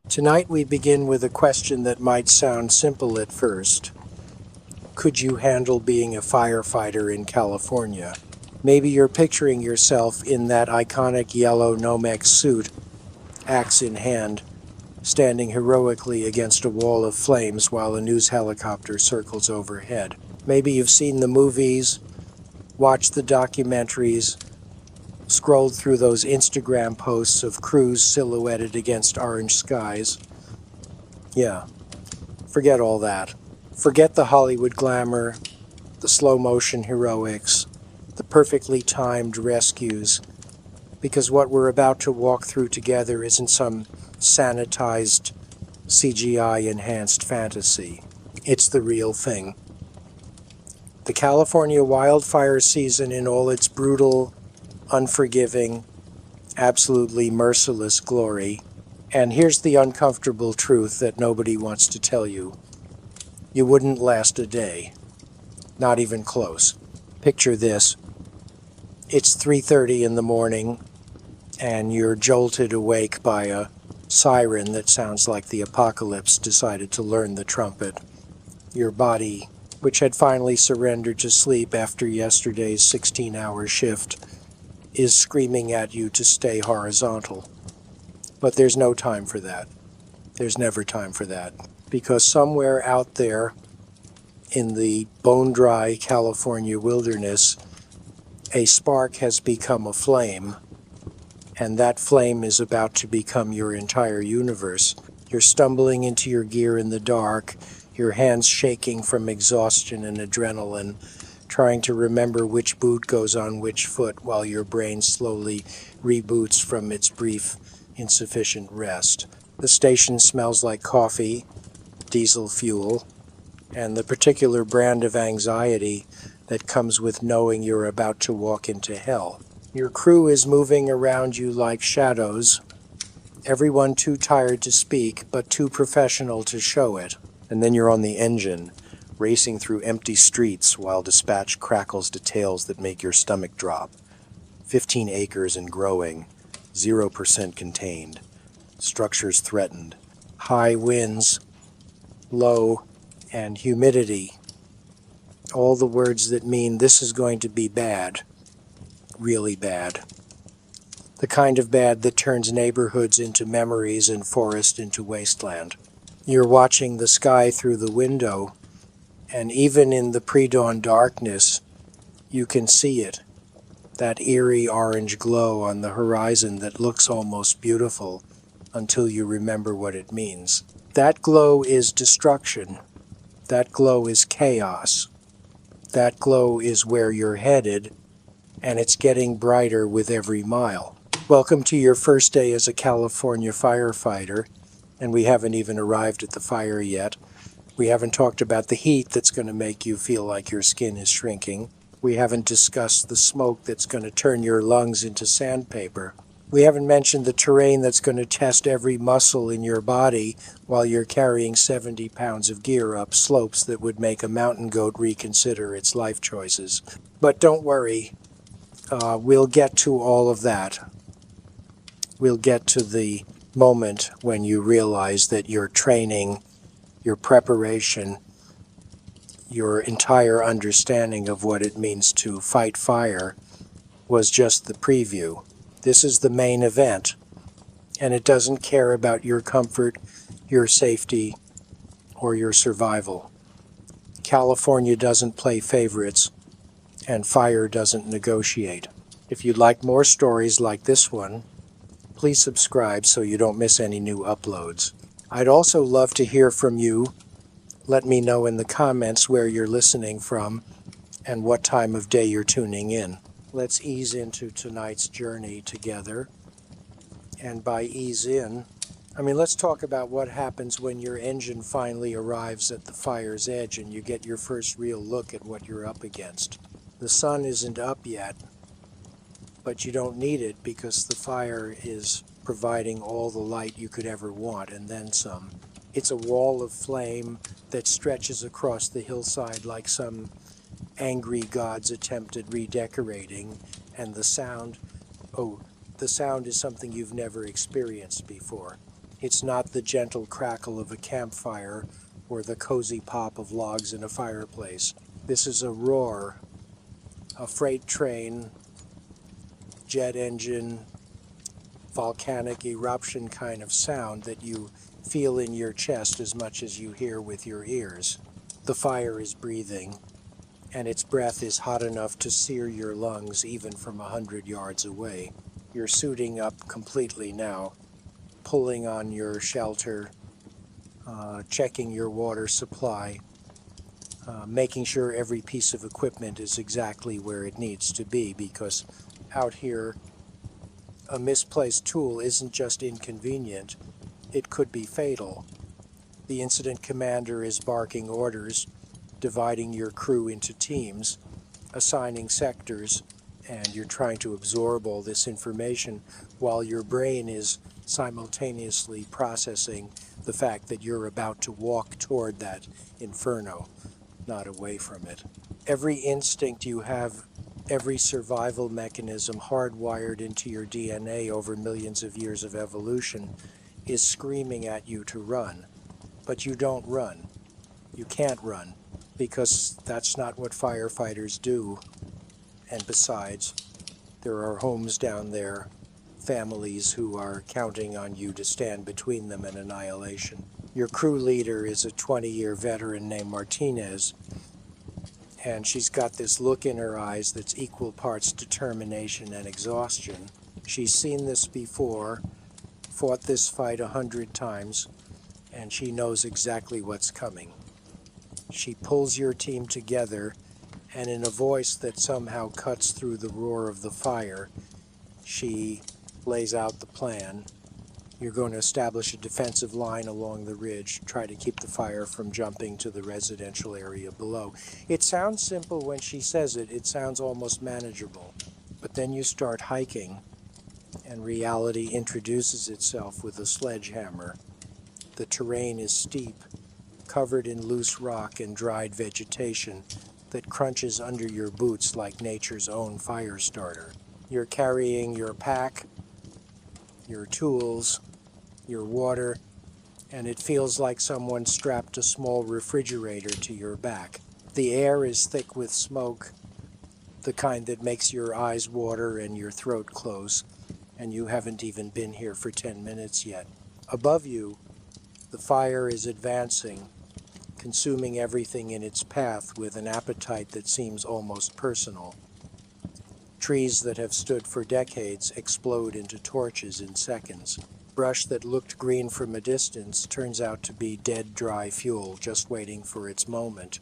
Tonight we begin with a question that might sound simple at first. Could you handle being a firefighter in California? Maybe you're picturing yourself in that iconic yellow Nomex suit, axe in hand, standing heroically against a wall of flames while a news helicopter circles overhead. Maybe you've seen the movies, watched the documentaries, scrolled through those Instagram posts of crews silhouetted against orange skies. Yeah, forget all that. Forget the Hollywood glamour, the slow motion heroics, the perfectly timed rescues, because what we're about to walk through together isn't some sanitized, CGI enhanced fantasy. It's the real thing. The California wildfire season in all its brutal, unforgiving, absolutely merciless glory. And here's the uncomfortable truth that nobody wants to tell you. You wouldn't last a day. Not even close. Picture this. It's 3:30 in the morning, and you're jolted awake by a siren that sounds like the apocalypse decided to learn the trumpet. Your body, which had finally surrendered to sleep after yesterday's 16-hour shift, is screaming at you to stay horizontal. But there's no time for that. There's never time for that. Because somewhere out there in the bone-dry California wilderness, a spark has become a flame, and that flame is about to become your entire universe. You're stumbling into your gear in the dark, your hands shaking from exhaustion and adrenaline, trying to remember which boot goes on which foot while your brain slowly reboots from its brief, insufficient rest. The station smells like coffee, diesel fuel, and the particular brand of anxiety that comes with knowing you're about to walk into hell. Your crew is moving around you like shadows, everyone too tired to speak, but too professional to show it. And then you're on the engine, racing through empty streets while dispatch crackles details that make your stomach drop. 15 acres and growing, 0% contained, structures threatened, high winds, low, and humidity. All the words that mean this is going to be bad, really bad. The kind of bad that turns neighborhoods into memories and forest into wasteland. You're watching the sky through the window, and even in the pre-dawn darkness, you can see it. That eerie orange glow on the horizon that looks almost beautiful until you remember what it means. That glow is destruction. That glow is chaos. That glow is where you're headed, and it's getting brighter with every mile. Welcome to your first day as a California firefighter, and we haven't even arrived at the fire yet. We haven't talked about the heat that's going to make you feel like your skin is shrinking. We haven't discussed the smoke that's going to turn your lungs into sandpaper. We haven't mentioned the terrain that's going to test every muscle in your body while you're carrying 70 pounds of gear up slopes that would make a mountain goat reconsider its life choices. But don't worry, we'll get to all of that. We'll get to the moment when you realize that your training, your preparation, your entire understanding of what it means to fight fire was just the preview. This is the main event, and it doesn't care about your comfort, your safety, or your survival. California doesn't play favorites, and fire doesn't negotiate. If you'd like more stories like this one, please subscribe so you don't miss any new uploads. I'd also love to hear from you. Let me know in the comments where you're listening from and what time of day you're tuning in. Let's ease into tonight's journey together. And by ease in, let's talk about what happens when your engine finally arrives at the fire's edge and you get your first real look at what you're up against. The sun isn't up yet, but you don't need it because the fire is providing all the light you could ever want and then some. It's a wall of flame that stretches across the hillside like some angry god's attempted redecorating, and the sound is something you've never experienced before. It's not the gentle crackle of a campfire or the cozy pop of logs in a fireplace. This is a roar, a freight train, jet engine, volcanic eruption kind of sound that you feel in your chest as much as you hear with your ears. The fire is breathing, and its breath is hot enough to sear your lungs even from 100 yards away. You're suiting up completely now, pulling on your shelter, checking your water supply, making sure every piece of equipment is exactly where it needs to be, because out here, a misplaced tool isn't just inconvenient, it could be fatal. The incident commander is barking orders, dividing your crew into teams, assigning sectors, and you're trying to absorb all this information while your brain is simultaneously processing the fact that you're about to walk toward that inferno, not away from it. Every instinct you have, every survival mechanism hardwired into your DNA over millions of years of evolution is screaming at you to run. But you don't run. You can't run, because that's not what firefighters do. And besides, there are homes down there, families who are counting on you to stand between them and annihilation. Your crew leader is a 20-year veteran named Martinez, and she's got this look in her eyes that's equal parts determination and exhaustion. She's seen this before, fought this fight 100 times, and she knows exactly what's coming. She pulls your team together, and in a voice that somehow cuts through the roar of the fire, she lays out the plan. You're going to establish a defensive line along the ridge, try to keep the fire from jumping to the residential area below. It sounds simple when she says it. It sounds almost manageable. But then you start hiking, and reality introduces itself with a sledgehammer. The terrain is steep, covered in loose rock and dried vegetation that crunches under your boots like nature's own fire starter. You're carrying your pack, your tools, your water, and it feels like someone strapped a small refrigerator to your back. The air is thick with smoke, the kind that makes your eyes water and your throat close, and you haven't even been here for 10 minutes yet. Above you, the fire is advancing, consuming everything in its path with an appetite that seems almost personal. Trees that have stood for decades explode into torches in seconds. Brush that looked green from a distance turns out to be dead, dry fuel just waiting for its moment.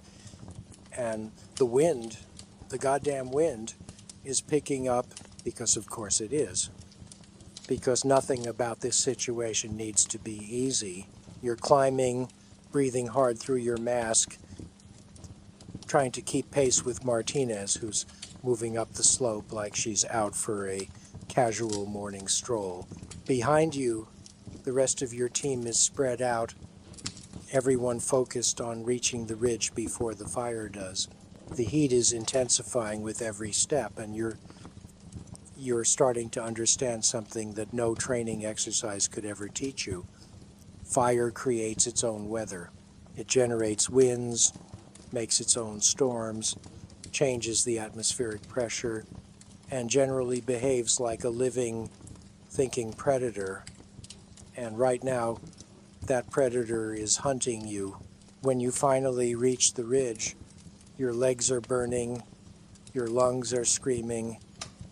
And the wind, the goddamn wind, is picking up, because of course it is. Because nothing about this situation needs to be easy. You're climbing, breathing hard through your mask, trying to keep pace with Martinez, who's moving up the slope like she's out for a casual morning stroll. Behind you, the rest of your team is spread out, everyone focused on reaching the ridge before the fire does. The heat is intensifying with every step, and you're starting to understand something that no training exercise could ever teach you. Fire creates its own weather. It generates winds, makes its own storms, changes the atmospheric pressure, and generally behaves like a living, thinking predator. And right now, that predator is hunting you. When you finally reach the ridge, your legs are burning, your lungs are screaming,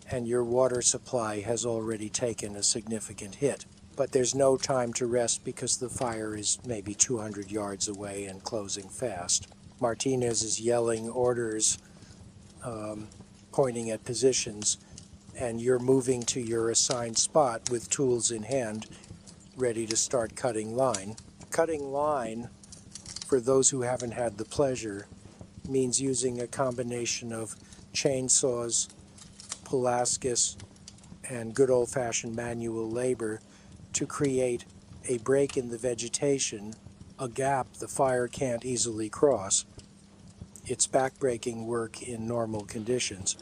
and your water supply has already taken a significant hit. But there's no time to rest because the fire is maybe 200 yards away and closing fast. Martinez is yelling orders, pointing at positions, and you're moving to your assigned spot with tools in hand, ready to start cutting line. Cutting line, for those who haven't had the pleasure, means using a combination of chainsaws, Pulaskis, and good old-fashioned manual labor to create a break in the vegetation, a gap the fire can't easily cross. It's backbreaking work in normal conditions.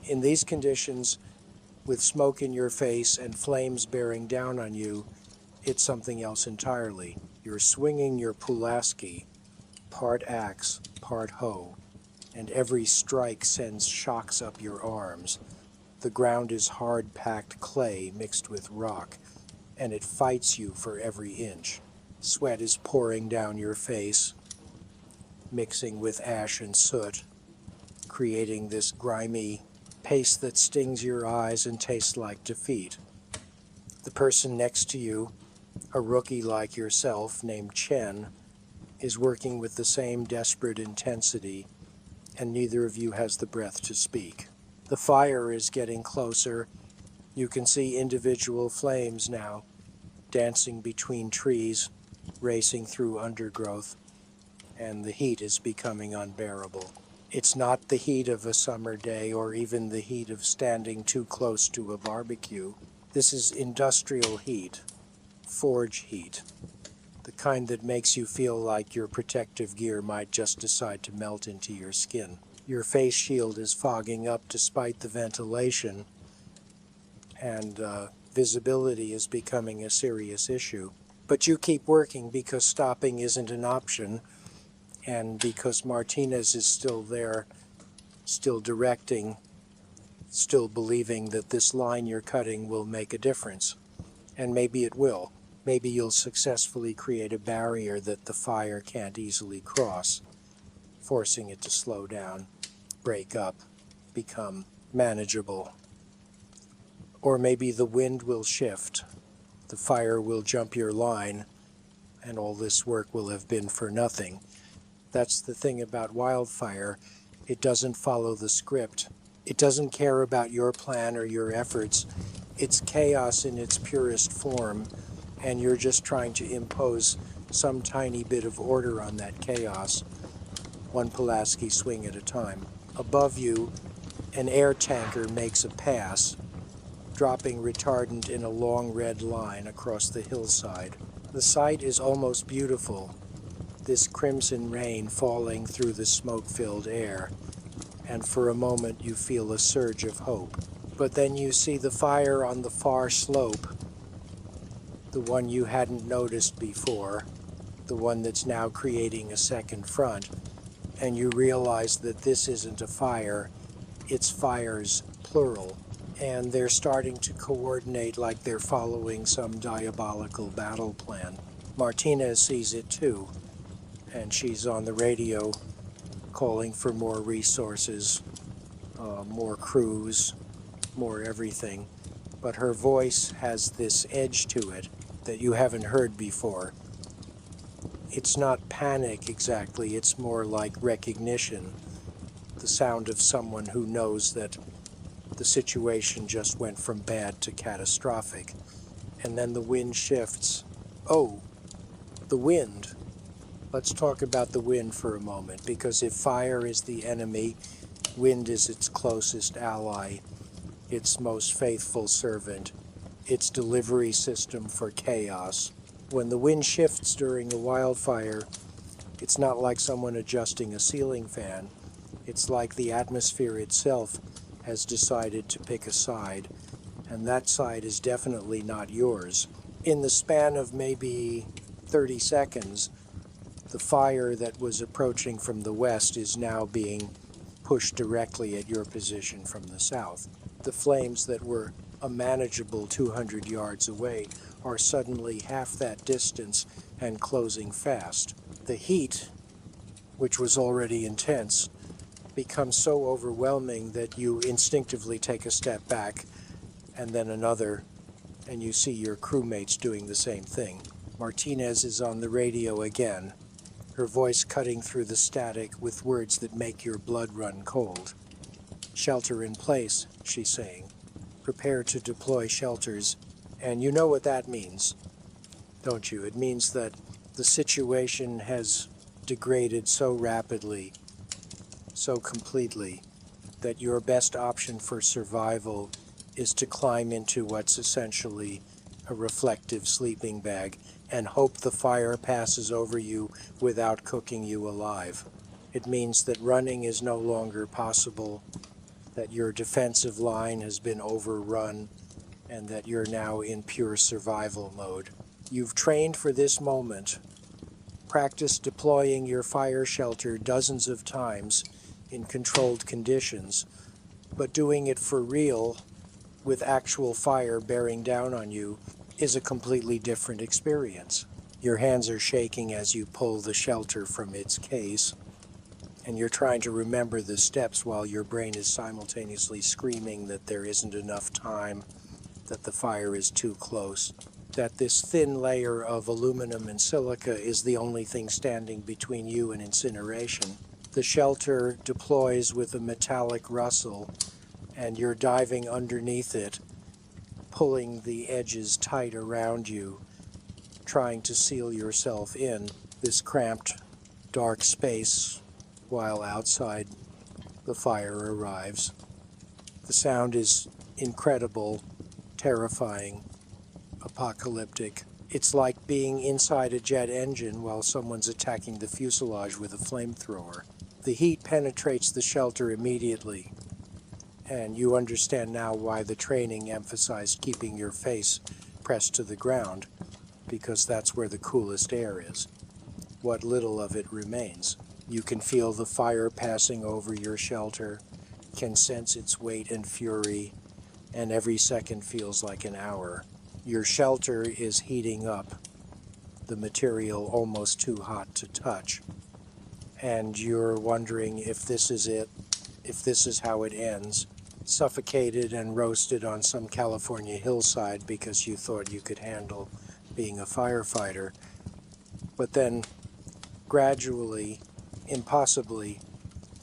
In these conditions, with smoke in your face and flames bearing down on you, it's something else entirely. You're swinging your Pulaski, part axe, part hoe, and every strike sends shocks up your arms. The ground is hard-packed clay mixed with rock, and it fights you for every inch. Sweat is pouring down your face, mixing with ash and soot, creating this grimy paste that stings your eyes and tastes like defeat. The person next to you, a rookie like yourself named Chen, is working with the same desperate intensity, and neither of you has the breath to speak. The fire is getting closer. You can see individual flames now, dancing between trees, racing through undergrowth, and the heat is becoming unbearable. It's not the heat of a summer day or even the heat of standing too close to a barbecue. This is industrial heat, forge heat, the kind that makes you feel like your protective gear might just decide to melt into your skin. Your face shield is fogging up despite the ventilation, and visibility is becoming a serious issue. But you keep working because stopping isn't an option, and because Martinez is still there, still directing, still believing that this line you're cutting will make a difference. And maybe it will. Maybe you'll successfully create a barrier that the fire can't easily cross, forcing it to slow down, break up, become manageable. Or maybe the wind will shift, the fire will jump your line, and all this work will have been for nothing. That's the thing about wildfire. It doesn't follow the script. It doesn't care about your plan or your efforts. It's chaos in its purest form, and you're just trying to impose some tiny bit of order on that chaos, one Pulaski swing at a time. Above you, an air tanker makes a pass, dropping retardant in a long red line across the hillside. The sight is almost beautiful, this crimson rain falling through the smoke-filled air, and for a moment you feel a surge of hope. But then you see the fire on the far slope, the one you hadn't noticed before, the one that's now creating a second front, and you realize that this isn't a fire, it's fires, plural, and they're starting to coordinate like they're following some diabolical battle plan. Martinez sees it too, and she's on the radio calling for more resources, more crews, more everything. But her voice has this edge to it that you haven't heard before. It's not panic exactly, it's more like recognition, the sound of someone who knows that the situation just went from bad to catastrophic. And then the wind shifts. Oh, the wind. Let's talk about the wind for a moment, because if fire is the enemy, wind is its closest ally, its most faithful servant, its delivery system for chaos. When the wind shifts during a wildfire, it's not like someone adjusting a ceiling fan. It's like the atmosphere itself has decided to pick a side, and that side is definitely not yours. In the span of maybe 30 seconds, the fire that was approaching from the west is now being pushed directly at your position from the south. The flames that were a manageable 200 yards away are suddenly half that distance and closing fast. The heat, which was already intense, becomes so overwhelming that you instinctively take a step back and then another, and you see your crewmates doing the same thing. Martinez is on the radio again, her voice cutting through the static with words that make your blood run cold. "Shelter in place," she's saying. "Prepare to deploy shelters." And you know what that means, don't you? It means that the situation has degraded so rapidly, so completely, that your best option for survival is to climb into what's essentially a reflective sleeping bag and hope the fire passes over you without cooking you alive. It means that running is no longer possible, that your defensive line has been overrun, and that you're now in pure survival mode. You've trained for this moment, practiced deploying your fire shelter dozens of times in controlled conditions, but doing it for real with actual fire bearing down on you is a completely different experience. Your hands are shaking as you pull the shelter from its case, and you're trying to remember the steps while your brain is simultaneously screaming that there isn't enough time, that the fire is too close, that this thin layer of aluminum and silica is the only thing standing between you and incineration. The shelter deploys with a metallic rustle, and you're diving underneath it, pulling the edges tight around you, trying to seal yourself in this cramped, dark space while outside the fire arrives. The sound is incredible, terrifying, apocalyptic. It's like being inside a jet engine while someone's attacking the fuselage with a flamethrower. The heat penetrates the shelter immediately, and you understand now why the training emphasized keeping your face pressed to the ground, because that's where the coolest air is. What little of it remains. You can feel the fire passing over your shelter, can sense its weight and fury, and every second feels like an hour. Your shelter is heating up, the material almost too hot to touch, and you're wondering if this is it, if this is how it ends, suffocated and roasted on some California hillside because you thought you could handle being a firefighter. But then, gradually, impossibly,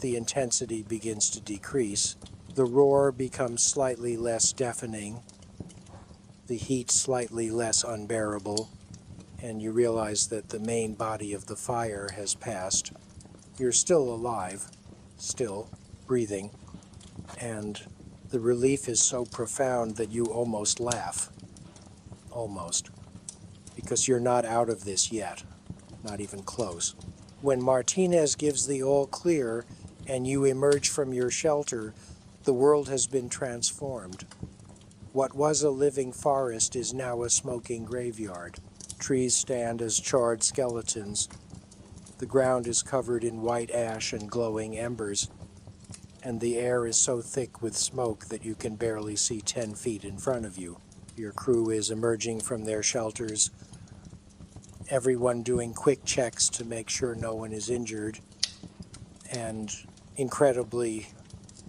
the intensity begins to decrease. The roar becomes slightly less deafening, the heat slightly less unbearable, and you realize that the main body of the fire has passed. You're still alive, still breathing, and the relief is so profound that you almost laugh. Almost. Because you're not out of this yet, not even close. When Martinez gives the all clear and you emerge from your shelter, the world has been transformed. What was a living forest is now a smoking graveyard. Trees stand as charred skeletons. The ground is covered in white ash and glowing embers, and the air is so thick with smoke that you can barely see 10 feet in front of you. Your crew is emerging from their shelters, everyone doing quick checks to make sure no one is injured, and incredibly,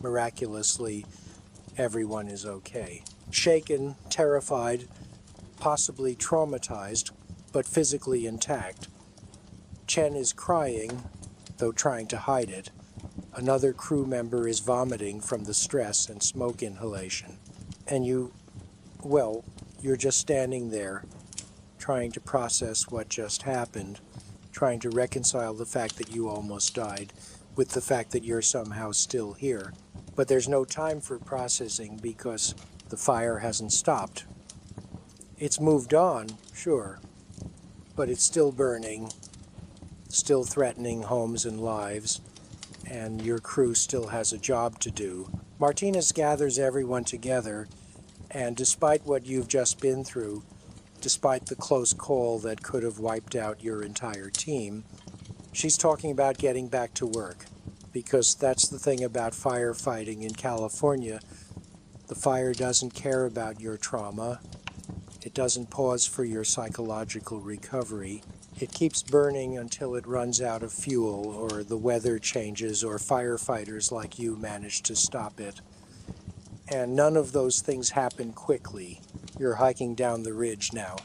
miraculously, everyone is okay. Shaken, terrified, possibly traumatized, but physically intact. Chen is crying, though trying to hide it. Another crew member is vomiting from the stress and smoke inhalation. And you're just standing there, trying to process what just happened, trying to reconcile the fact that you almost died with the fact that you're somehow still here. But there's no time for processing because the fire hasn't stopped. It's moved on, sure, but it's still burning, still threatening homes and lives, and your crew still has a job to do. Martinez gathers everyone together, and despite what you've just been through, despite the close call that could have wiped out your entire team, she's talking about getting back to work. Because that's the thing about firefighting in California. The fire doesn't care about your trauma. It doesn't pause for your psychological recovery. It keeps burning until it runs out of fuel, or the weather changes, or firefighters like you manage to stop it. And none of those things happen quickly. You're hiking down the ridge now,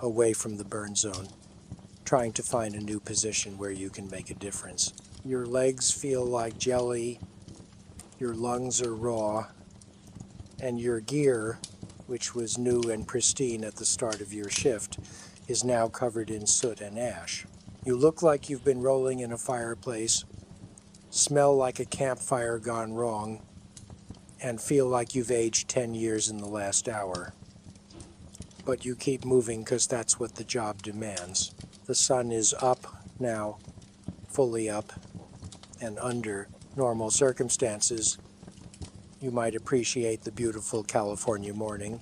away from the burn zone, trying to find a new position where you can make a difference. Your legs feel like jelly, your lungs are raw, and your gear, which was new and pristine at the start of your shift, is now covered in soot and ash. You look like you've been rolling in a fireplace, smell like a campfire gone wrong, and feel like you've aged 10 years in the last hour. But you keep moving because that's what the job demands. The sun is up now, fully up, and under normal circumstances, you might appreciate the beautiful California morning.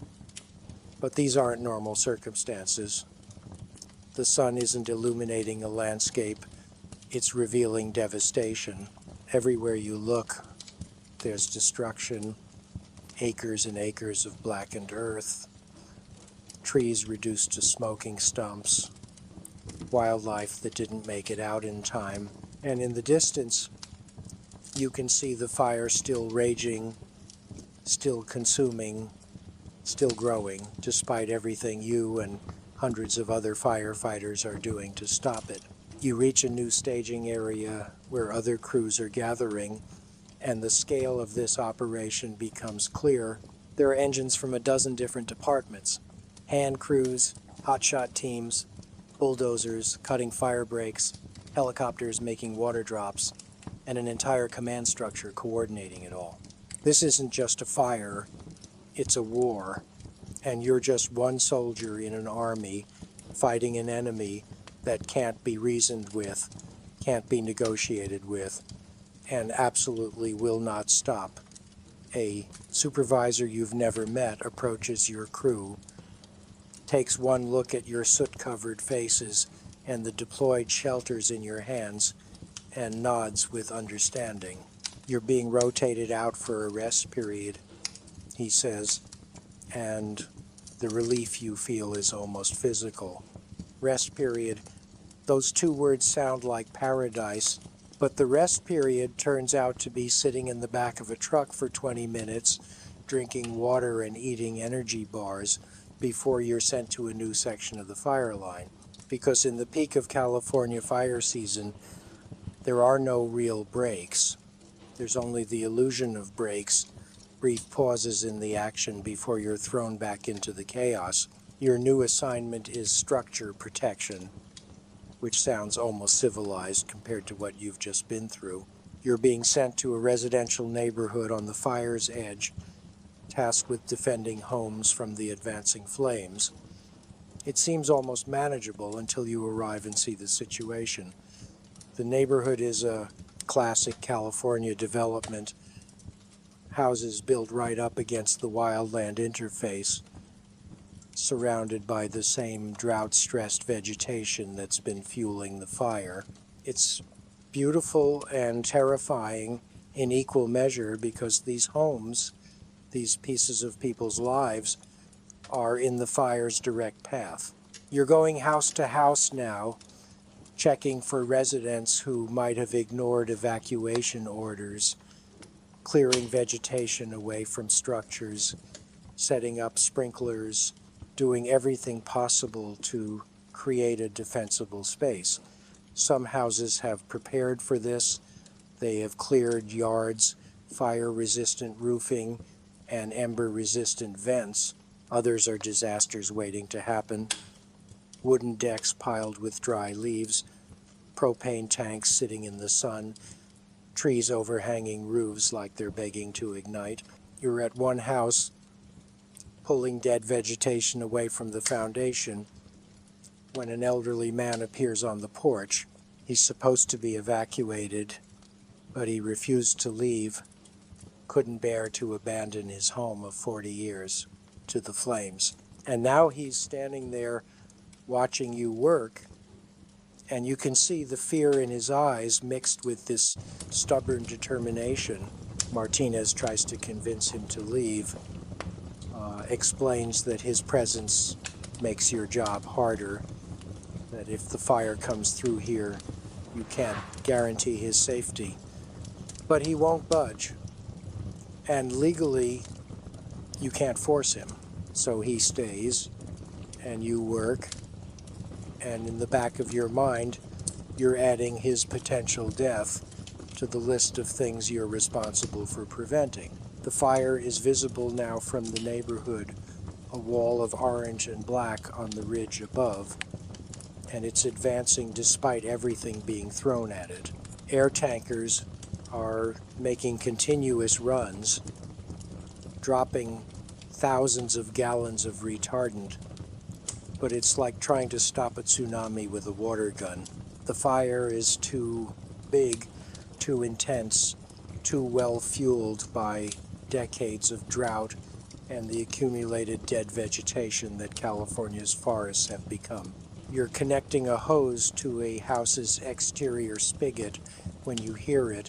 But these aren't normal circumstances. The sun isn't illuminating a landscape, it's revealing devastation. Everywhere you look, there's destruction, acres and acres of blackened earth, trees reduced to smoking stumps, wildlife that didn't make it out in time. And in the distance, you can see the fire still raging, still consuming, still growing, despite everything you and hundreds of other firefighters are doing to stop it. You reach a new staging area where other crews are gathering, and the scale of this operation becomes clear. There are engines from a dozen different departments: hand crews, hotshot teams, bulldozers cutting fire breaks, helicopters making water drops, and an entire command structure coordinating it all. This isn't just a fire, it's a war, and you're just one soldier in an army fighting an enemy that can't be reasoned with, can't be negotiated with, and absolutely will not stop. A supervisor you've never met approaches your crew, takes one look at your soot-covered faces and the deployed shelters in your hands, and nods with understanding. You're being rotated out for a rest period, he says, and the relief you feel is almost physical. Rest period. Those two words sound like paradise, but the rest period turns out to be sitting in the back of a truck for 20 minutes, drinking water and eating energy bars before you're sent to a new section of the fire line. Because in the peak of California fire season, there are no real breaks. There's only the illusion of breaks, brief pauses in the action before you're thrown back into the chaos. Your new assignment is structure protection, which sounds almost civilized compared to what you've just been through. You're being sent to a residential neighborhood on the fire's edge, tasked with defending homes from the advancing flames. It seems almost manageable until you arrive and see the situation. The neighborhood is a classic California development, houses built right up against the wildland interface, surrounded by the same drought-stressed vegetation that's been fueling the fire. It's beautiful and terrifying in equal measure because these homes, these pieces of people's lives, are in the fire's direct path. You're going house to house now, checking for residents who might have ignored evacuation orders, clearing vegetation away from structures, setting up sprinklers, doing everything possible to create a defensible space. Some houses have prepared for this. They have cleared yards, fire-resistant roofing, and ember-resistant vents. Others are disasters waiting to happen. Wooden decks piled with dry leaves, propane tanks sitting in the sun, trees overhanging roofs like they're begging to ignite. You're at one house, pulling dead vegetation away from the foundation, when an elderly man appears on the porch. He's supposed to be evacuated, but he refused to leave, couldn't bear to abandon his home of 40 years to the flames. And now he's standing there watching you work, and you can see the fear in his eyes mixed with this stubborn determination. Martinez tries to convince him to leave, explains that his presence makes your job harder, that if the fire comes through here, you can't guarantee his safety. But he won't budge, and legally, you can't force him. So he stays, and you work, and in the back of your mind, you're adding his potential death to the list of things you're responsible for preventing. The fire is visible now from the neighborhood, a wall of orange and black on the ridge above, and it's advancing despite everything being thrown at it. Air tankers are making continuous runs, dropping thousands of gallons of retardant, but it's like trying to stop a tsunami with a water gun. The fire is too big, too intense, too well fueled by decades of drought and the accumulated dead vegetation that California's forests have become. You're connecting a hose to a house's exterior spigot when you hear it,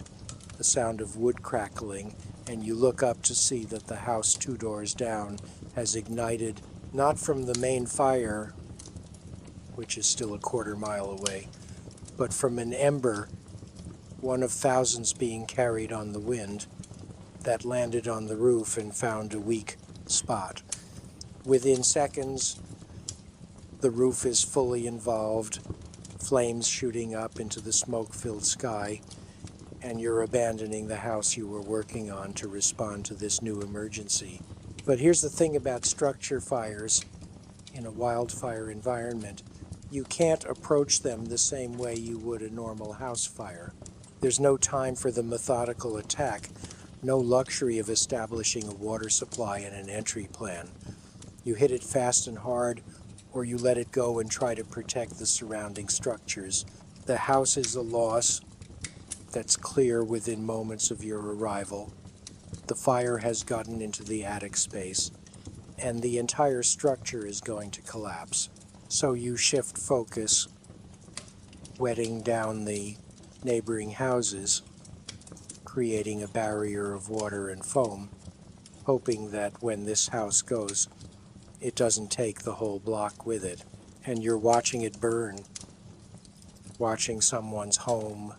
the sound of wood crackling, and you look up to see that the house 2 doors down has ignited, not from the main fire, which is still a quarter-mile away, but from an ember, one of thousands being carried on the wind, that landed on the roof and found a weak spot. Within seconds, the roof is fully involved, flames shooting up into the smoke-filled sky, and you're abandoning the house you were working on to respond to this new emergency. But here's the thing about structure fires in a wildfire environment. You can't approach them the same way you would a normal house fire. There's no time for the methodical attack, no luxury of establishing a water supply and an entry plan. You hit it fast and hard, or you let it go and try to protect the surrounding structures. The house is a loss that's clear within moments of your arrival. The fire has gotten into the attic space, and the entire structure is going to collapse. So you shift focus, wetting down the neighboring houses, creating a barrier of water and foam, hoping that when this house goes, it doesn't take the whole block with it. And you're watching it burn, watching someone's home,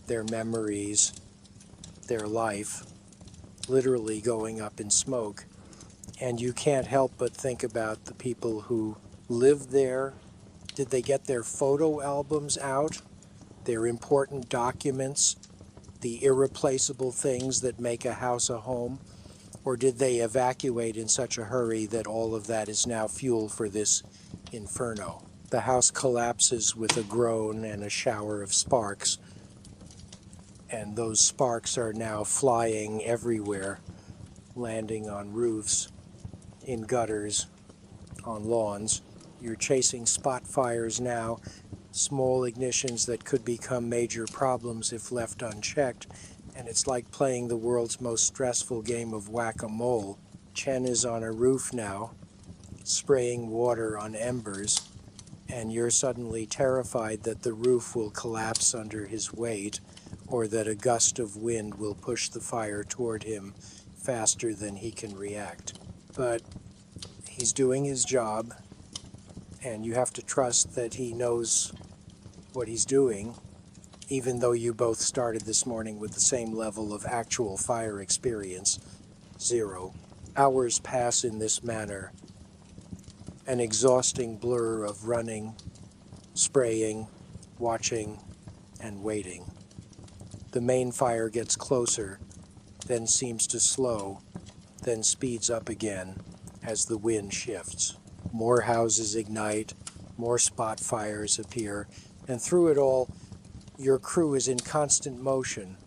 their memories, their life, literally going up in smoke. And you can't help but think about the people who lived there. Did they get their photo albums out, their important documents, the irreplaceable things that make a house a home? Or did they evacuate in such a hurry that all of that is now fuel for this inferno? The house collapses with a groan and a shower of sparks, and those sparks are now flying everywhere, landing on roofs, in gutters, on lawns. You're chasing spot fires now, small ignitions that could become major problems if left unchecked, and it's like playing the world's most stressful game of whack-a-mole. Chen is on a roof now, spraying water on embers, and you're suddenly terrified that the roof will collapse under his weight, or that a gust of wind will push the fire toward him faster than he can react. But he's doing his job, and you have to trust that he knows what he's doing, even though you both started this morning with the same level of actual fire experience, 0. Hours pass in this manner, an exhausting blur of running, spraying, watching, and waiting. The main fire gets closer, then seems to slow, then speeds up again as the wind shifts. More houses ignite, more spot fires appear, and through it all, your crew is in constant motion,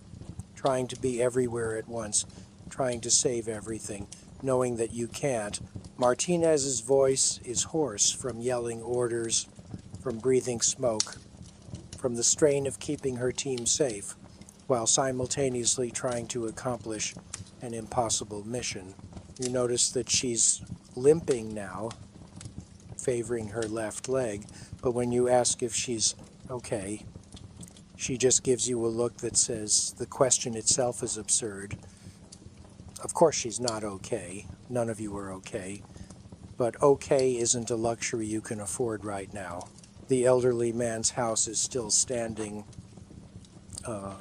trying to be everywhere at once, trying to save everything, knowing that you can't. Martinez's voice is hoarse from yelling orders, from breathing smoke, from the strain of keeping her team safe, while simultaneously trying to accomplish an impossible mission. You notice that she's limping now, favoring her left leg, but when you ask if she's okay, she just gives you a look that says the question itself is absurd. Of course she's not okay. None of you are okay. But okay isn't a luxury you can afford right now. The elderly man's house is still standing,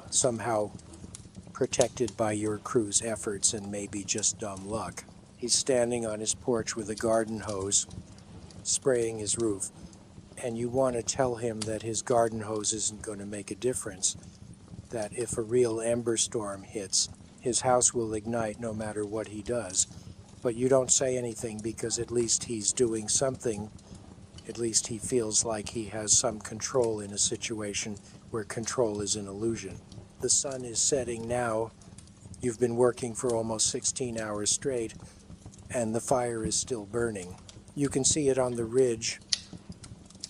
somehow protected by your crew's efforts and maybe just dumb luck. He's standing on his porch with a garden hose, spraying his roof. And you want to tell him that his garden hose isn't going to make a difference, that if a real ember storm hits, his house will ignite no matter what he does. But you don't say anything because at least he's doing something. At least he feels like he has some control in a situation where control is an illusion. The sun is setting now. You've been working for almost 16 hours straight, and the fire is still burning. You can see it on the ridge,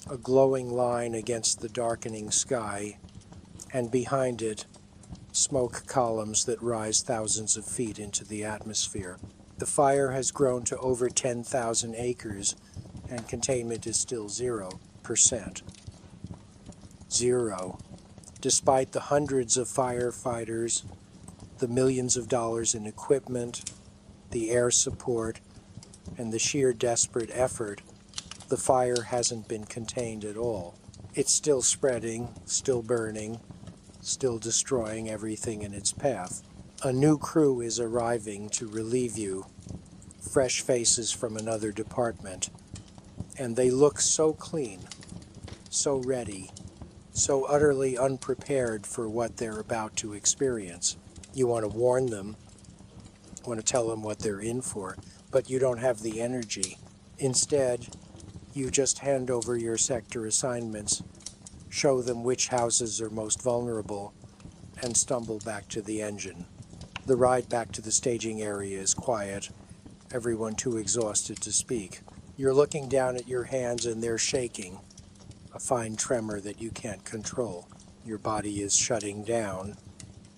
a glowing line against the darkening sky, and behind it, smoke columns that rise thousands of feet into the atmosphere. The fire has grown to over 10,000 acres, and containment is still 0. 1%. 0. Despite the hundreds of firefighters, the millions of dollars in equipment, the air support, and the sheer desperate effort, the fire hasn't been contained at all. It's still spreading, still burning, still destroying everything in its path. A new crew is arriving to relieve you, fresh faces from another department, and they look so clean, so ready, so utterly unprepared for what they're about to experience. You want to warn them, want to tell them what they're in for, but you don't have the energy. Instead, you just hand over your sector assignments, show them which houses are most vulnerable, and stumble back to the engine. The ride back to the staging area is quiet, everyone too exhausted to speak. You're looking down at your hands and they're shaking, a fine tremor that you can't control. Your body is shutting down,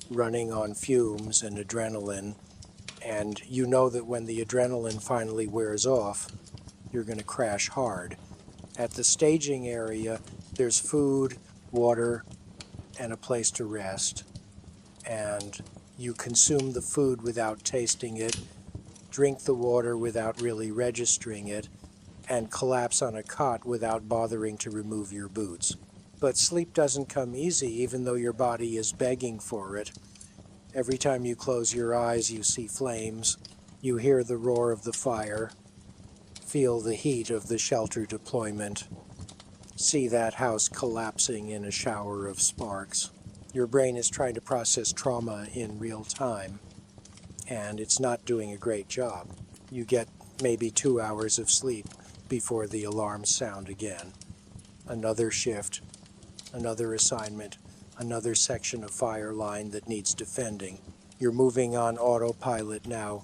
running on fumes and adrenaline, and you know that when the adrenaline finally wears off, you're going to crash hard. At the staging area, there's food, water, and a place to rest. And you consume the food without tasting it, drink the water without really registering it, and collapse on a cot without bothering to remove your boots. But sleep doesn't come easy, even though your body is begging for it. Every time you close your eyes, you see flames, you hear the roar of the fire, feel the heat of the shelter deployment, see that house collapsing in a shower of sparks. Your brain is trying to process trauma in real time, and it's not doing a great job. You get maybe 2 hours of sleep before the alarms sound again. Another shift, another assignment, another section of fire line that needs defending. You're moving on autopilot now.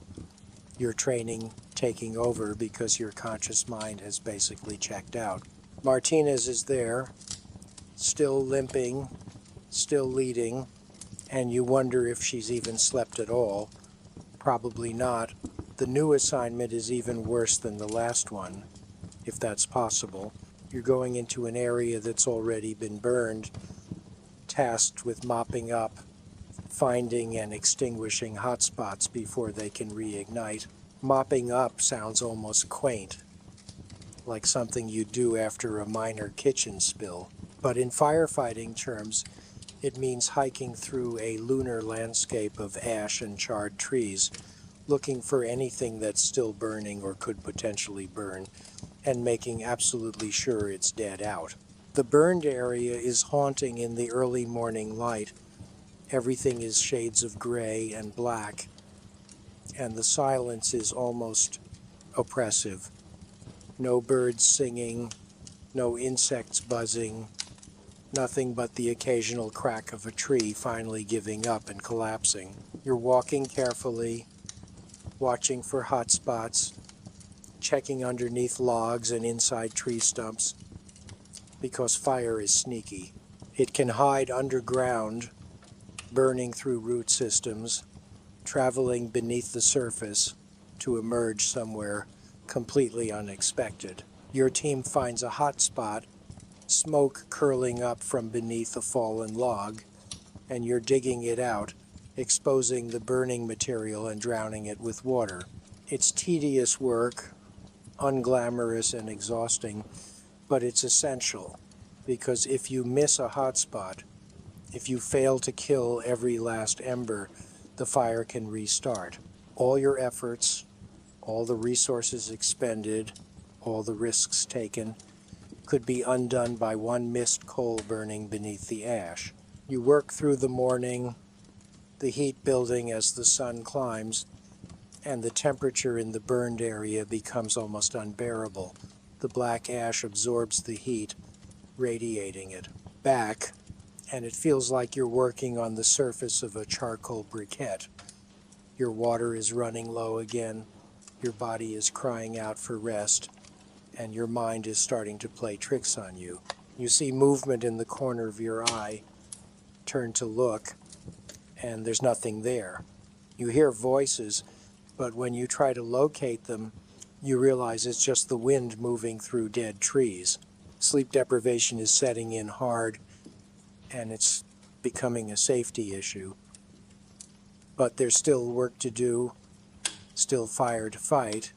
Your training taking over because your conscious mind has basically checked out. Martinez is there, still limping, still leading, and you wonder if she's even slept at all. Probably not. The new assignment is even worse than the last one, if that's possible. You're going into an area that's already been burned, tasked with mopping up, finding and extinguishing hotspots before they can reignite. Mopping up sounds almost quaint, like something you do after a minor kitchen spill. But in firefighting terms, it means hiking through a lunar landscape of ash and charred trees, looking for anything that's still burning or could potentially burn, and making absolutely sure it's dead out. The burned area is haunting in the early morning light. Everything is shades of gray and black, and the silence is almost oppressive. No birds singing, no insects buzzing, nothing but the occasional crack of a tree finally giving up and collapsing. You're walking carefully, watching for hot spots, checking underneath logs and inside tree stumps, because fire is sneaky. It can hide underground, burning through root systems, traveling beneath the surface to emerge somewhere completely unexpected. Your team finds a hot spot, smoke curling up from beneath a fallen log, and you're digging it out, exposing the burning material and drowning it with water. It's tedious work, unglamorous and exhausting, but it's essential, because if you miss a hot spot, if you fail to kill every last ember, the fire can restart. All your efforts, all the resources expended, all the risks taken, could be undone by one missed coal burning beneath the ash. You work through the morning, the heat building as the sun climbs, and the temperature in the burned area becomes almost unbearable. The black ash absorbs the heat, radiating it back, and it feels like you're working on the surface of a charcoal briquette. Your water is running low again, your body is crying out for rest, and your mind is starting to play tricks on you. You see movement in the corner of your eye, turn to look, and there's nothing there. You hear voices, but when you try to locate them, you realize it's just the wind moving through dead trees. Sleep deprivation is setting in hard, and it's becoming a safety issue. But there's still work to do, still fire to fight,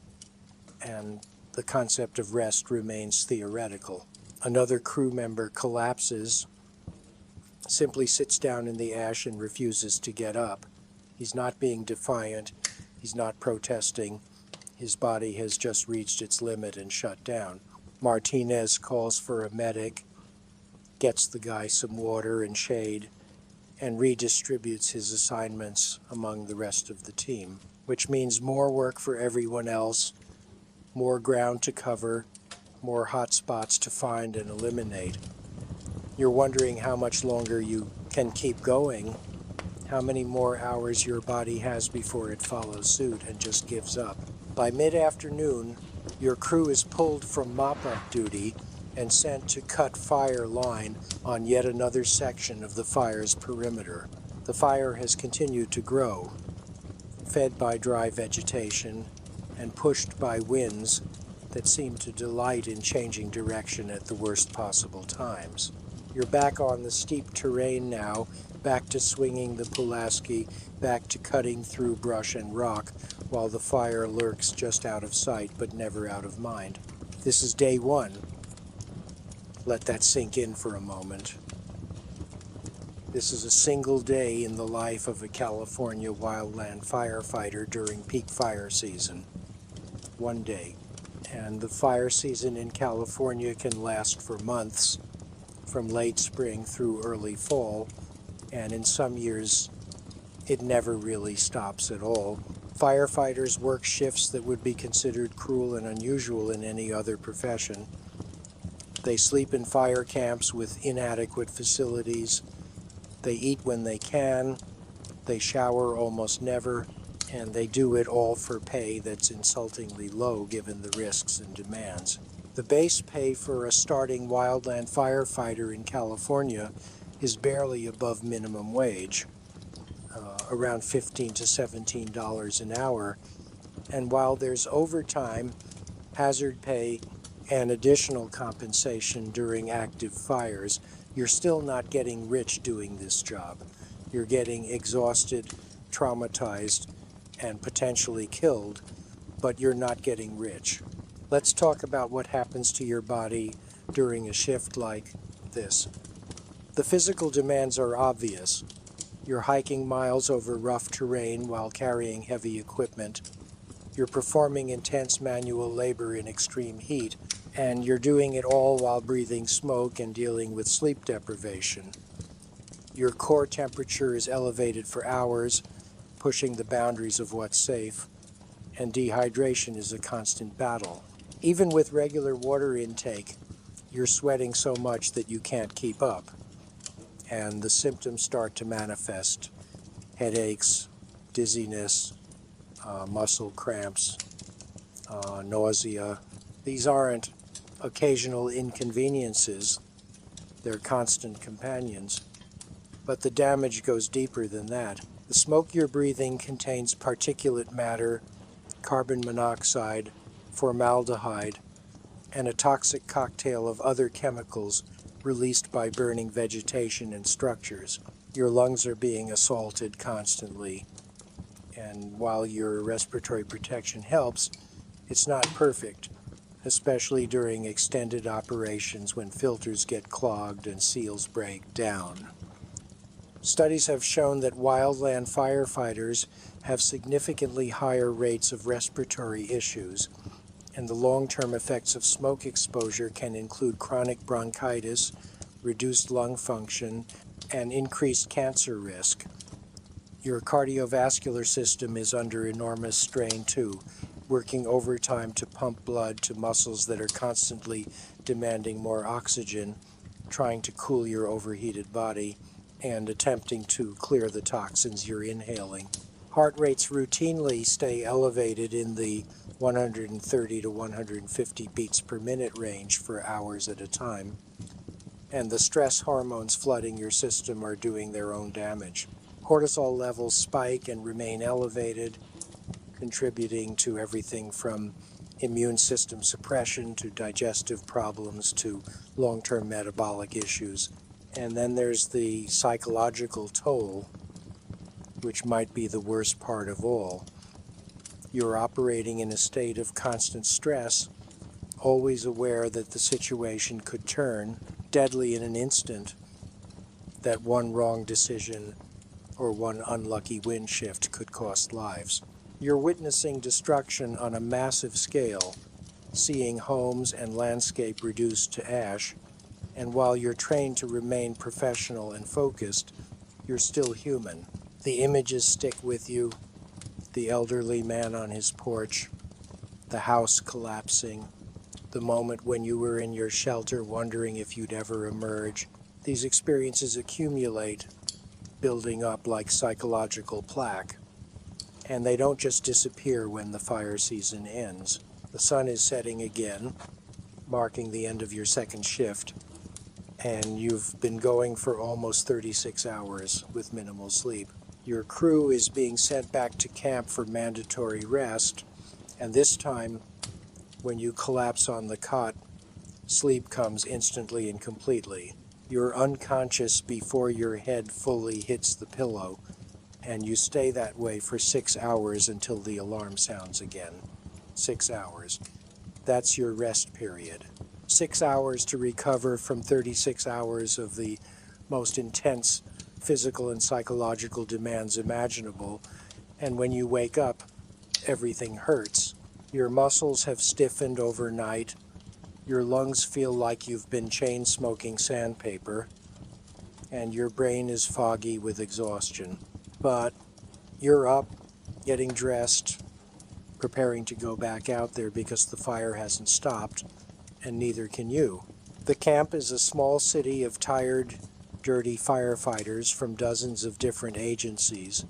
and the concept of rest remains theoretical. Another crew member collapses, simply sits down in the ash and refuses to get up. He's not being defiant, he's not protesting, his body has just reached its limit and shut down. Martinez calls for a medic, gets the guy some water and shade, and redistributes his assignments among the rest of the team, which means more work for everyone else, more ground to cover, more hot spots to find and eliminate. You're wondering how much longer you can keep going, how many more hours your body has before it follows suit and just gives up. By mid-afternoon, your crew is pulled from mop-up duty and sent to cut fire line on yet another section of the fire's perimeter. The fire has continued to grow, fed by dry vegetation and pushed by winds that seem to delight in changing direction at the worst possible times. You're back on the steep terrain now, back to swinging the Pulaski, back to cutting through brush and rock, while the fire lurks just out of sight but never out of mind. This is day one. Let that sink in for a moment. This is a single day in the life of a California wildland firefighter during peak fire season. One day. And the fire season in California can last for months, from late spring through early fall, and in some years it never really stops at all. Firefighters work shifts that would be considered cruel and unusual in any other profession. They sleep in fire camps with inadequate facilities. They eat when they can. They shower almost never. And they do it all for pay that's insultingly low given the risks and demands. The base pay for a starting wildland firefighter in California is barely above minimum wage, around $15 to $17 an hour. And while there's overtime, hazard pay, and additional compensation during active fires, you're still not getting rich doing this job. You're getting exhausted, traumatized, and potentially killed, but you're not getting rich. Let's talk about what happens to your body during a shift like this. The physical demands are obvious. You're hiking miles over rough terrain while carrying heavy equipment. You're performing intense manual labor in extreme heat, and you're doing it all while breathing smoke and dealing with sleep deprivation. Your core temperature is elevated for hours, pushing the boundaries of what's safe, and dehydration is a constant battle. Even with regular water intake, you're sweating so much that you can't keep up, and the symptoms start to manifest: headaches, dizziness, muscle cramps, nausea. These aren't occasional inconveniences, they're constant companions. But the damage goes deeper than that. The smoke you're breathing contains particulate matter, carbon monoxide, formaldehyde, and a toxic cocktail of other chemicals released by burning vegetation and structures. Your lungs are being assaulted constantly, and while your respiratory protection helps, it's not perfect, especially during extended operations when filters get clogged and seals break down. Studies have shown that wildland firefighters have significantly higher rates of respiratory issues, and the long-term effects of smoke exposure can include chronic bronchitis, reduced lung function, and increased cancer risk. Your cardiovascular system is under enormous strain too, working overtime to pump blood to muscles that are constantly demanding more oxygen, trying to cool your overheated body, and attempting to clear the toxins you're inhaling. Heart rates routinely stay elevated in the 130 to 150 beats per minute range for hours at a time, and the stress hormones flooding your system are doing their own damage. Cortisol levels spike and remain elevated, contributing to everything from immune system suppression to digestive problems to long-term metabolic issues. And then there's the psychological toll, which might be the worst part of all. You're operating in a state of constant stress, always aware that the situation could turn deadly in an instant, that one wrong decision or one unlucky wind shift could cost lives. You're witnessing destruction on a massive scale, seeing homes and landscape reduced to ash, and while you're trained to remain professional and focused, you're still human. The images stick with you: the elderly man on his porch, the house collapsing, the moment when you were in your shelter wondering if you'd ever emerge. These experiences accumulate, building up like psychological plaque. And they don't just disappear when the fire season ends. The sun is setting again, marking the end of your second shift, and you've been going for almost 36 hours with minimal sleep. Your crew is being sent back to camp for mandatory rest, and this time, when you collapse on the cot, sleep comes instantly and completely. You're unconscious before your head fully hits the pillow, and you stay that way for 6 hours until the alarm sounds again. 6 hours. That's your rest period. 6 hours to recover from 36 hours of the most intense physical and psychological demands imaginable, and when you wake up, everything hurts. Your muscles have stiffened overnight. Your lungs feel like you've been chain-smoking sandpaper, and your brain is foggy with exhaustion. But you're up, getting dressed, preparing to go back out there because the fire hasn't stopped, and neither can you. The camp is a small city of tired, dirty firefighters from dozens of different agencies.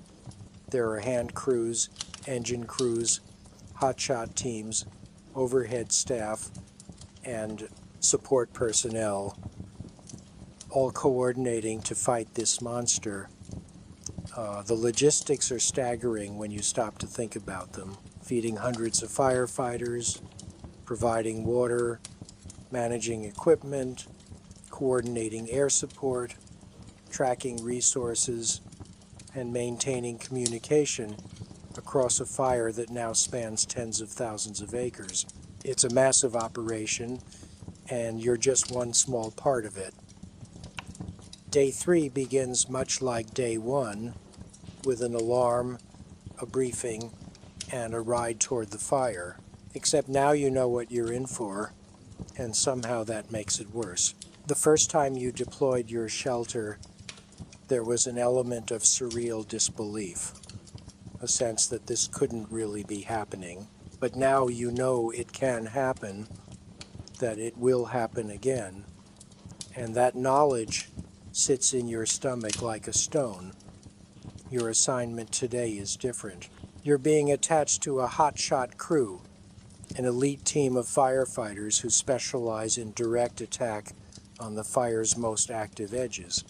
There are hand crews, engine crews, hotshot teams, overhead staff, and support personnel, all coordinating to fight this monster. The logistics are staggering when you stop to think about them. Feeding hundreds of firefighters, providing water, managing equipment, coordinating air support, tracking resources, and maintaining communication across a fire that now spans tens of thousands of acres. It's a massive operation, and you're just one small part of it. Day 3 begins much like day 1, with an alarm, a briefing, and a ride toward the fire. Except now you know what you're in for, and somehow that makes it worse. The first time you deployed your shelter, there was an element of surreal disbelief, a sense that this couldn't really be happening. But now you know it can happen, that it will happen again, and that knowledge sits in your stomach like a stone. Your assignment today is different. You're being attached to a hotshot crew, an elite team of firefighters who specialize in direct attack on the fire's most active edges.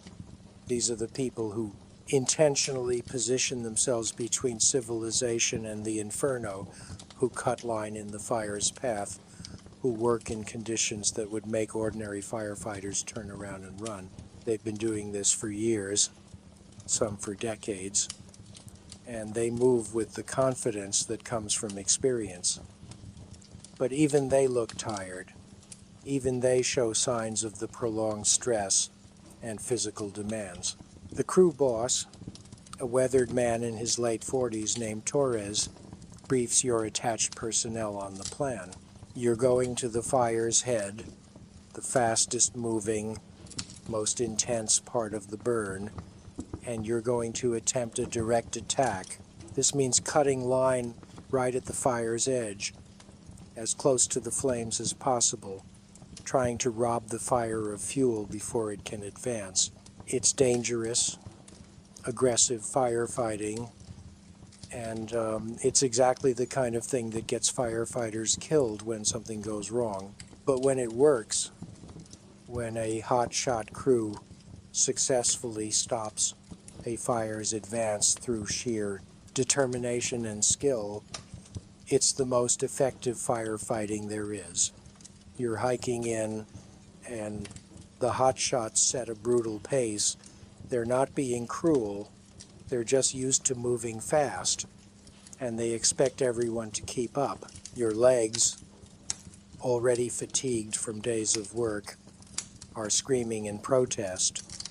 These are the people who intentionally position themselves between civilization and the inferno, who cut line in the fire's path, who work in conditions that would make ordinary firefighters turn around and run. They've been doing this for years, some for decades, and they move with the confidence that comes from experience. But even they look tired. Even they show signs of the prolonged stress and physical demands. The crew boss, a weathered man in his late 40s named Torres, briefs your attached personnel on the plan. You're going to the fire's head, the fastest moving, most intense part of the burn, and you're going to attempt a direct attack. This means cutting line right at the fire's edge, as close to the flames as possible, trying to rob the fire of fuel before it can advance. It's dangerous, aggressive firefighting, and it's exactly the kind of thing that gets firefighters killed when something goes wrong. But when it works, when a hotshot crew successfully stops a fire's advance through sheer determination and skill, It's the most effective firefighting there is. You're hiking in, and the hotshots set a brutal pace. They're not being cruel, they're just used to moving fast, and they expect everyone to keep up. Your legs, already fatigued from days of work, are screaming in protest,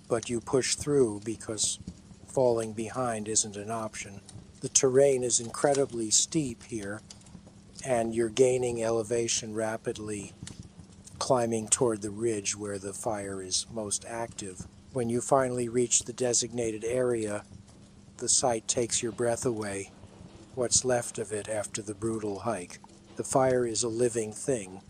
but you push through because falling behind isn't an option. The terrain is incredibly steep here, and you're gaining elevation rapidly, climbing toward the ridge where the fire is most active. When you finally reach the designated area, the sight takes your breath away, what's left of it after the brutal hike. The fire is a living thing,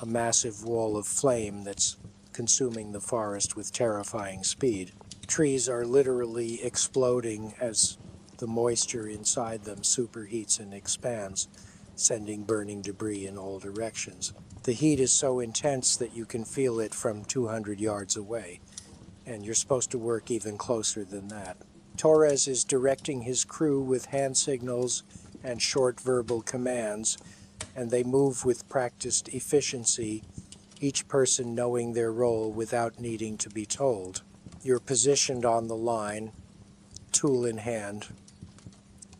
a massive wall of flame that's consuming the forest with terrifying speed. Trees are literally exploding as the moisture inside them superheats and expands, sending burning debris in all directions. The heat is so intense that you can feel it from 200 yards away, and you're supposed to work even closer than that. Torres is directing his crew with hand signals and short verbal commands, and they move with practiced efficiency, each person knowing their role without needing to be told. You're positioned on the line, tool in hand,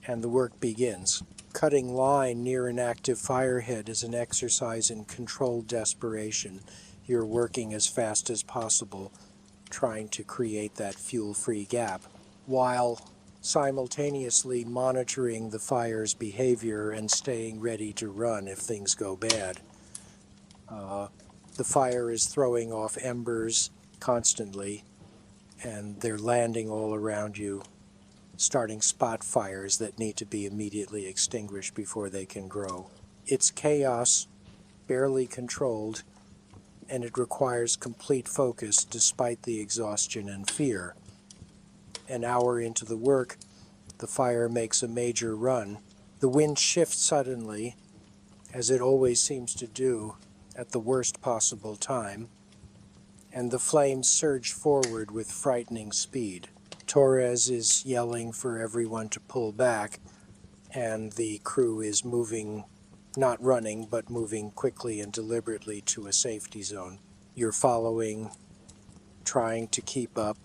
and the work begins. Cutting line near an active firehead is an exercise in controlled desperation. You're working as fast as possible, trying to create that fuel-free gap, while simultaneously monitoring the fire's behavior and staying ready to run if things go bad. The fire is throwing off embers constantly, and they're landing all around you, starting spot fires that need to be immediately extinguished before they can grow. It's chaos, barely controlled, and it requires complete focus despite the exhaustion and fear. An hour into the work, the fire makes a major run. The wind shifts suddenly, as it always seems to do at the worst possible time, and the flames surge forward with frightening speed. Torres is yelling for everyone to pull back, and the crew is moving, not running, but moving quickly and deliberately to a safety zone. You're following, trying to keep up,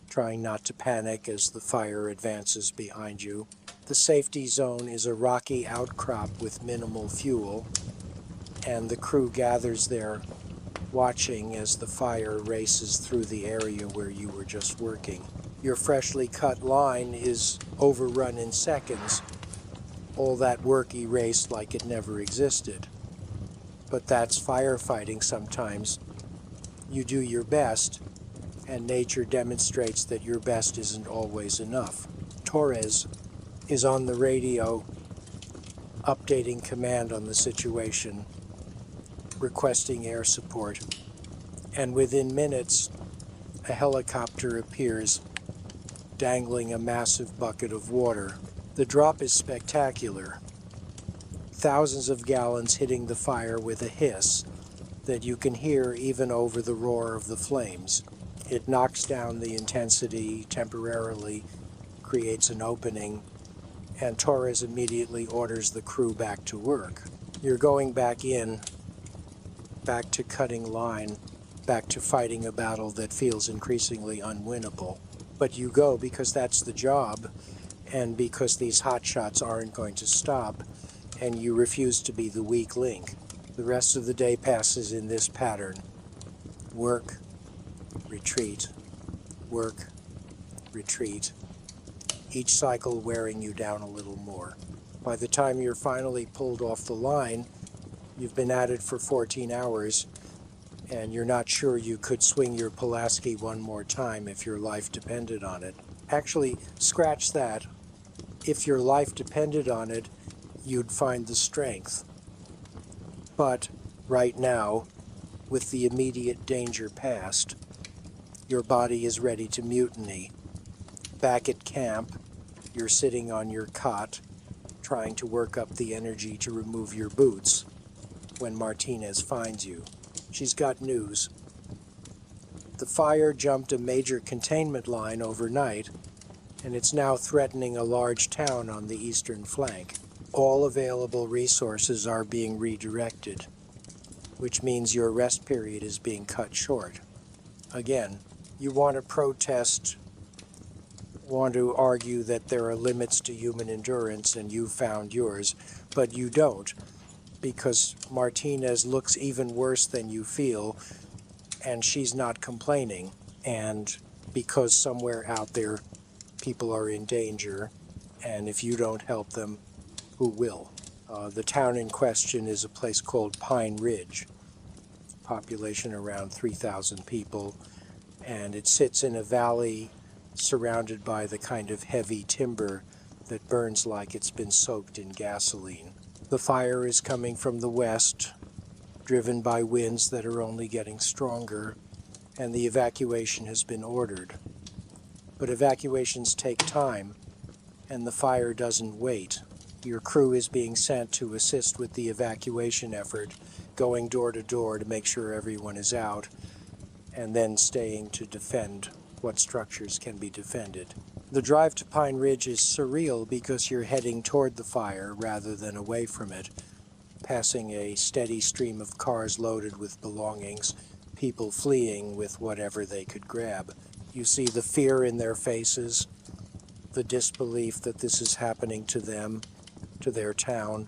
trying not to panic as the fire advances behind you. The safety zone is a rocky outcrop with minimal fuel, and the crew gathers there, watching as the fire races through the area where you were just working. Your freshly cut line is overrun in seconds, all that work erased like it never existed. But that's firefighting sometimes. You do your best, and nature demonstrates that your best isn't always enough. Torres is on the radio, updating command on the situation, requesting air support, and within minutes, a helicopter appears, dangling a massive bucket of water. The drop is spectacular. Thousands of gallons hitting the fire with a hiss that you can hear even over the roar of the flames. It knocks down the intensity temporarily, creates an opening, and Torres immediately orders the crew back to work. You're going back in, back to cutting line, back to fighting a battle that feels increasingly unwinnable. But you go because that's the job, and because these hotshots aren't going to stop, and you refuse to be the weak link. The rest of the day passes in this pattern. Work, retreat, work, retreat. Each cycle wearing you down a little more. By the time you're finally pulled off the line, you've been at it for 14 hours, and you're not sure you could swing your Pulaski one more time if your life depended on it. Actually, scratch that. If your life depended on it, you'd find the strength. But right now, with the immediate danger past, your body is ready to mutiny. Back at camp, you're sitting on your cot, trying to work up the energy to remove your boots, when Martinez finds you. She's got news. The fire jumped a major containment line overnight, and it's now threatening a large town on the eastern flank. All available resources are being redirected, which means your rest period is being cut short. Again, you want to protest, want to argue that there are limits to human endurance and you found yours, but you don't, because Martinez looks even worse than you feel, and she's not complaining, and because somewhere out there people are in danger, and if you don't help them, who will? The town in question is a place called Pine Ridge, population around 3,000 people, and it sits in a valley surrounded by the kind of heavy timber that burns like it's been soaked in gasoline. The fire is coming from the west, driven by winds that are only getting stronger, and the evacuation has been ordered. But evacuations take time, and the fire doesn't wait. Your crew is being sent to assist with the evacuation effort, going door to door to make sure everyone is out, and then staying to defend what structures can be defended. The drive to Pine Ridge is surreal because you're heading toward the fire rather than away from it, passing a steady stream of cars loaded with belongings, people fleeing with whatever they could grab. You see the fear in their faces, the disbelief that this is happening to them, to their town,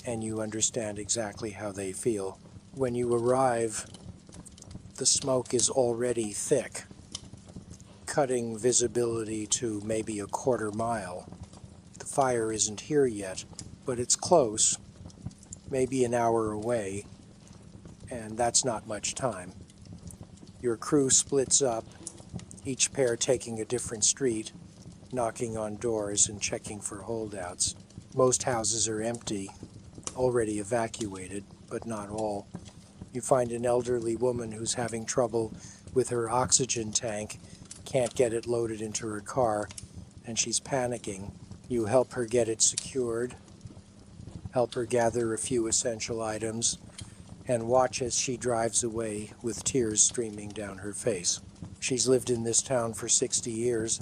and you understand exactly how they feel. When you arrive, the smoke is already thick, cutting visibility to maybe a quarter mile. The fire isn't here yet, but it's close, maybe an hour away, and that's not much time. Your crew splits up, each pair taking a different street, knocking on doors and checking for holdouts. Most houses are empty, already evacuated, but not all. You find an elderly woman who's having trouble with her oxygen tank, can't get it loaded into her car, and she's panicking. You help her get it secured, help her gather a few essential items, and watch as she drives away with tears streaming down her face. She's lived in this town for 60 years,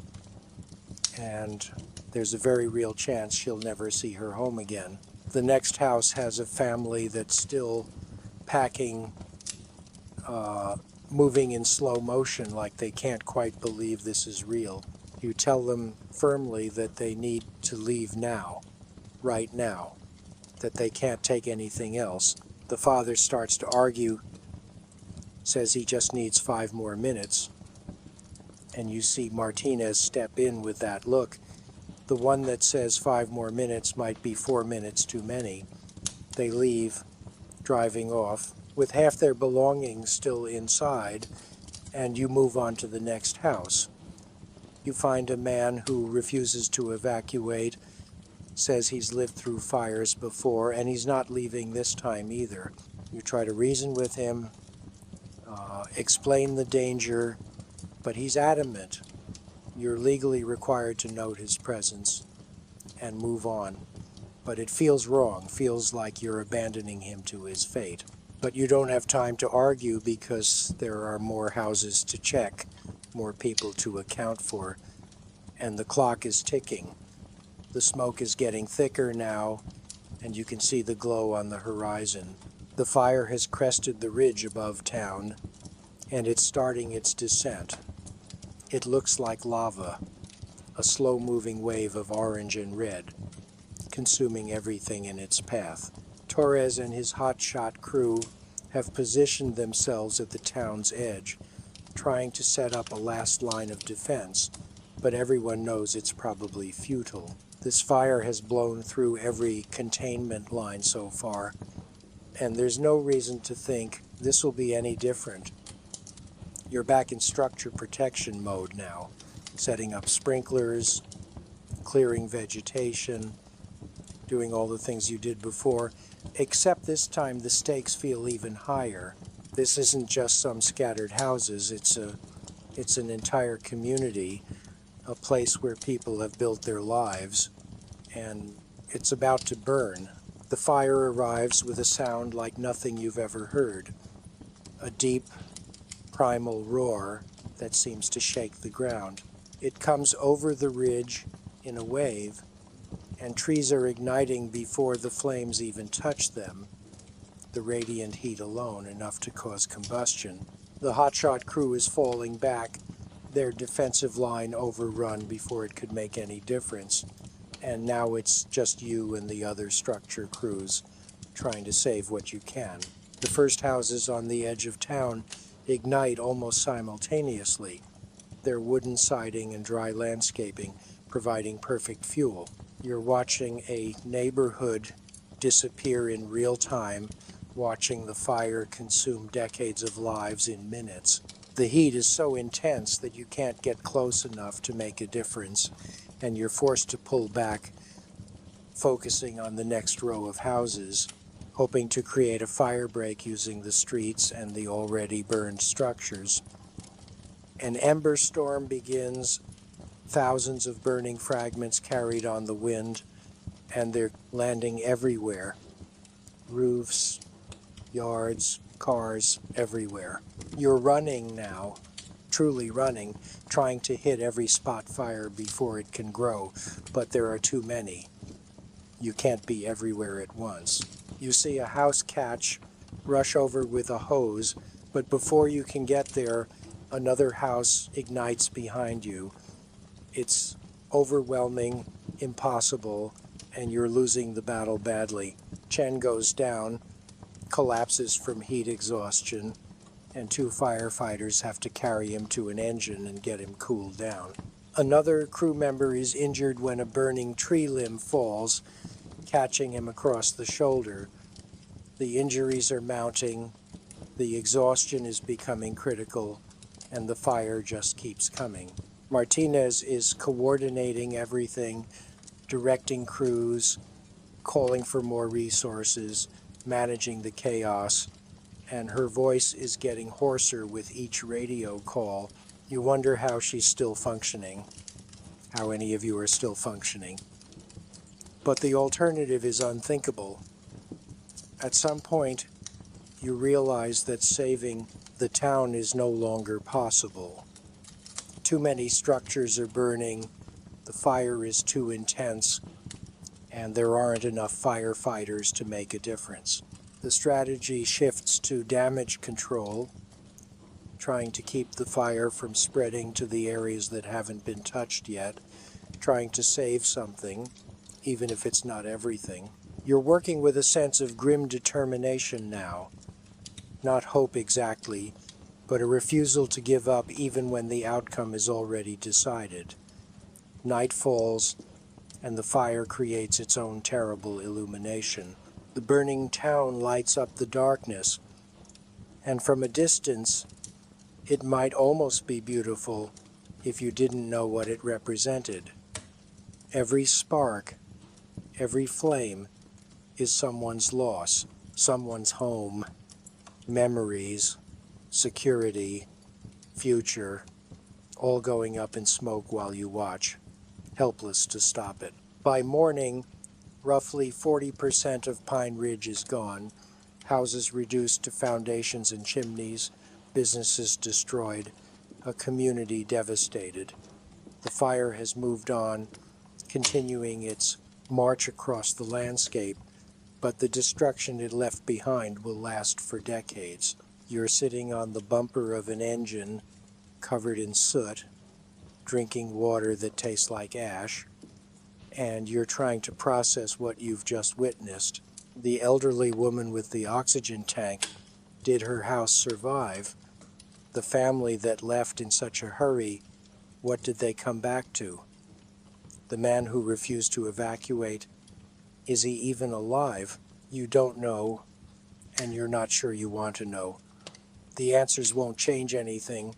and there's a very real chance she'll never see her home again. The next house has a family that's still packing, moving in slow motion like they can't quite believe this is real. You tell them firmly that they need to leave now, right now, that they can't take anything else. The father starts to argue, says he just needs 5 more minutes, and you see Martinez step in with that look. The one that says 5 more minutes might be 4 minutes too many. They leave, driving off, with half their belongings still inside, and you move on to the next house. You find a man who refuses to evacuate, says he's lived through fires before, and he's not leaving this time either. You try to reason with him, explain the danger, but he's adamant. You're legally required to note his presence and move on. But it feels wrong, feels like you're abandoning him to his fate. But you don't have time to argue because there are more houses to check, more people to account for, and the clock is ticking. The smoke is getting thicker now, and you can see the glow on the horizon. The fire has crested the ridge above town, and it's starting its descent. It looks like lava, a slow-moving wave of orange and red, consuming everything in its path. Torres and his hotshot crew have positioned themselves at the town's edge, trying to set up a last line of defense, but everyone knows it's probably futile. This fire has blown through every containment line so far, and there's no reason to think this will be any different. You're back in structure protection mode now, setting up sprinklers, clearing vegetation, doing all the things you did before, except this time the stakes feel even higher. This isn't just some scattered houses, it's an entire community, a place where people have built their lives, and it's about to burn. The fire arrives with a sound like nothing you've ever heard, a deep, primal roar that seems to shake the ground. It comes over the ridge in a wave, and trees are igniting before the flames even touch them. The radiant heat alone enough to cause combustion. The hotshot crew is falling back, their defensive line overrun before it could make any difference. And now it's just you and the other structure crews trying to save what you can. The first houses on the edge of town ignite almost simultaneously, their wooden siding and dry landscaping providing perfect fuel. You're watching a neighborhood disappear in real time, watching the fire consume decades of lives in minutes. The heat is so intense that you can't get close enough to make a difference, and you're forced to pull back, focusing on the next row of houses, hoping to create a fire break using the streets and the already burned structures. An ember storm begins, thousands of burning fragments carried on the wind, and they're landing everywhere. Roofs, yards, cars, everywhere. You're running now, truly running, trying to hit every spot fire before it can grow, but there are too many. You can't be everywhere at once. You see a house catch, rush over with a hose, but before you can get there, another house ignites behind you. It's overwhelming, impossible, and you're losing the battle badly. Chen goes down, collapses from heat exhaustion, and 2 firefighters have to carry him to an engine and get him cooled down. Another crew member is injured when a burning tree limb falls, catching him across the shoulder. The injuries are mounting, the exhaustion is becoming critical, and the fire just keeps coming. Martinez is coordinating everything, directing crews, calling for more resources, managing the chaos, and her voice is getting hoarser with each radio call. You wonder how she's still functioning, how any of you are still functioning. But the alternative is unthinkable. At some point, you realize that saving the town is no longer possible. Too many structures are burning, the fire is too intense, and there aren't enough firefighters to make a difference. The strategy shifts to damage control, trying to keep the fire from spreading to the areas that haven't been touched yet, trying to save something, even if it's not everything. You're working with a sense of grim determination now. Not hope exactly, but a refusal to give up even when the outcome is already decided. Night falls, and the fire creates its own terrible illumination. The burning town lights up the darkness, and from a distance, it might almost be beautiful if you didn't know what it represented. Every spark, every flame is someone's loss, someone's home, memories, security, future, all going up in smoke while you watch, helpless to stop it. By morning, roughly 40% of Pine Ridge is gone, houses reduced to foundations and chimneys, businesses destroyed, a community devastated. The fire has moved on, continuing its march across the landscape, but the destruction it left behind will last for decades. You're sitting on the bumper of an engine, covered in soot, drinking water that tastes like ash, and you're trying to process what you've just witnessed. The elderly woman with the oxygen tank, did her house survive? The family that left in such a hurry, what did they come back to? The man who refused to evacuate, is he even alive? You don't know, and you're not sure you want to know. The answers won't change anything,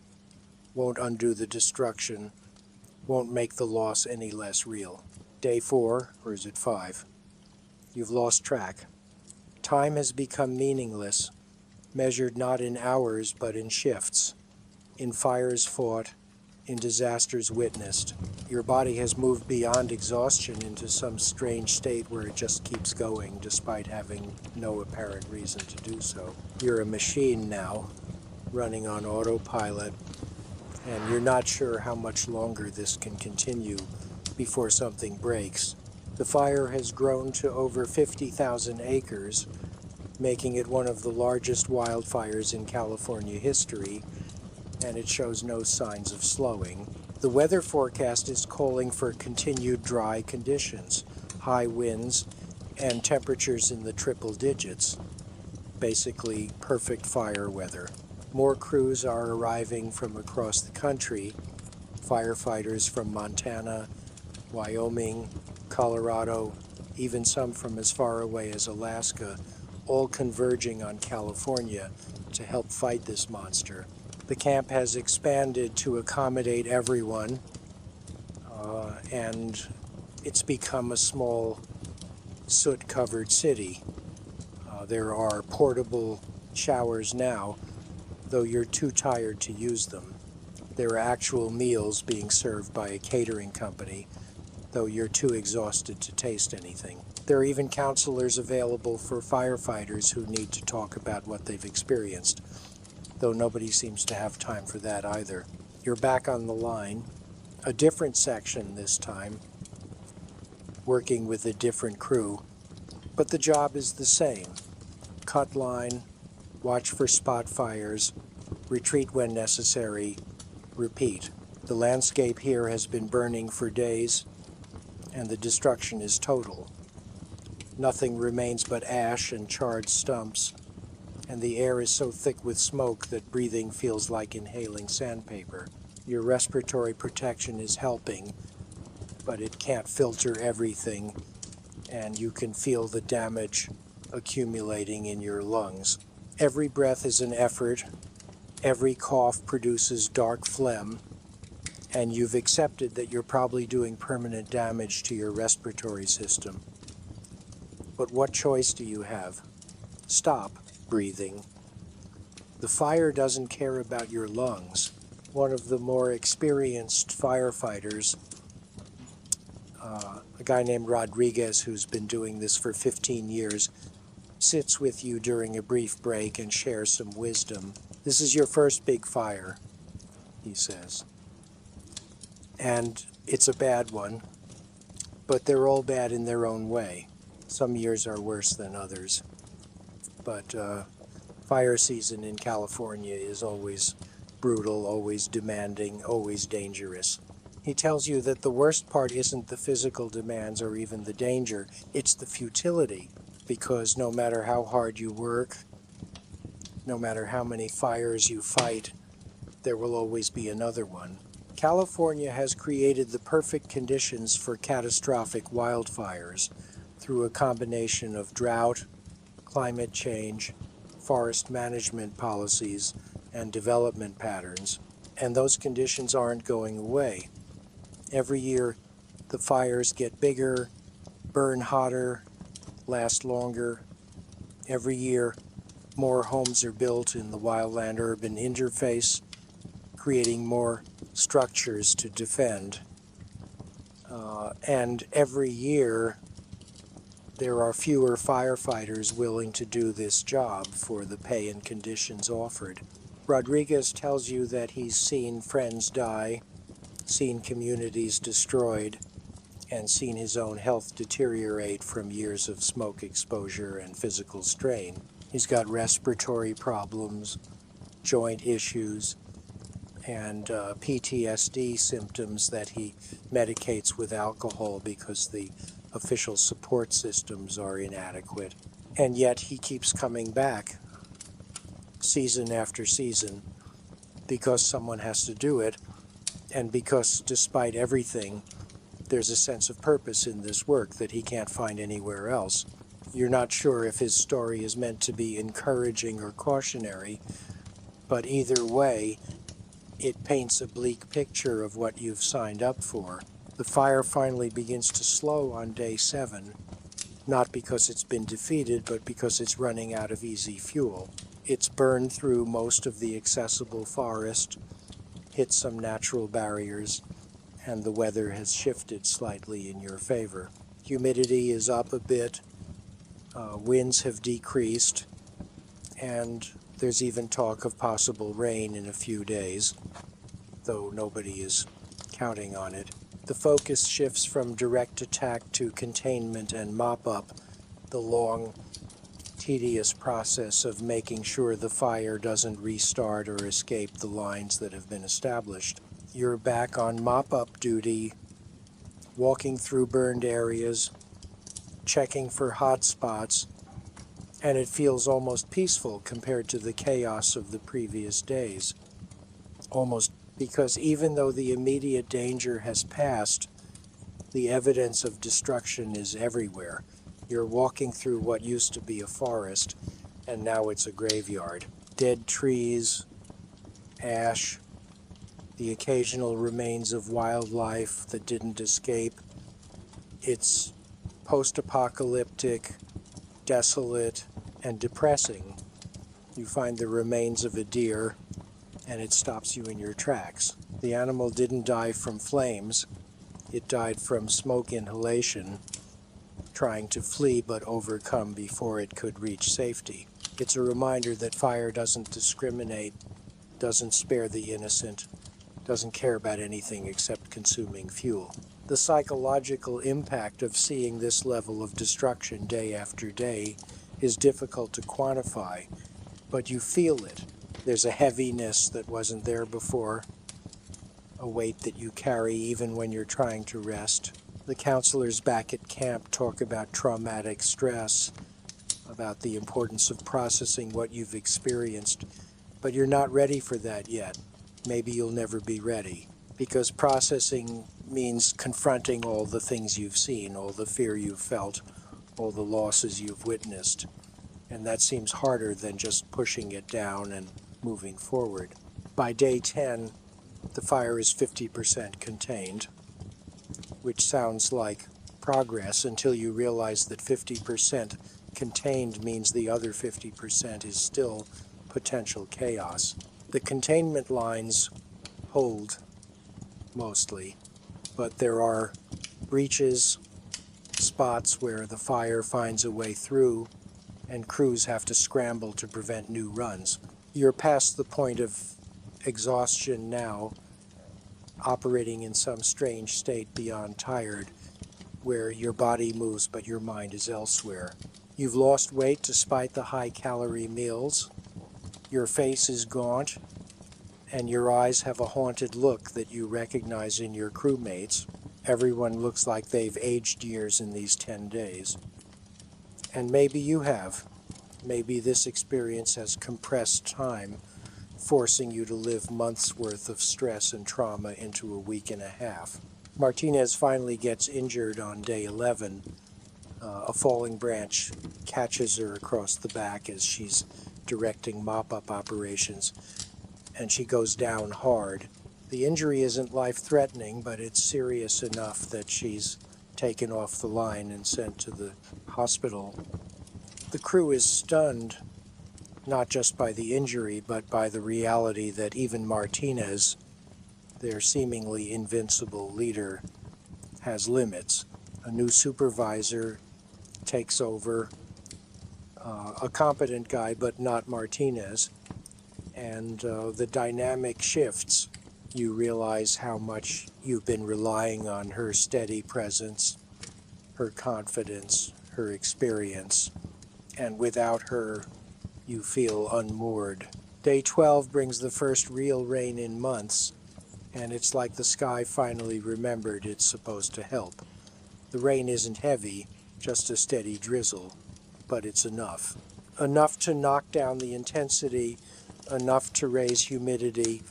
won't undo the destruction, won't make the loss any less real. Day 4, or is it 5? You've lost track. Time has become meaningless, measured not in hours but in shifts, in fires fought, in disasters witnessed. Your body has moved beyond exhaustion into some strange state where it just keeps going despite having no apparent reason to do so. You're a machine now, running on autopilot, and you're not sure how much longer this can continue before something breaks. The fire has grown to over 50,000 acres, making it one of the largest wildfires in California history, and it shows no signs of slowing. The weather forecast is calling for continued dry conditions, high winds, and temperatures in the triple digits. Basically, perfect fire weather. More crews are arriving from across the country, firefighters from Montana, Wyoming, Colorado, even some from as far away as Alaska, all converging on California to help fight this monster. The camp has expanded to accommodate everyone, and it's become a small soot-covered city. There are portable showers now, though you're too tired to use them. There are actual meals being served by a catering company, though you're too exhausted to taste anything. There are even counselors available for firefighters who need to talk about what they've experienced, though nobody seems to have time for that either. You're back on the line, a different section this time, working with a different crew, but the job is the same. Cut line, watch for spot fires, retreat when necessary, repeat. The landscape here has been burning for days, and the destruction is total. Nothing remains but ash and charred stumps, and the air is so thick with smoke that breathing feels like inhaling sandpaper. Your respiratory protection is helping, but it can't filter everything, and you can feel the damage accumulating in your lungs. Every breath is an effort, every cough produces dark phlegm, and you've accepted that you're probably doing permanent damage to your respiratory system. But what choice do you have? Stop breathing. The fire doesn't care about your lungs. One of the more experienced firefighters, a guy named Rodriguez, who's been doing this for 15 years, sits with you during a brief break and shares some wisdom. This is your first big fire, he says. And it's a bad one, but they're all bad in their own way. Some years are worse than others. But fire season in California is always brutal, always demanding, always dangerous. He tells you that the worst part isn't the physical demands or even the danger, it's the futility. Because no matter how hard you work, no matter how many fires you fight, there will always be another one. California has created the perfect conditions for catastrophic wildfires through a combination of drought, climate change, forest management policies, and development patterns. And those conditions aren't going away. Every year, the fires get bigger, burn hotter, last longer. Every year, more homes are built in the wildland-urban interface, creating more structures to defend. And every year, there are fewer firefighters willing to do this job for the pay and conditions offered. Rodriguez tells you that he's seen friends die, seen communities destroyed, and seen his own health deteriorate from years of smoke exposure and physical strain. He's got respiratory problems, joint issues, and PTSD symptoms that he medicates with alcohol because the official support systems are inadequate. And yet he keeps coming back season after season because someone has to do it, and because despite everything, there's a sense of purpose in this work that he can't find anywhere else. You're not sure if his story is meant to be encouraging or cautionary, but either way, it paints a bleak picture of what you've signed up for. The fire finally begins to slow on day 7, not because it's been defeated, but because it's running out of easy fuel. It's burned through most of the accessible forest, hit some natural barriers, and the weather has shifted slightly in your favor. Humidity is up a bit, winds have decreased, and there's even talk of possible rain in a few days, though nobody is counting on it. The focus shifts from direct attack to containment and mop-up, the long, tedious process of making sure the fire doesn't restart or escape the lines that have been established. You're back on mop-up duty, walking through burned areas, checking for hot spots, and it feels almost peaceful compared to the chaos of the previous days. Almost because even though the immediate danger has passed, the evidence of destruction is everywhere. You're walking through what used to be a forest, and now it's a graveyard. Dead trees, ash, the occasional remains of wildlife that didn't escape. It's post-apocalyptic, desolate, and depressing. You find the remains of a deer, and it stops you in your tracks. The animal didn't die from flames. It died from smoke inhalation, trying to flee but overcome before it could reach safety. It's a reminder that fire doesn't discriminate, doesn't spare the innocent, doesn't care about anything except consuming fuel. The psychological impact of seeing this level of destruction day after day is difficult to quantify, but you feel it. There's a heaviness that wasn't there before, a weight that you carry even when you're trying to rest. The counselors back at camp talk about traumatic stress, about the importance of processing what you've experienced, but you're not ready for that yet. Maybe you'll never be ready, because processing means confronting all the things you've seen, all the fear you've felt, all the losses you've witnessed, and that seems harder than just pushing it down and moving forward. By day 10, the fire is 50% contained, which sounds like progress until you realize that 50% contained means the other 50% is still potential chaos. The containment lines hold mostly, but there are breaches, spots where the fire finds a way through, and crews have to scramble to prevent new runs. You're past the point of exhaustion now, operating in some strange state beyond tired, where your body moves but your mind is elsewhere. You've lost weight despite the high-calorie meals. Your face is gaunt, and your eyes have a haunted look that you recognize in your crewmates. Everyone looks like they've aged years in these 10 days. And maybe you have. Maybe this experience has compressed time, forcing you to live months' worth of stress and trauma into a week and a half. Martinez finally gets injured on day 11. A falling branch catches her across the back as she's directing mop-up operations, and she goes down hard. The injury isn't life-threatening, but it's serious enough that she's taken off the line and sent to the hospital. The crew is stunned, not just by the injury, but by the reality that even Martinez, their seemingly invincible leader, has limits. A new supervisor takes over, a competent guy, but not Martinez, and the dynamic shifts. You realize how much you've been relying on her steady presence, her confidence, her experience, and without her, you feel unmoored. Day 12 brings the first real rain in months, and it's like the sky finally remembered it's supposed to help. The rain isn't heavy, just a steady drizzle, but it's enough. Enough to knock down the intensity, enough to raise humidity,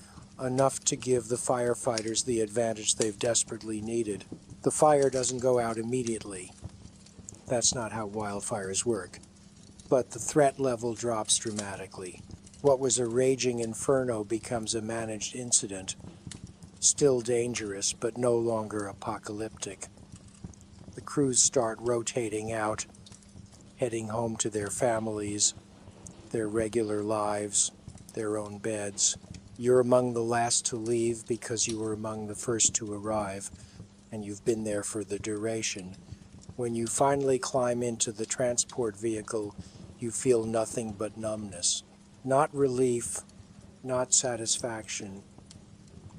enough to give the firefighters the advantage they've desperately needed. The fire doesn't go out immediately. That's not how wildfires work. But the threat level drops dramatically. What was a raging inferno becomes a managed incident, still dangerous, but no longer apocalyptic. The crews start rotating out, heading home to their families, their regular lives, their own beds. You're among the last to leave because you were among the first to arrive, and you've been there for the duration. When you finally climb into the transport vehicle, you feel nothing but numbness. Not relief, not satisfaction,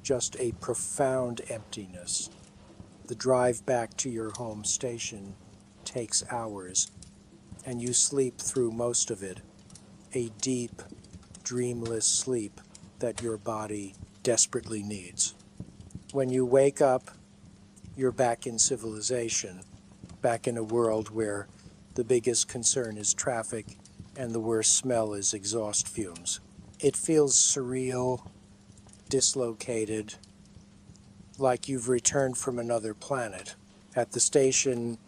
just a profound emptiness. The drive back to your home station takes hours, and you sleep through most of it, a deep, dreamless sleep that your body desperately needs. When you wake up, you're back in civilization, back in a world where the biggest concern is traffic and the worst smell is exhaust fumes. It feels surreal, dislocated, like you've returned from another planet. At the station,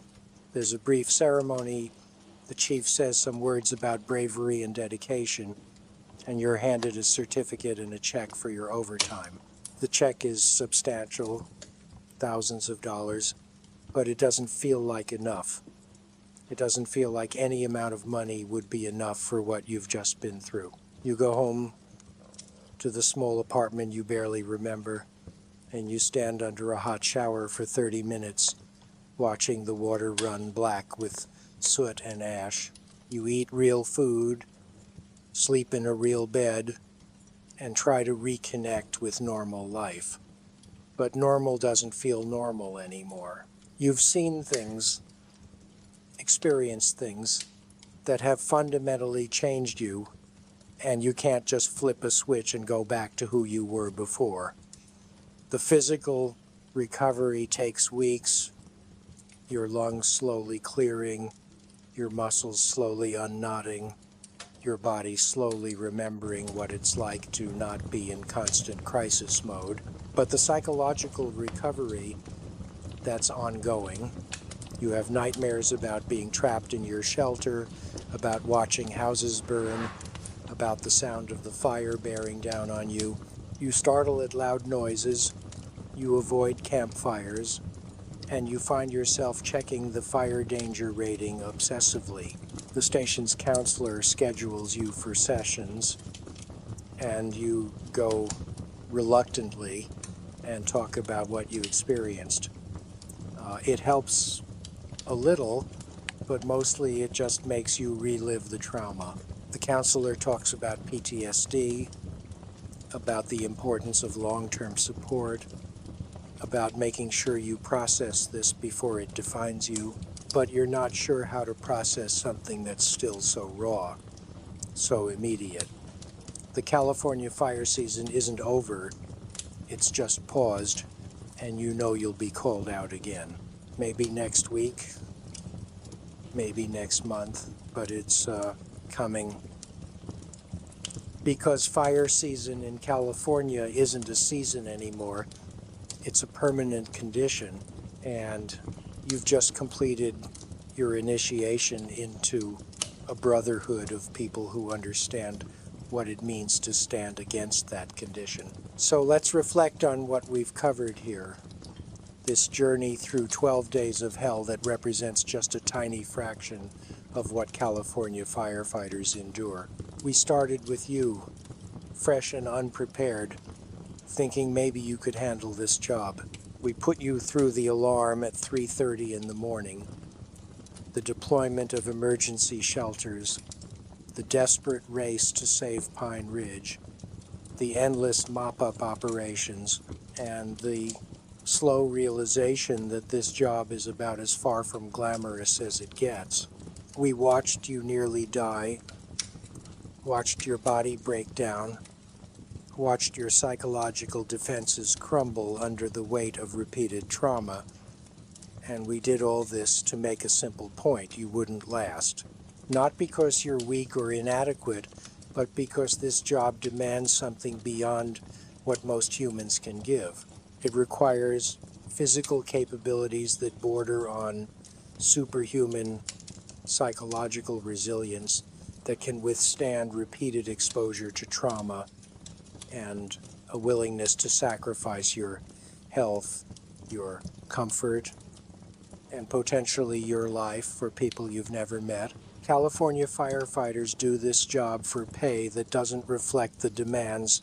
there's a brief ceremony. The chief says some words about bravery and dedication, and you're handed a certificate and a check for your overtime. The check is substantial, thousands of dollars, but it doesn't feel like enough. It doesn't feel like any amount of money would be enough for what you've just been through. You go home to the small apartment you barely remember, and you stand under a hot shower for 30 minutes, watching the water run black with soot and ash. You eat real food, sleep in a real bed, and try to reconnect with normal life. But normal doesn't feel normal anymore. You've seen things, experienced things that have fundamentally changed you, and you can't just flip a switch and go back to who you were before. The physical recovery takes weeks, your lungs slowly clearing, your muscles slowly unknotting, your body slowly remembering what it's like to not be in constant crisis mode. But the psychological recovery, that's ongoing. You have nightmares about being trapped in your shelter, about watching houses burn, about the sound of the fire bearing down on you. You startle at loud noises, you avoid campfires, and you find yourself checking the fire danger rating obsessively. The station's counselor schedules you for sessions, and you go reluctantly and talk about what you experienced. It helps a little, but mostly it just makes you relive the trauma. The counselor talks about PTSD, about the importance of long-term support, about making sure you process this before it defines you, but you're not sure how to process something that's still so raw, so immediate. The California fire season isn't over, it's just paused, and you know you'll be called out again. Maybe next week, maybe next month, but it's coming. Because fire season in California isn't a season anymore, it's a permanent condition, and you've just completed your initiation into a brotherhood of people who understand what it means to stand against that condition. So let's reflect on what we've covered here. This journey through 12 days of hell that represents just a tiny fraction of what California firefighters endure. We started with you, fresh and unprepared, thinking maybe you could handle this job. We put you through the alarm at 3:30 in the morning, the deployment of emergency shelters, the desperate race to save Pine Ridge, the endless mop-up operations, and the slow realization that this job is about as far from glamorous as it gets. We watched you nearly die, watched your body break down, watched your psychological defenses crumble under the weight of repeated trauma, and we did all this to make a simple point: you wouldn't last. Not because you're weak or inadequate, but because this job demands something beyond what most humans can give. It requires physical capabilities that border on superhuman psychological resilience that can withstand repeated exposure to trauma, and a willingness to sacrifice your health, your comfort, and potentially your life for people you've never met. California firefighters do this job for pay that doesn't reflect the demands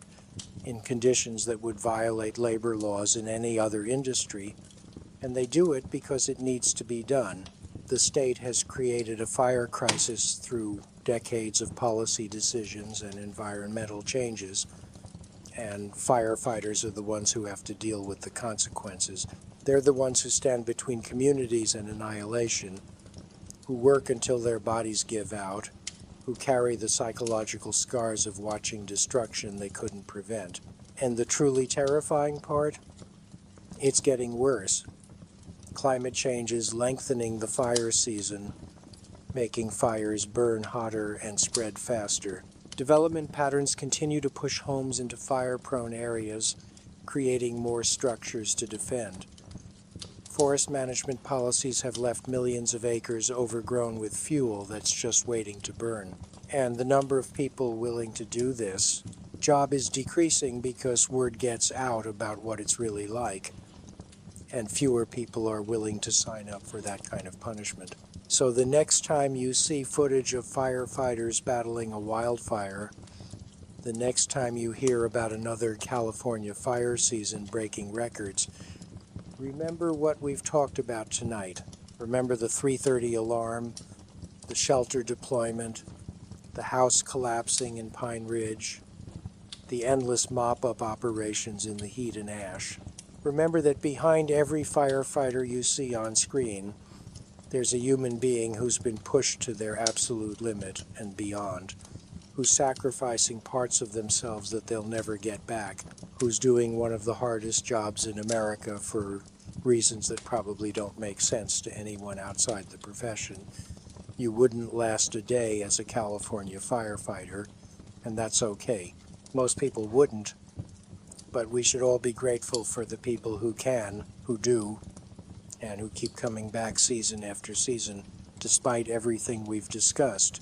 in conditions that would violate labor laws in any other industry, and they do it because it needs to be done. The state has created a fire crisis through decades of policy decisions and environmental changes, and firefighters are the ones who have to deal with the consequences. They're the ones who stand between communities and annihilation, who work until their bodies give out, who carry the psychological scars of watching destruction they couldn't prevent. And the truly terrifying part? It's getting worse. Climate change is lengthening the fire season, making fires burn hotter and spread faster. Development patterns continue to push homes into fire-prone areas, creating more structures to defend. Forest management policies have left millions of acres overgrown with fuel that's just waiting to burn. And the number of people willing to do this job is decreasing because word gets out about what it's really like, and fewer people are willing to sign up for that kind of punishment. So the next time you see footage of firefighters battling a wildfire, the next time you hear about another California fire season breaking records, remember what we've talked about tonight. Remember the 3:30 alarm, the shelter deployment, the house collapsing in Pine Ridge, the endless mop-up operations in the heat and ash. Remember that behind every firefighter you see on screen, there's a human being who's been pushed to their absolute limit and beyond, who's sacrificing parts of themselves that they'll never get back, who's doing one of the hardest jobs in America for reasons that probably don't make sense to anyone outside the profession. You wouldn't last a day as a California firefighter, and that's okay. Most people wouldn't, but we should all be grateful for the people who can, who do, and who keep coming back season after season, despite everything we've discussed.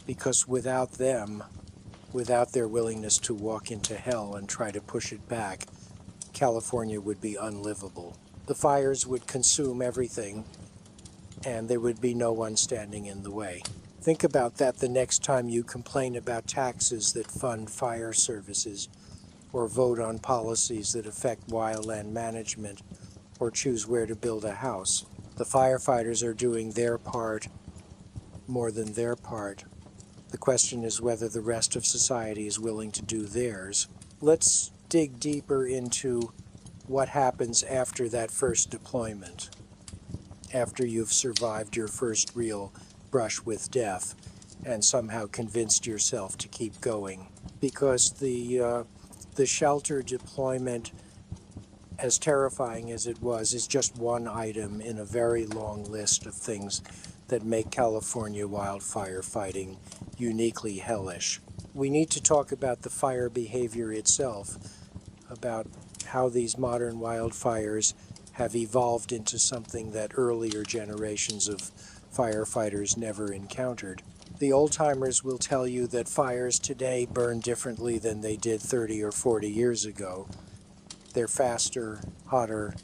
Because without them, without their willingness to walk into hell and try to push it back, California would be unlivable. The fires would consume everything, and there would be no one standing in the way. Think about that the next time you complain about taxes that fund fire services, or vote on policies that affect wildland management, or choose where to build a house. The firefighters are doing their part more than their part. The question is whether the rest of society is willing to do theirs. Let's dig deeper into what happens after that first deployment, after you've survived your first real brush with death and somehow convinced yourself to keep going. Because the shelter deployment, as terrifying as it was, is just one item in a very long list of things that make California wildfire fighting uniquely hellish. We need to talk about the fire behavior itself, about how these modern wildfires have evolved into something that earlier generations of firefighters never encountered. The old-timers will tell you that fires today burn differently than they did 30 or 40 years ago. They're faster, hotter,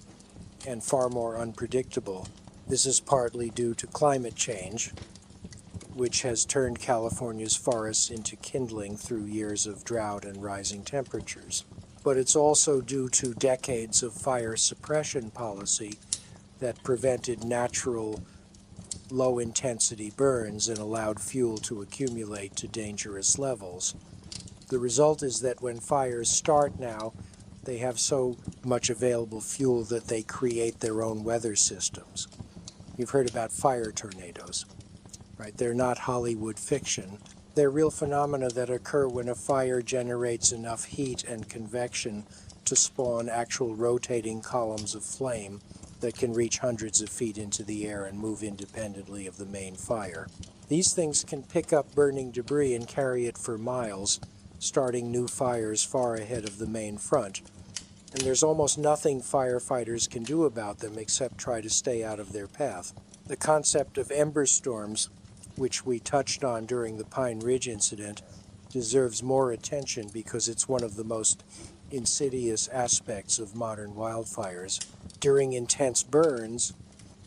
and far more unpredictable. This is partly due to climate change, which has turned California's forests into kindling through years of drought and rising temperatures. But it's also due to decades of fire suppression policy that prevented natural low-intensity burns and allowed fuel to accumulate to dangerous levels. The result is that when fires start now, they have so much available fuel that they create their own weather systems. You've heard about fire tornadoes, right? They're not Hollywood fiction. They're real phenomena that occur when a fire generates enough heat and convection to spawn actual rotating columns of flame that can reach hundreds of feet into the air and move independently of the main fire. These things can pick up burning debris and carry it for miles, starting new fires far ahead of the main front. And there's almost nothing firefighters can do about them except try to stay out of their path. The concept of ember storms, which we touched on during the Pine Ridge incident, deserves more attention because it's one of the most insidious aspects of modern wildfires. During intense burns,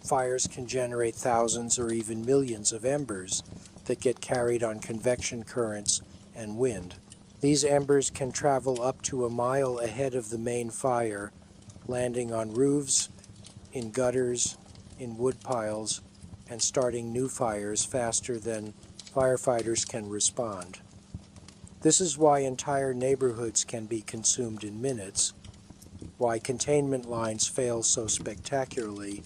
fires can generate thousands or even millions of embers that get carried on convection currents and wind. These embers can travel up to a mile ahead of the main fire, landing on roofs, in gutters, in wood piles, and starting new fires faster than firefighters can respond. This is why entire neighborhoods can be consumed in minutes, why containment lines fail so spectacularly,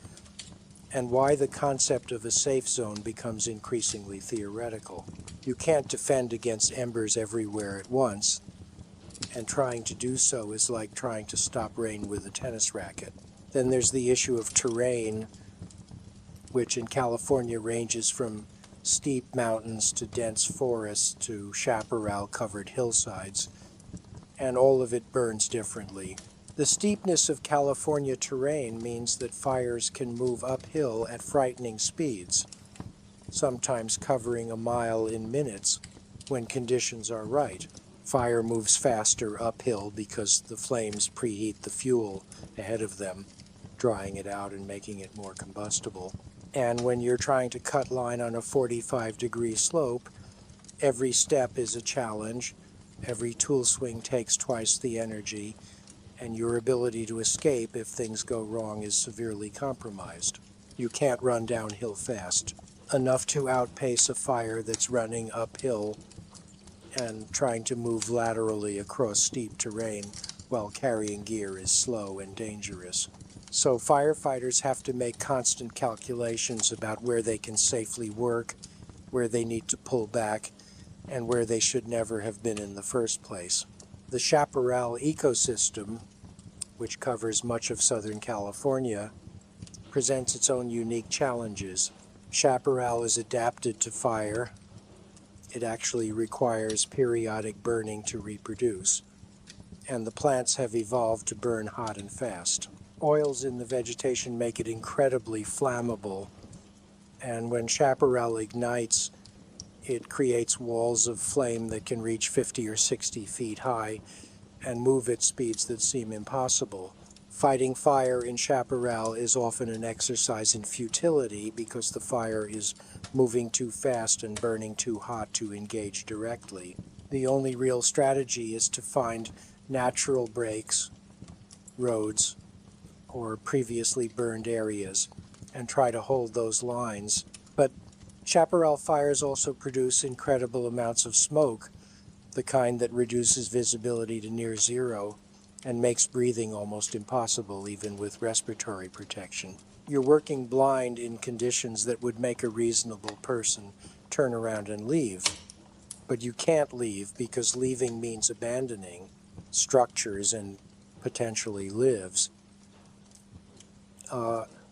and why the concept of a safe zone becomes increasingly theoretical. You can't defend against embers everywhere at once, and trying to do so is like trying to stop rain with a tennis racket. Then there's the issue of terrain, which in California ranges from steep mountains to dense forests to chaparral-covered hillsides, and all of it burns differently. The steepness of California terrain means that fires can move uphill at frightening speeds, sometimes covering a mile in minutes when conditions are right. Fire moves faster uphill because the flames preheat the fuel ahead of them, drying it out and making it more combustible. And when you're trying to cut line on a 45-degree slope, every step is a challenge, every tool swing takes twice the energy, and your ability to escape if things go wrong is severely compromised. You can't run downhill fast enough to outpace a fire that's running uphill and trying to move laterally across steep terrain while carrying gear is slow and dangerous. So firefighters have to make constant calculations about where they can safely work, where they need to pull back, and where they should never have been in the first place. The chaparral ecosystem, which covers much of Southern California, presents its own unique challenges. Chaparral is adapted to fire. It actually requires periodic burning to reproduce, and the plants have evolved to burn hot and fast. Oils in the vegetation make it incredibly flammable, and when chaparral ignites, it creates walls of flame that can reach 50 or 60 feet high and move at speeds that seem impossible. Fighting fire in chaparral is often an exercise in futility because the fire is moving too fast and burning too hot to engage directly. The only real strategy is to find natural breaks, roads, or previously burned areas, and try to hold those lines. But chaparral fires also produce incredible amounts of smoke, the kind that reduces visibility to near zero and makes breathing almost impossible even with respiratory protection. You're working blind in conditions that would make a reasonable person turn around and leave. But you can't leave because leaving means abandoning structures and potentially lives.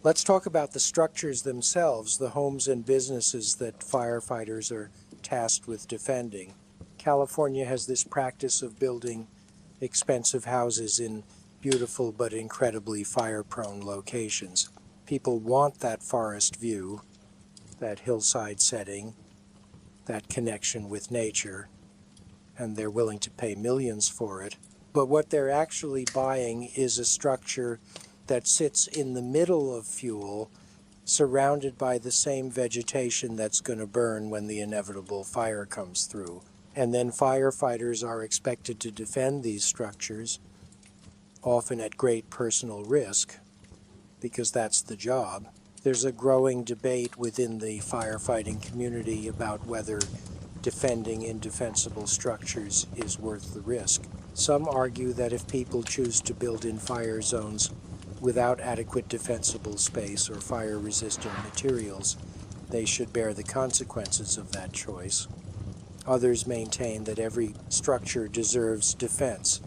Let's talk about the structures themselves, the homes and businesses that firefighters are tasked with defending. California has this practice of building expensive houses in beautiful but incredibly fire-prone locations. People want that forest view, that hillside setting, that connection with nature, and they're willing to pay millions for it. But what they're actually buying is a structure that sits in the middle of fuel, surrounded by the same vegetation that's going to burn when the inevitable fire comes through. And then firefighters are expected to defend these structures, often at great personal risk, because that's the job. There's a growing debate within the firefighting community about whether defending indefensible structures is worth the risk. Some argue that if people choose to build in fire zones without adequate defensible space or fire-resistant materials, they should bear the consequences of that choice. Others maintain that every structure deserves defense,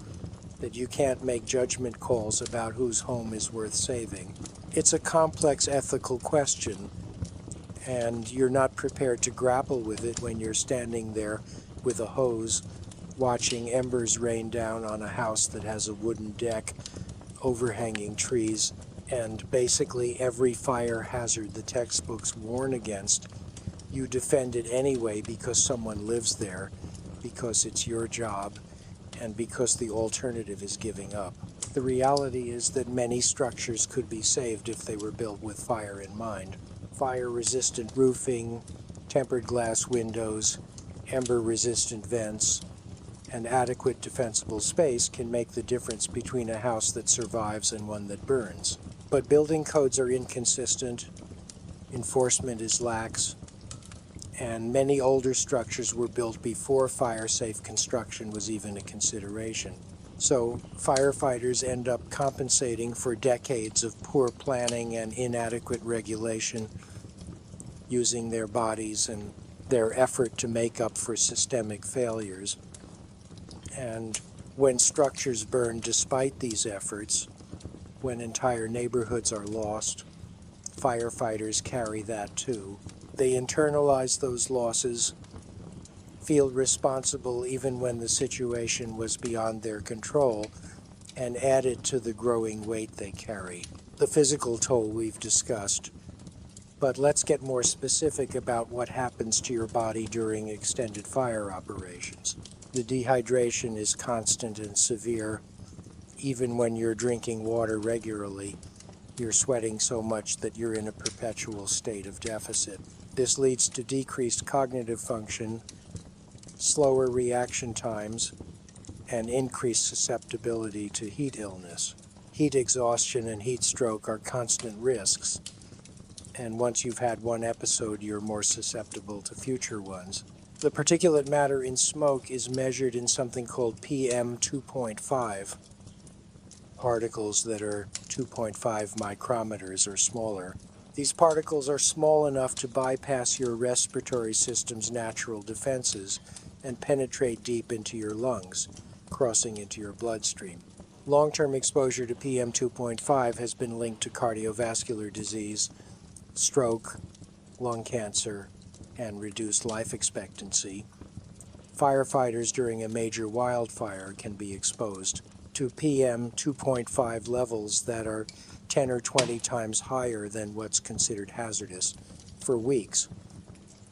that you can't make judgment calls about whose home is worth saving. It's a complex ethical question, and you're not prepared to grapple with it when you're standing there with a hose, watching embers rain down on a house that has a wooden deck, overhanging trees, and basically every fire hazard the textbooks warn against. You defend it anyway because someone lives there, because it's your job, and because the alternative is giving up. The reality is that many structures could be saved if they were built with fire in mind. Fire-resistant roofing, tempered glass windows, ember-resistant vents, and adequate defensible space can make the difference between a house that survives and one that burns. But building codes are inconsistent, enforcement is lax, and many older structures were built before fire-safe construction was even a consideration. So firefighters end up compensating for decades of poor planning and inadequate regulation, using their bodies and their effort to make up for systemic failures. And when structures burn despite these efforts, when entire neighborhoods are lost, firefighters carry that too. They internalize those losses, feel responsible even when the situation was beyond their control, and add it to the growing weight they carry. The physical toll we've discussed, but let's get more specific about what happens to your body during extended fire operations. The dehydration is constant and severe. Even when you're drinking water regularly, you're sweating so much that you're in a perpetual state of deficit. This leads to decreased cognitive function, slower reaction times, and increased susceptibility to heat illness. Heat exhaustion and heat stroke are constant risks, and once you've had one episode, you're more susceptible to future ones. The particulate matter in smoke is measured in something called PM 2.5, particles that are 2.5 micrometers or smaller. These particles are small enough to bypass your respiratory system's natural defenses and penetrate deep into your lungs, crossing into your bloodstream. Long-term exposure to PM 2.5 has been linked to cardiovascular disease, stroke, lung cancer, and reduced life expectancy. Firefighters during a major wildfire can be exposed to PM 2.5 levels that are 10 or 20 times higher than what's considered hazardous for weeks.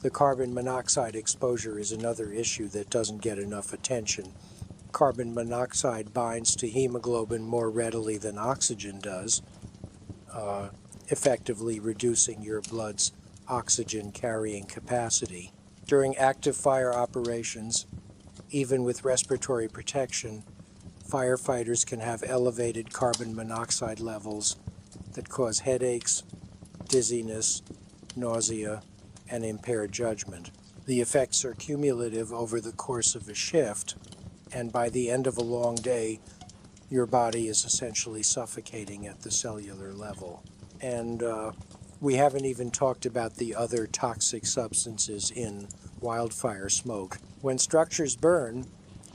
The carbon monoxide exposure is another issue that doesn't get enough attention. Carbon monoxide binds to hemoglobin more readily than oxygen does, effectively reducing your blood's oxygen carrying capacity. During active fire operations, even with respiratory protection, firefighters can have elevated carbon monoxide levels that cause headaches, dizziness, nausea, and impaired judgment. The effects are cumulative over the course of a shift, and by the end of a long day, your body is essentially suffocating at the cellular level. And we haven't even talked about the other toxic substances in wildfire smoke. When structures burn,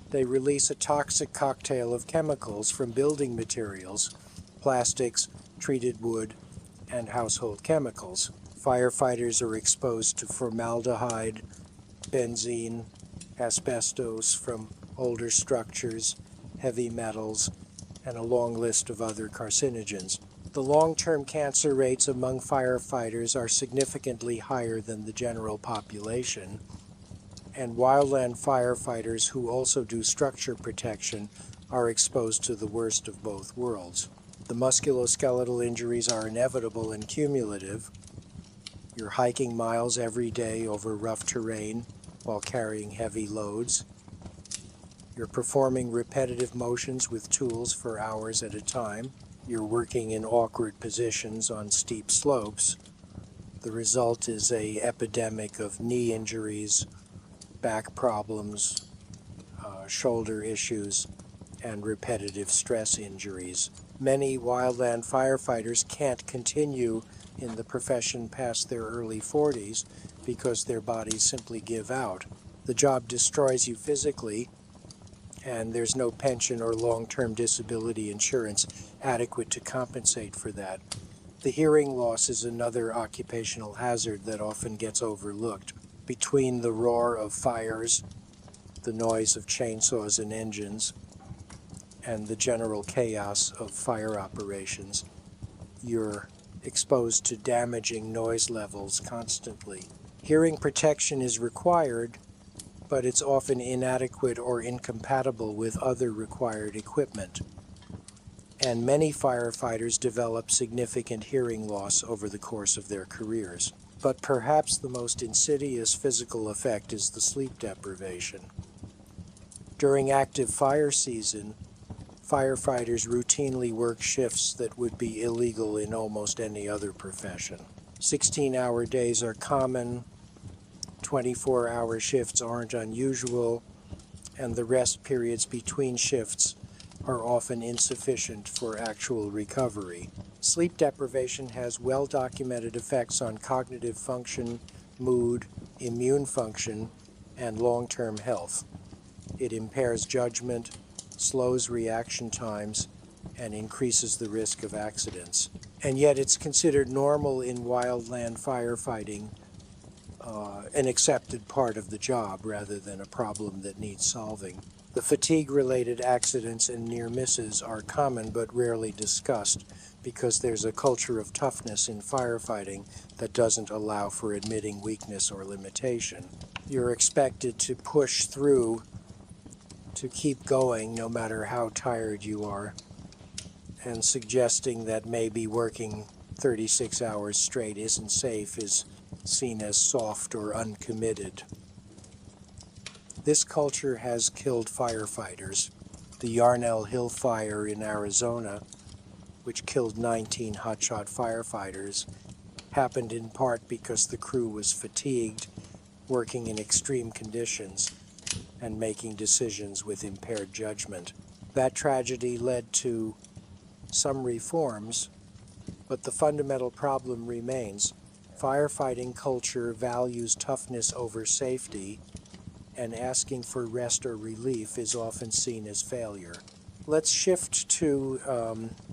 they release a toxic cocktail of chemicals from building materials, plastics, treated wood, and household chemicals. Firefighters are exposed to formaldehyde, benzene, asbestos from older structures, heavy metals, and a long list of other carcinogens. The long-term cancer rates among firefighters are significantly higher than the general population, and wildland firefighters who also do structure protection are exposed to the worst of both worlds. The musculoskeletal injuries are inevitable and cumulative. You're hiking miles every day over rough terrain while carrying heavy loads. You're performing repetitive motions with tools for hours at a time. You're working in awkward positions on steep slopes. The result is an epidemic of knee injuries, back problems, shoulder issues, and repetitive stress injuries. Many wildland firefighters can't continue in the profession past their early 40s because their bodies simply give out. The job destroys you physically, and there's no pension or long-term disability insurance adequate to compensate for that. The hearing loss is another occupational hazard that often gets overlooked. Between the roar of fires, the noise of chainsaws and engines, and the general chaos of fire operations, you're exposed to damaging noise levels constantly. Hearing protection is required, but it's often inadequate or incompatible with other required equipment. And many firefighters develop significant hearing loss over the course of their careers. But perhaps the most insidious physical effect is the sleep deprivation. During active fire season, firefighters routinely work shifts that would be illegal in almost any other profession. 16-hour days are common. 24-hour shifts aren't unusual, and the rest periods between shifts are often insufficient for actual recovery. Sleep deprivation has well-documented effects on cognitive function, mood, immune function, and long-term health. It impairs judgment, slows reaction times, and increases the risk of accidents. And yet it's considered normal in wildland firefighting, an accepted part of the job rather than a problem that needs solving. The fatigue-related accidents and near misses are common but rarely discussed because there's a culture of toughness in firefighting that doesn't allow for admitting weakness or limitation. You're expected to push through, to keep going no matter how tired you are, and suggesting that maybe working 36 hours straight isn't safe is seen as soft or uncommitted. This culture has killed firefighters. The Yarnell Hill Fire in Arizona, which killed 19 hotshot firefighters, happened in part because the crew was fatigued, working in extreme conditions, and making decisions with impaired judgment. That tragedy led to some reforms, but the fundamental problem remains. Firefighting culture values toughness over safety, and asking for rest or relief is often seen as failure. Let's shift to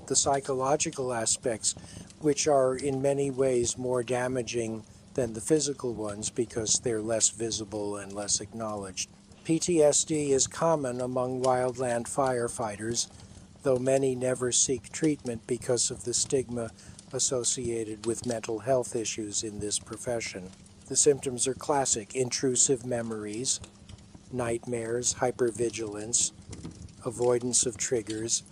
the psychological aspects, which are in many ways more damaging than the physical ones because they're less visible and less acknowledged. PTSD is common among wildland firefighters, though many never seek treatment because of the stigma associated with mental health issues in this profession. The symptoms are classic: intrusive memories, nightmares, hypervigilance, avoidance of triggers,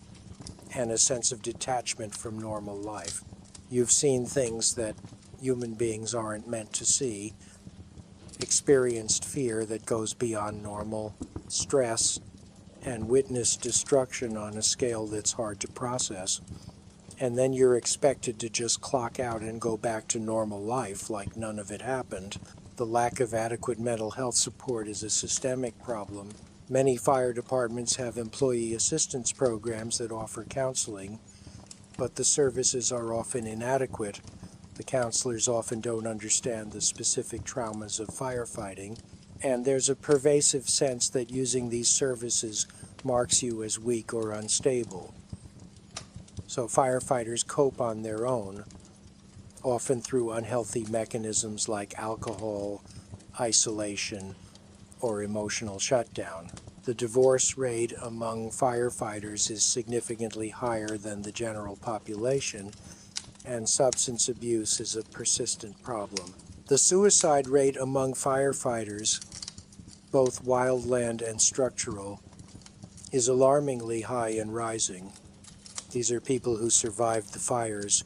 and a sense of detachment from normal life. You've seen things that human beings aren't meant to see, experienced fear that goes beyond normal, stress, and witnessed destruction on a scale that's hard to process. And then you're expected to just clock out and go back to normal life like none of it happened. The lack of adequate mental health support is a systemic problem. Many fire departments have employee assistance programs that offer counseling, but the services are often inadequate. The counselors often don't understand the specific traumas of firefighting, and there's a pervasive sense that using these services marks you as weak or unstable. So firefighters cope on their own, often through unhealthy mechanisms like alcohol, isolation, or emotional shutdown. The divorce rate among firefighters is significantly higher than the general population, and substance abuse is a persistent problem. The suicide rate among firefighters, both wildland and structural, is alarmingly high and rising. These are people who survived the fires,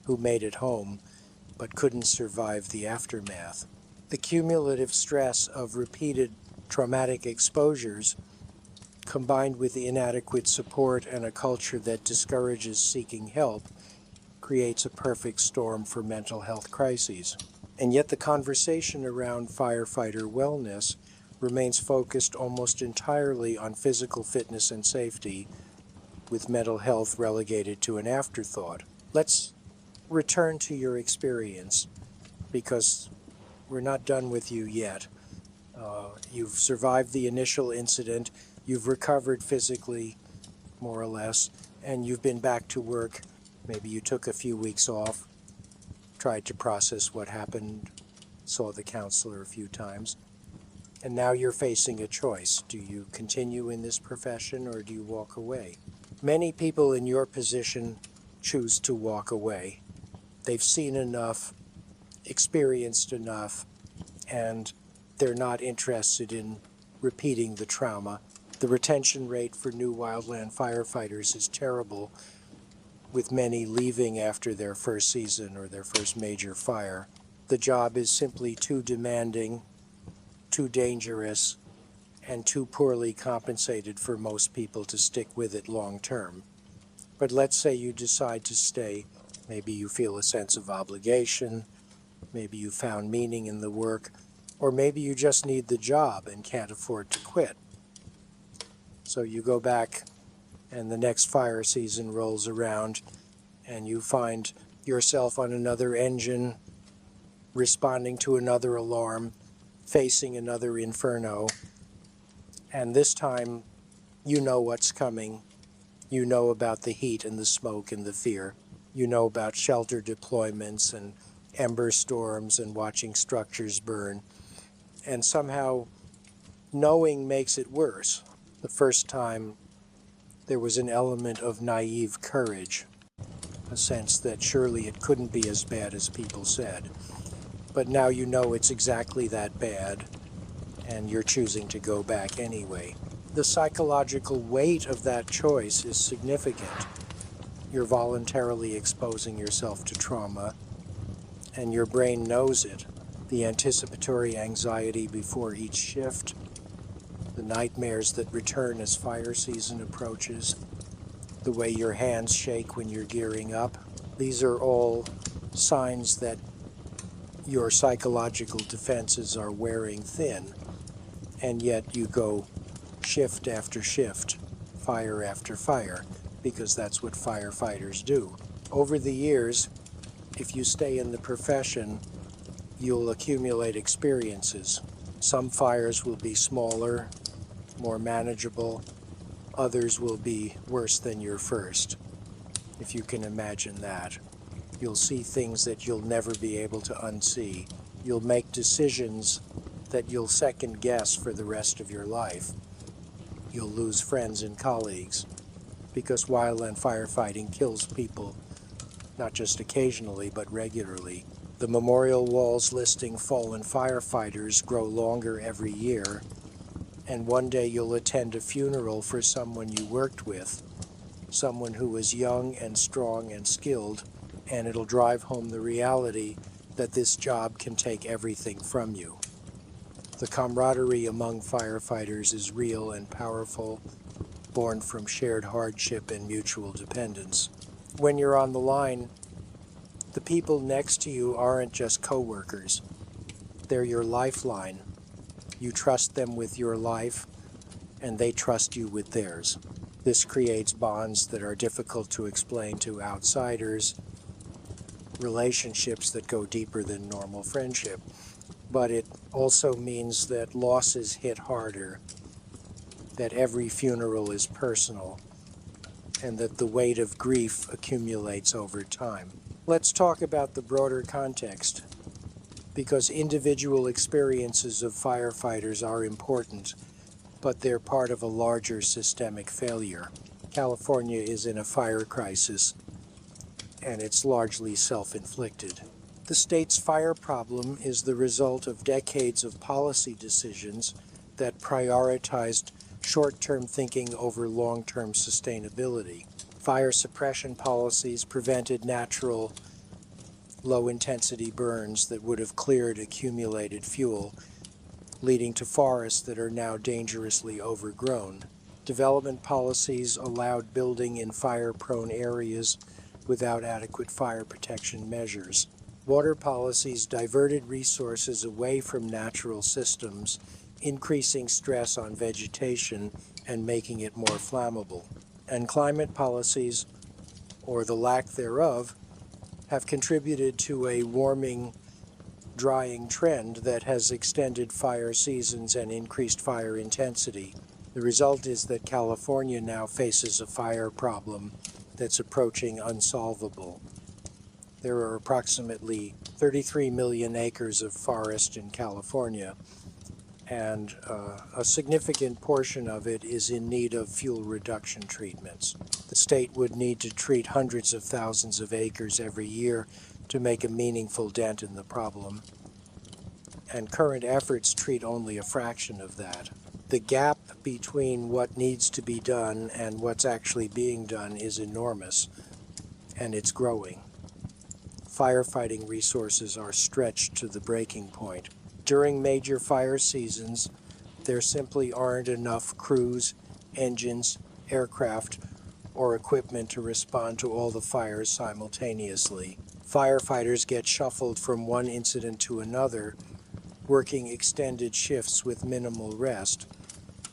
who made it home, but couldn't survive the aftermath. The cumulative stress of repeated traumatic exposures, combined with inadequate support and a culture that discourages seeking help, creates a perfect storm for mental health crises. And yet the conversation around firefighter wellness remains focused almost entirely on physical fitness and safety, with mental health relegated to an afterthought. Let's return to your experience, because we're not done with you yet. You've survived the initial incident, you've recovered physically, more or less, and you've been back to work. Maybe you took a few weeks off, tried to process what happened, saw the counselor a few times, and now you're facing a choice. Do you continue in this profession or do you walk away? Many people in your position choose to walk away. They've seen enough, experienced enough, and they're not interested in repeating the trauma. The retention rate for new wildland firefighters is terrible, with many leaving after their first season or their first major fire. The job is simply too demanding, too dangerous, and too poorly compensated for most people to stick with it long term. But let's say you decide to stay. Maybe you feel a sense of obligation, maybe you found meaning in the work, Or maybe you just need the job and can't afford to quit. So you go back and the next fire season rolls around and you find yourself on another engine, responding to another alarm, facing another inferno. And this time you know what's coming. You know about the heat and the smoke and the fear. You know about shelter deployments and ember storms and watching structures burn. And somehow knowing makes it worse. The first time there was an element of naive courage, a sense that surely it couldn't be as bad as people said. But now you know it's exactly that bad, and you're choosing to go back anyway. The psychological weight of that choice is significant. You're voluntarily exposing yourself to trauma, and your brain knows it. The anticipatory anxiety before each shift, the nightmares that return as fire season approaches, the way your hands shake when you're gearing up. These are all signs that your psychological defenses are wearing thin, and yet you go shift after shift, fire after fire, because that's what firefighters do. Over the years, if you stay in the profession, you'll accumulate experiences. Some fires will be smaller, more manageable. Others will be worse than your first, if you can imagine that. You'll see things that you'll never be able to unsee. You'll make decisions that you'll second guess for the rest of your life. You'll lose friends and colleagues, because wildland firefighting kills people, not just occasionally, but regularly. The memorial walls listing fallen firefighters grow longer every year, and one day you'll attend a funeral for someone you worked with, someone who was young and strong and skilled, and it'll drive home the reality that this job can take everything from you. The camaraderie among firefighters is real and powerful, born from shared hardship and mutual dependence. When you're on the line, the people next to you aren't just coworkers. They're your lifeline. You trust them with your life, and they trust you with theirs. This creates bonds that are difficult to explain to outsiders, relationships that go deeper than normal friendship. But it also means that losses hit harder, that every funeral is personal, and that the weight of grief accumulates over time. Let's talk about the broader context, because individual experiences of firefighters are important, but they're part of a larger systemic failure. California is in a fire crisis, and it's largely self-inflicted. The state's fire problem is the result of decades of policy decisions that prioritized short-term thinking over long-term sustainability. Fire suppression policies prevented natural, low-intensity burns that would have cleared accumulated fuel, leading to forests that are now dangerously overgrown. Development policies allowed building in fire-prone areas without adequate fire protection measures. Water policies diverted resources away from natural systems, increasing stress on vegetation and making it more flammable. And climate policies, or the lack thereof, have contributed to a warming, drying trend that has extended fire seasons and increased fire intensity. The result is that California now faces a fire problem that's approaching unsolvable. There are approximately 33 million acres of forest in California, and a significant portion of it is in need of fuel reduction treatments. The state would need to treat hundreds of thousands of acres every year to make a meaningful dent in the problem, and current efforts treat only a fraction of that. The gap between what needs to be done and what's actually being done is enormous, and it's growing. Firefighting resources are stretched to the breaking point. During major fire seasons, there simply aren't enough crews, engines, aircraft, or equipment to respond to all the fires simultaneously. Firefighters get shuffled from one incident to another, working extended shifts with minimal rest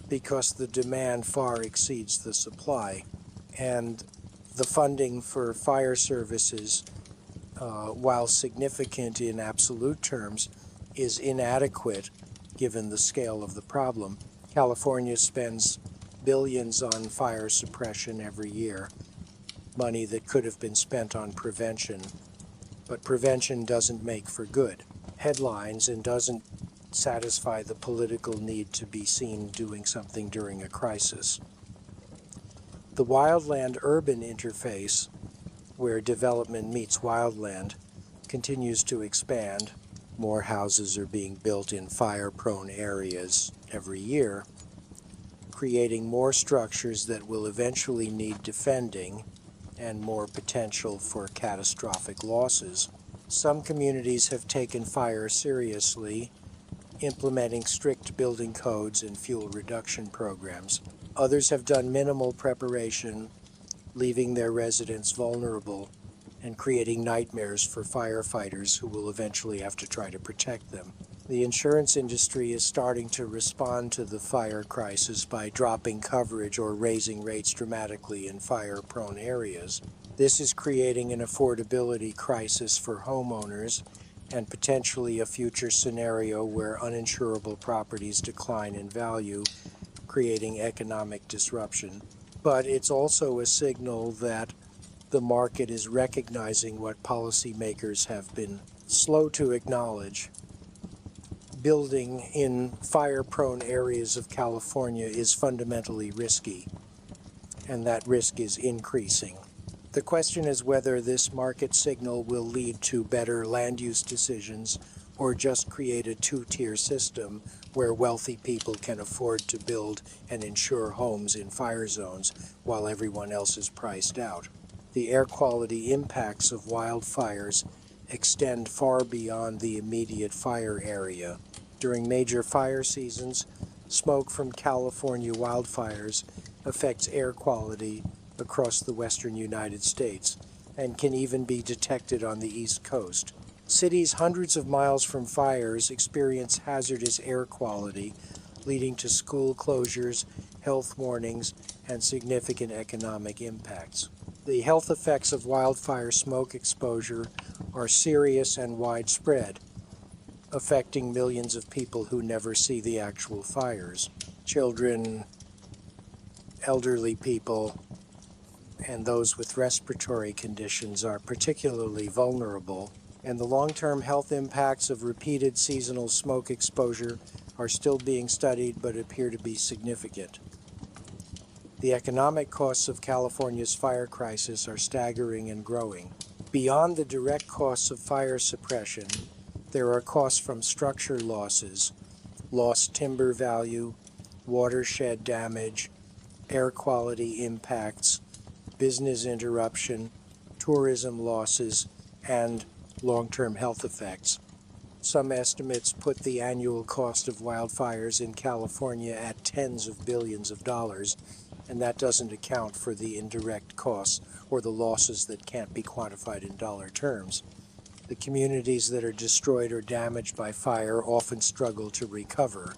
because the demand far exceeds the supply. And the funding for fire services, while significant in absolute terms, is inadequate given the scale of the problem. California spends billions on fire suppression every year, money that could have been spent on prevention. But prevention doesn't make for good headlines and doesn't satisfy the political need to be seen doing something during a crisis. The wildland-urban interface, where development meets wildland, continues to expand. More houses are being built in fire-prone areas every year, creating more structures that will eventually need defending and more potential for catastrophic losses. Some communities have taken fire seriously, implementing strict building codes and fuel reduction programs. Others have done minimal preparation, leaving their residents vulnerable and creating nightmares for firefighters who will eventually have to try to protect them. The insurance industry is starting to respond to the fire crisis by dropping coverage or raising rates dramatically in fire-prone areas. This is creating an affordability crisis for homeowners and potentially a future scenario where uninsurable properties decline in value, creating economic disruption. But it's also a signal that the market is recognizing what policymakers have been slow to acknowledge. Building in fire-prone areas of California is fundamentally risky, and that risk is increasing. The question is whether this market signal will lead to better land use decisions or just create a two-tier system where wealthy people can afford to build and insure homes in fire zones while everyone else is priced out. The air quality impacts of wildfires extend far beyond the immediate fire area. During major fire seasons, smoke from California wildfires affects air quality across the western United States and can even be detected on the East Coast. Cities hundreds of miles from fires experience hazardous air quality, leading to school closures, health warnings, and significant economic impacts. The health effects of wildfire smoke exposure are serious and widespread, affecting millions of people who never see the actual fires. Children, elderly people, and those with respiratory conditions are particularly vulnerable, and the long-term health impacts of repeated seasonal smoke exposure are still being studied but appear to be significant. The economic costs of California's fire crisis are staggering and growing. Beyond the direct costs of fire suppression, there are costs from structure losses, lost timber value, watershed damage, air quality impacts, business interruption, tourism losses, and long-term health effects. Some estimates put the annual cost of wildfires in California at tens of billions of dollars, and that doesn't account for the indirect costs or the losses that can't be quantified in dollar terms. The communities that are destroyed or damaged by fire often struggle to recover.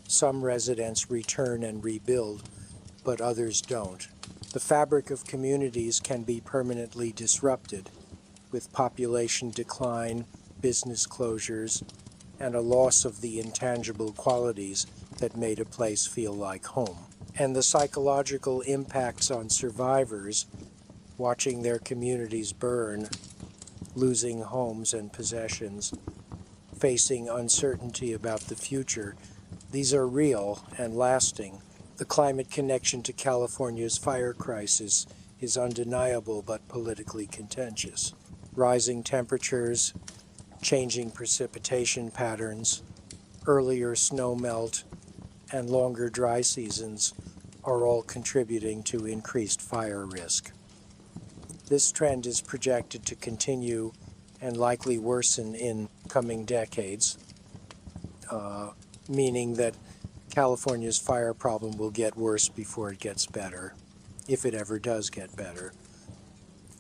Some residents return and rebuild, but others don't. The fabric of communities can be permanently disrupted, with population decline, business closures, and a loss of the intangible qualities that made a place feel like home. And the psychological impacts on survivors, watching their communities burn, losing homes and possessions, facing uncertainty about the future, these are real and lasting. The climate connection to California's fire crisis is undeniable but politically contentious. Rising temperatures, changing precipitation patterns, earlier snow melt, and longer dry seasons are all contributing to increased fire risk. This trend is projected to continue and likely worsen in coming decades, meaning that California's fire problem will get worse before it gets better, if it ever does get better.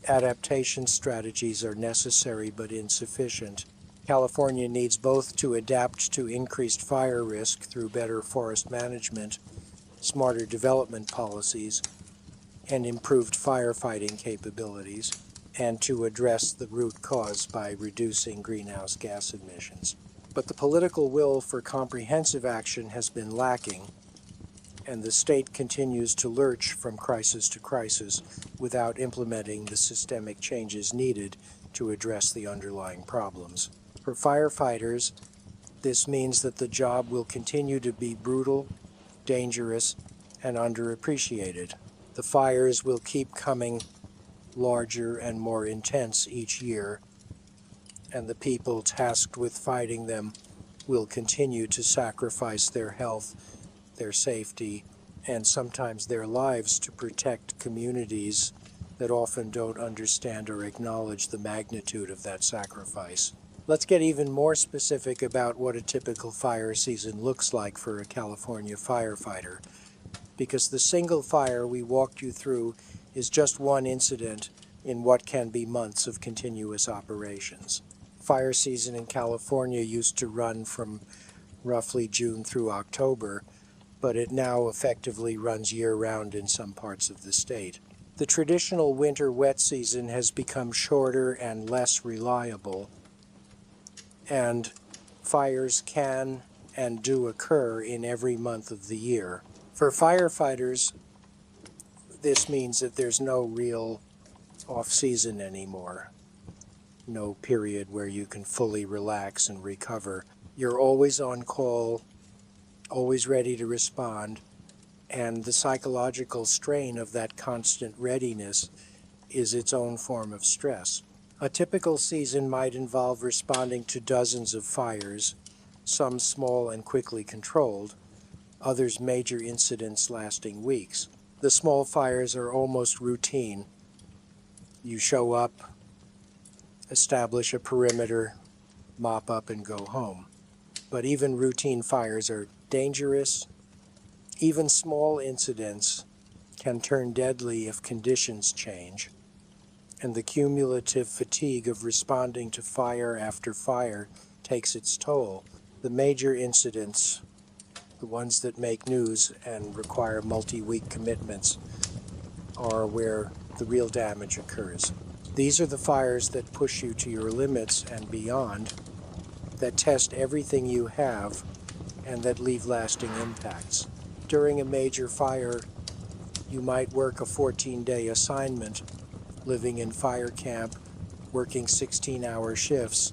Adaptation strategies are necessary but insufficient, California needs both to adapt to increased fire risk through better forest management, smarter development policies, and improved firefighting capabilities, and to address the root cause by reducing greenhouse gas emissions. But the political will for comprehensive action has been lacking, and the state continues to lurch from crisis to crisis without implementing the systemic changes needed to address the underlying problems. For firefighters, this means that the job will continue to be brutal, dangerous, and underappreciated. The fires will keep coming larger and more intense each year, and the people tasked with fighting them will continue to sacrifice their health, their safety, and sometimes their lives to protect communities that often don't understand or acknowledge the magnitude of that sacrifice. Let's get even more specific about what a typical fire season looks like for a California firefighter, because the single fire we walked you through is just one incident in what can be months of continuous operations. Fire season in California used to run from roughly June through October, but it now effectively runs year-round in some parts of the state. The traditional winter wet season has become shorter and less reliable, and fires can and do occur in every month of the year. For firefighters, this means that there's no real off-season anymore. No period where you can fully relax and recover. You're always on call, always ready to respond, and the psychological strain of that constant readiness is its own form of stress. A typical season might involve responding to dozens of fires, some small and quickly controlled, others major incidents lasting weeks. The small fires are almost routine. You show up, establish a perimeter, mop up, and go home. But even routine fires are dangerous. Even small incidents can turn deadly if conditions change. And the cumulative fatigue of responding to fire after fire takes its toll. The major incidents, the ones that make news and require multi-week commitments, are where the real damage occurs. These are the fires that push you to your limits and beyond, that test everything you have, and that leave lasting impacts. During a major fire, you might work a 14-day assignment, living in fire camp, working 16-hour shifts,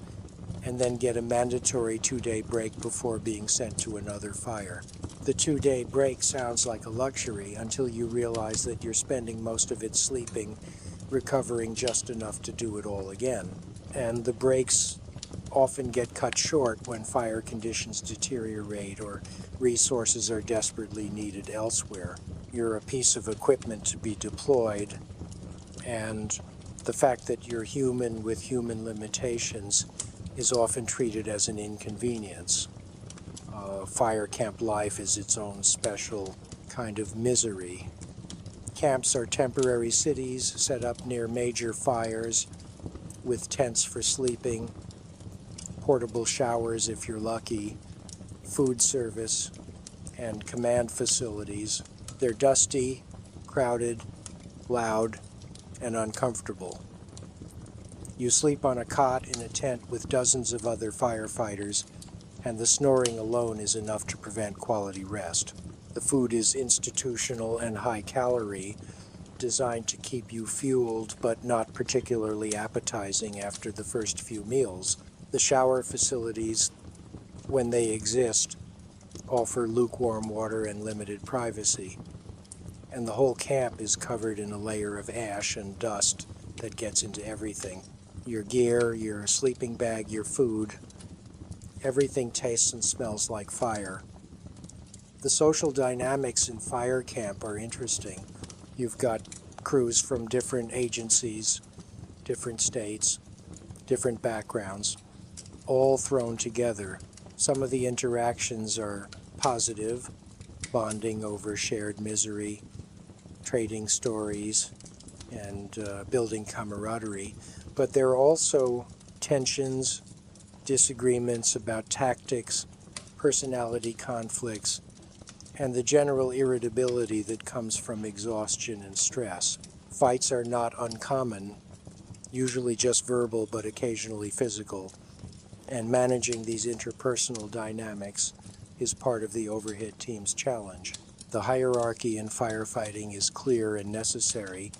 and then get a mandatory 2-day break before being sent to another fire. The 2-day break sounds like a luxury until you realize that you're spending most of it sleeping, recovering just enough to do it all again. And the breaks often get cut short when fire conditions deteriorate or resources are desperately needed elsewhere. You're a piece of equipment to be deployed, and the fact that you're human with human limitations is often treated as an inconvenience. Fire camp life is its own special kind of misery. Camps are temporary cities set up near major fires with tents for sleeping, portable showers if you're lucky, food service, and command facilities. They're dusty, crowded, loud, and uncomfortable. You sleep on a cot in a tent with dozens of other firefighters, and the snoring alone is enough to prevent quality rest. The food is institutional and high-calorie, designed to keep you fueled but not particularly appetizing after the first few meals. The shower facilities, when they exist, offer lukewarm water and limited privacy, and the whole camp is covered in a layer of ash and dust that gets into everything. Your gear, your sleeping bag, your food, everything tastes and smells like fire. The social dynamics in fire camp are interesting. You've got crews from different agencies, different states, different backgrounds, all thrown together. Some of the interactions are positive, bonding over shared misery, trading stories, and building camaraderie. But there are also tensions, disagreements about tactics, personality conflicts, and the general irritability that comes from exhaustion and stress. Fights are not uncommon, usually just verbal but occasionally physical, and managing these interpersonal dynamics is part of the overhead team's challenge. The hierarchy in firefighting is clear and necessary.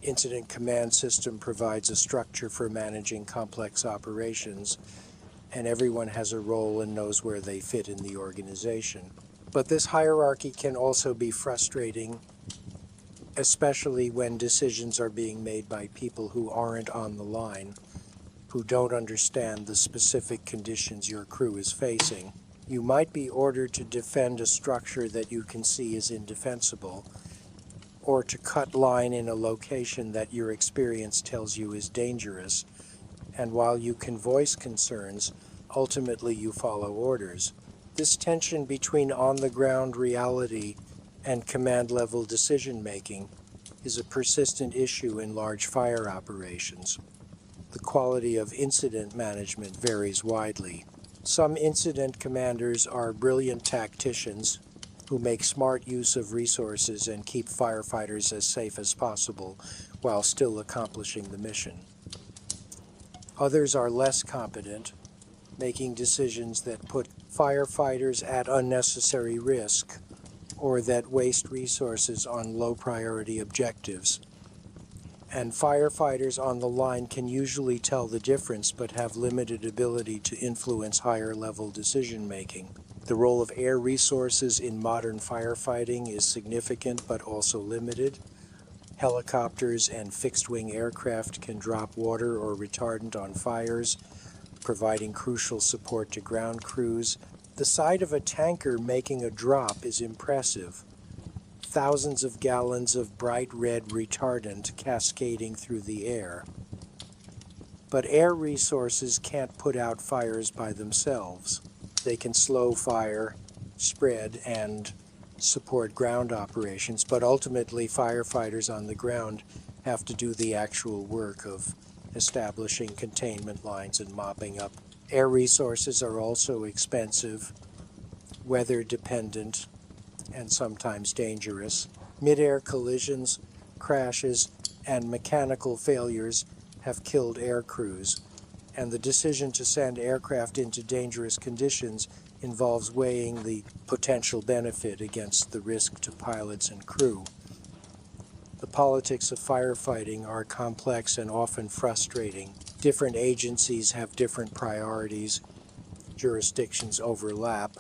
Incident command system provides a structure for managing complex operations, and everyone has a role and knows where they fit in the organization. But this hierarchy can also be frustrating, especially when decisions are being made by people who aren't on the line, who don't understand the specific conditions your crew is facing. You might be ordered to defend a structure that you can see is indefensible, or to cut line in a location that your experience tells you is dangerous, and while you can voice concerns, ultimately you follow orders. This tension between on-the-ground reality and command-level decision-making is a persistent issue in large fire operations. The quality of incident management varies widely. Some incident commanders are brilliant tacticians who make smart use of resources and keep firefighters as safe as possible while still accomplishing the mission. Others are less competent, making decisions that put firefighters at unnecessary risk or that waste resources on low-priority objectives. And firefighters on the line can usually tell the difference but have limited ability to influence higher-level decision-making. The role of air resources in modern firefighting is significant but also limited. Helicopters and fixed-wing aircraft can drop water or retardant on fires, providing crucial support to ground crews. The sight of a tanker making a drop is impressive. Thousands of gallons of bright red retardant cascading through the air. But air resources can't put out fires by themselves. They can slow fire, spread, and support ground operations, but ultimately firefighters on the ground have to do the actual work of establishing containment lines and mopping up. Air resources are also expensive, weather dependent, and sometimes dangerous. Mid-air collisions, crashes, and mechanical failures have killed air crews, and the decision to send aircraft into dangerous conditions involves weighing the potential benefit against the risk to pilots and crew. The politics of firefighting are complex and often frustrating. Different agencies have different priorities, jurisdictions overlap,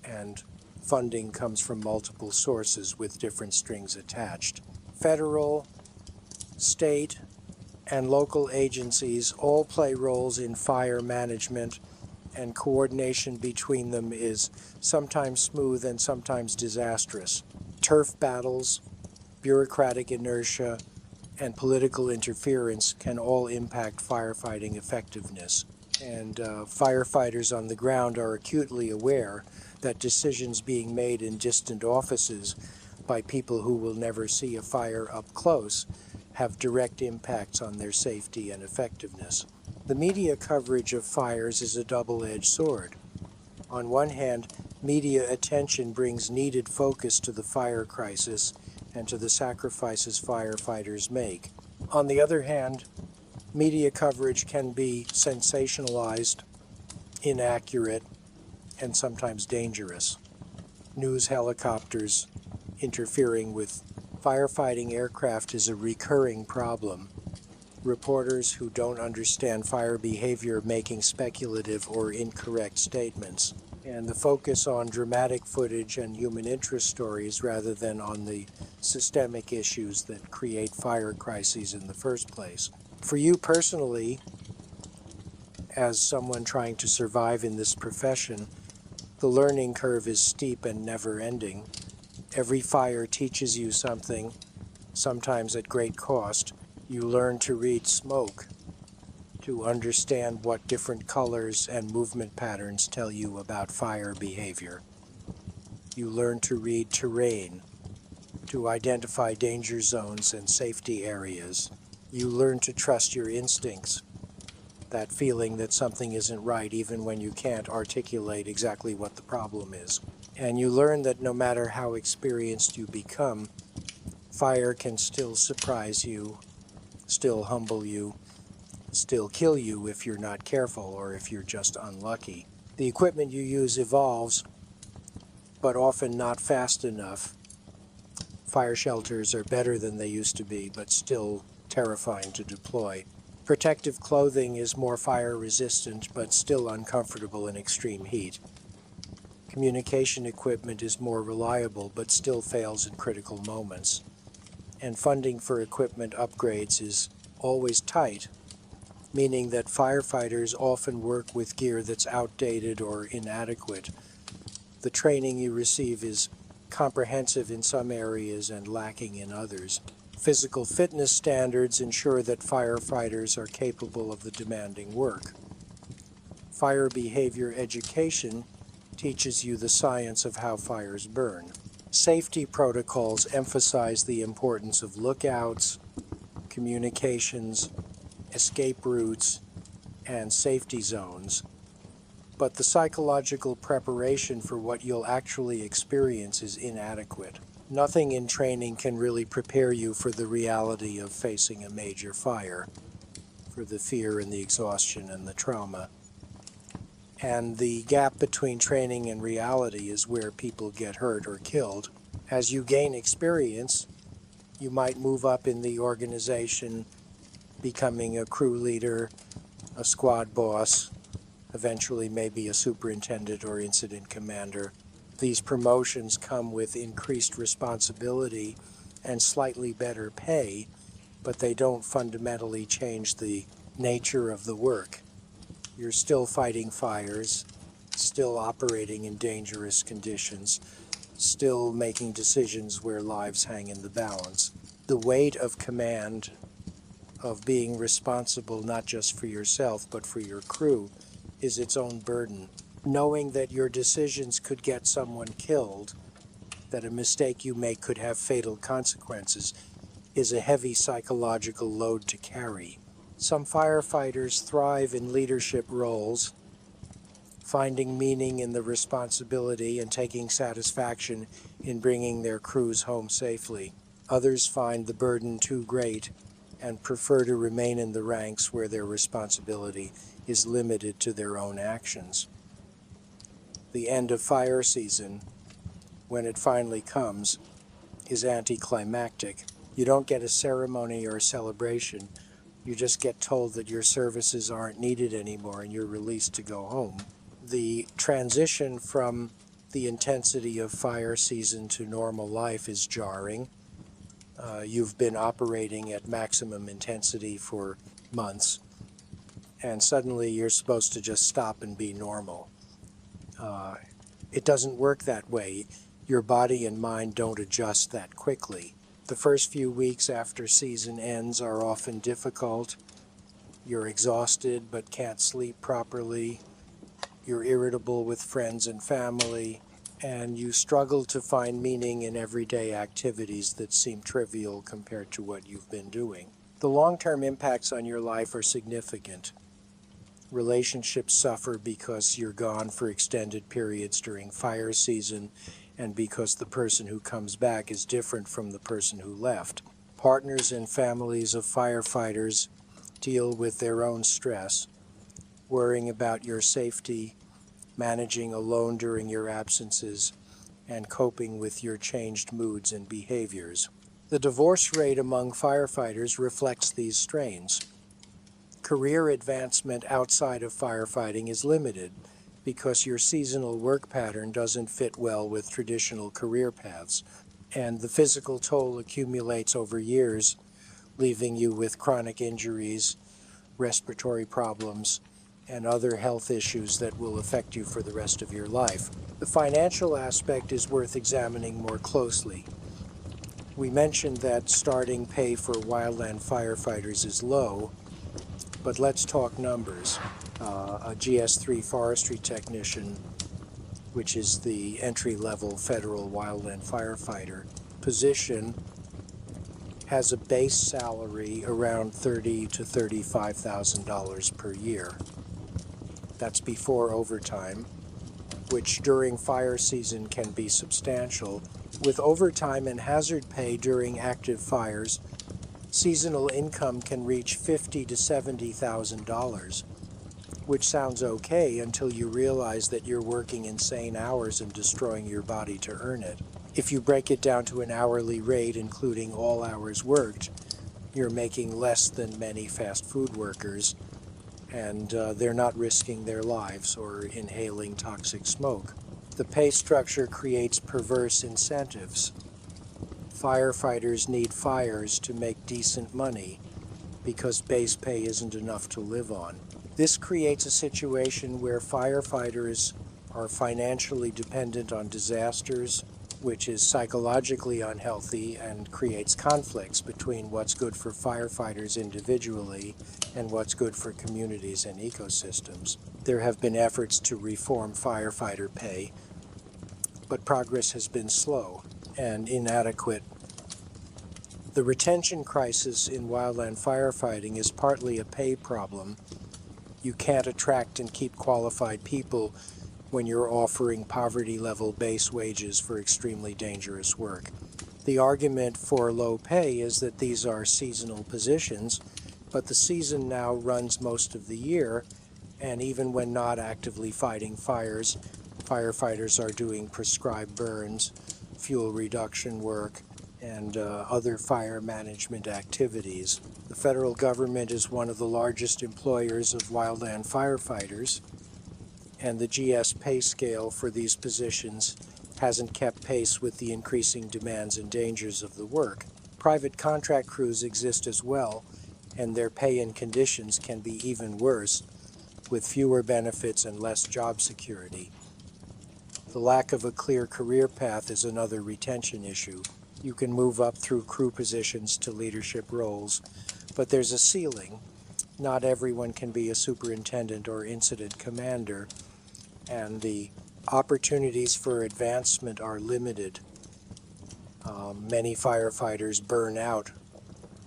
and funding comes from multiple sources with different strings attached. Federal, state, and local agencies all play roles in fire management, and coordination between them is sometimes smooth and sometimes disastrous. Turf battles, bureaucratic inertia, and political interference can all impact firefighting effectiveness. And firefighters on the ground are acutely aware that decisions being made in distant offices by people who will never see a fire up close have direct impacts on their safety and effectiveness. The media coverage of fires is a double-edged sword. On one hand, media attention brings needed focus to the fire crisis and to the sacrifices firefighters make. On the other hand, media coverage can be sensationalized, inaccurate, and sometimes dangerous. News helicopters interfering with firefighting aircraft is a recurring problem. Reporters who don't understand fire behavior making speculative or incorrect statements, and the focus on dramatic footage and human interest stories rather than on the systemic issues that create fire crises in the first place. For you personally, as someone trying to survive in this profession, the learning curve is steep and never-ending. Every fire teaches you something, sometimes at great cost. You learn to read smoke, to understand what different colors and movement patterns tell you about fire behavior. You learn to read terrain, to identify danger zones and safety areas. You learn to trust your instincts, that feeling that something isn't right even when you can't articulate exactly what the problem is. And you learn that no matter how experienced you become, fire can still surprise you, still humble you, still kill you if you're not careful or if you're just unlucky. The equipment you use evolves, but often not fast enough. Fire shelters are better than they used to be, but still terrifying to deploy. Protective clothing is more fire resistant, but still uncomfortable in extreme heat. Communication equipment is more reliable, but still fails in critical moments. And funding for equipment upgrades is always tight, meaning that firefighters often work with gear that's outdated or inadequate. The training you receive is comprehensive in some areas and lacking in others. Physical fitness standards ensure that firefighters are capable of the demanding work. Fire behavior education teaches you the science of how fires burn. Safety protocols emphasize the importance of lookouts, communications, escape routes, and safety zones. But the psychological preparation for what you'll actually experience is inadequate. Nothing in training can really prepare you for the reality of facing a major fire, for the fear and the exhaustion and the trauma. And the gap between training and reality is where people get hurt or killed. As you gain experience, you might move up in the organization, becoming a crew leader, a squad boss, eventually maybe a superintendent or incident commander. These promotions come with increased responsibility and slightly better pay, but they don't fundamentally change the nature of the work. You're still fighting fires, still operating in dangerous conditions, still making decisions where lives hang in the balance. The weight of command, of being responsible not just for yourself but for your crew, is its own burden. Knowing that your decisions could get someone killed, that a mistake you make could have fatal consequences, is a heavy psychological load to carry. Some firefighters thrive in leadership roles, finding meaning in the responsibility and taking satisfaction in bringing their crews home safely. Others find the burden too great and prefer to remain in the ranks where their responsibility is limited to their own actions. The end of fire season, when it finally comes, is anticlimactic. You don't get a ceremony or a celebration. You just get told that your services aren't needed anymore and you're released to go home. The transition from the intensity of fire season to normal life is jarring. You've been operating at maximum intensity for months, and suddenly you're supposed to just stop and be normal. It doesn't work that way. Your body and mind don't adjust that quickly. The first few weeks after season ends are often difficult. You're exhausted but can't sleep properly. You're irritable with friends and family, and you struggle to find meaning in everyday activities that seem trivial compared to what you've been doing. The long-term impacts on your life are significant. Relationships suffer because you're gone for extended periods during fire season and because the person who comes back is different from the person who left. Partners and families of firefighters deal with their own stress, worrying about your safety, managing alone during your absences, and coping with your changed moods and behaviors. The divorce rate among firefighters reflects these strains. Career advancement outside of firefighting is limited because your seasonal work pattern doesn't fit well with traditional career paths, and the physical toll accumulates over years, leaving you with chronic injuries, respiratory problems, and other health issues that will affect you for the rest of your life. The financial aspect is worth examining more closely. We mentioned that starting pay for wildland firefighters is low, but let's talk numbers. A GS3 forestry technician, which is the entry-level federal wildland firefighter position, has a base salary around $30,000 to $35,000 per year. That's before overtime, which during fire season can be substantial. With overtime and hazard pay during active fires, seasonal income can reach $50,000 to $70,000, which sounds okay until you realize that you're working insane hours and destroying your body to earn it. If you break it down to an hourly rate, including all hours worked, you're making less than many fast food workers, and they're not risking their lives or inhaling toxic smoke. The pay structure creates perverse incentives. Firefighters need fires to make decent money because base pay isn't enough to live on. This creates a situation where firefighters are financially dependent on disasters, which is psychologically unhealthy and creates conflicts between what's good for firefighters individually and what's good for communities and ecosystems. There have been efforts to reform firefighter pay, but progress has been slow and inadequate. The retention crisis in wildland firefighting is partly a pay problem. You can't attract and keep qualified people when you're offering poverty-level base wages for extremely dangerous work. The argument for low pay is that these are seasonal positions, but the season now runs most of the year, and even when not actively fighting fires, firefighters are doing prescribed burns, fuel reduction work, and other fire management activities. The federal government is one of the largest employers of wildland firefighters, and the GS pay scale for these positions hasn't kept pace with the increasing demands and dangers of the work. Private contract crews exist as well, and their pay and conditions can be even worse, with fewer benefits and less job security. The lack of a clear career path is another retention issue. You can move up through crew positions to leadership roles, but there's a ceiling. Not everyone can be a superintendent or incident commander, and the opportunities for advancement are limited. Many firefighters burn out,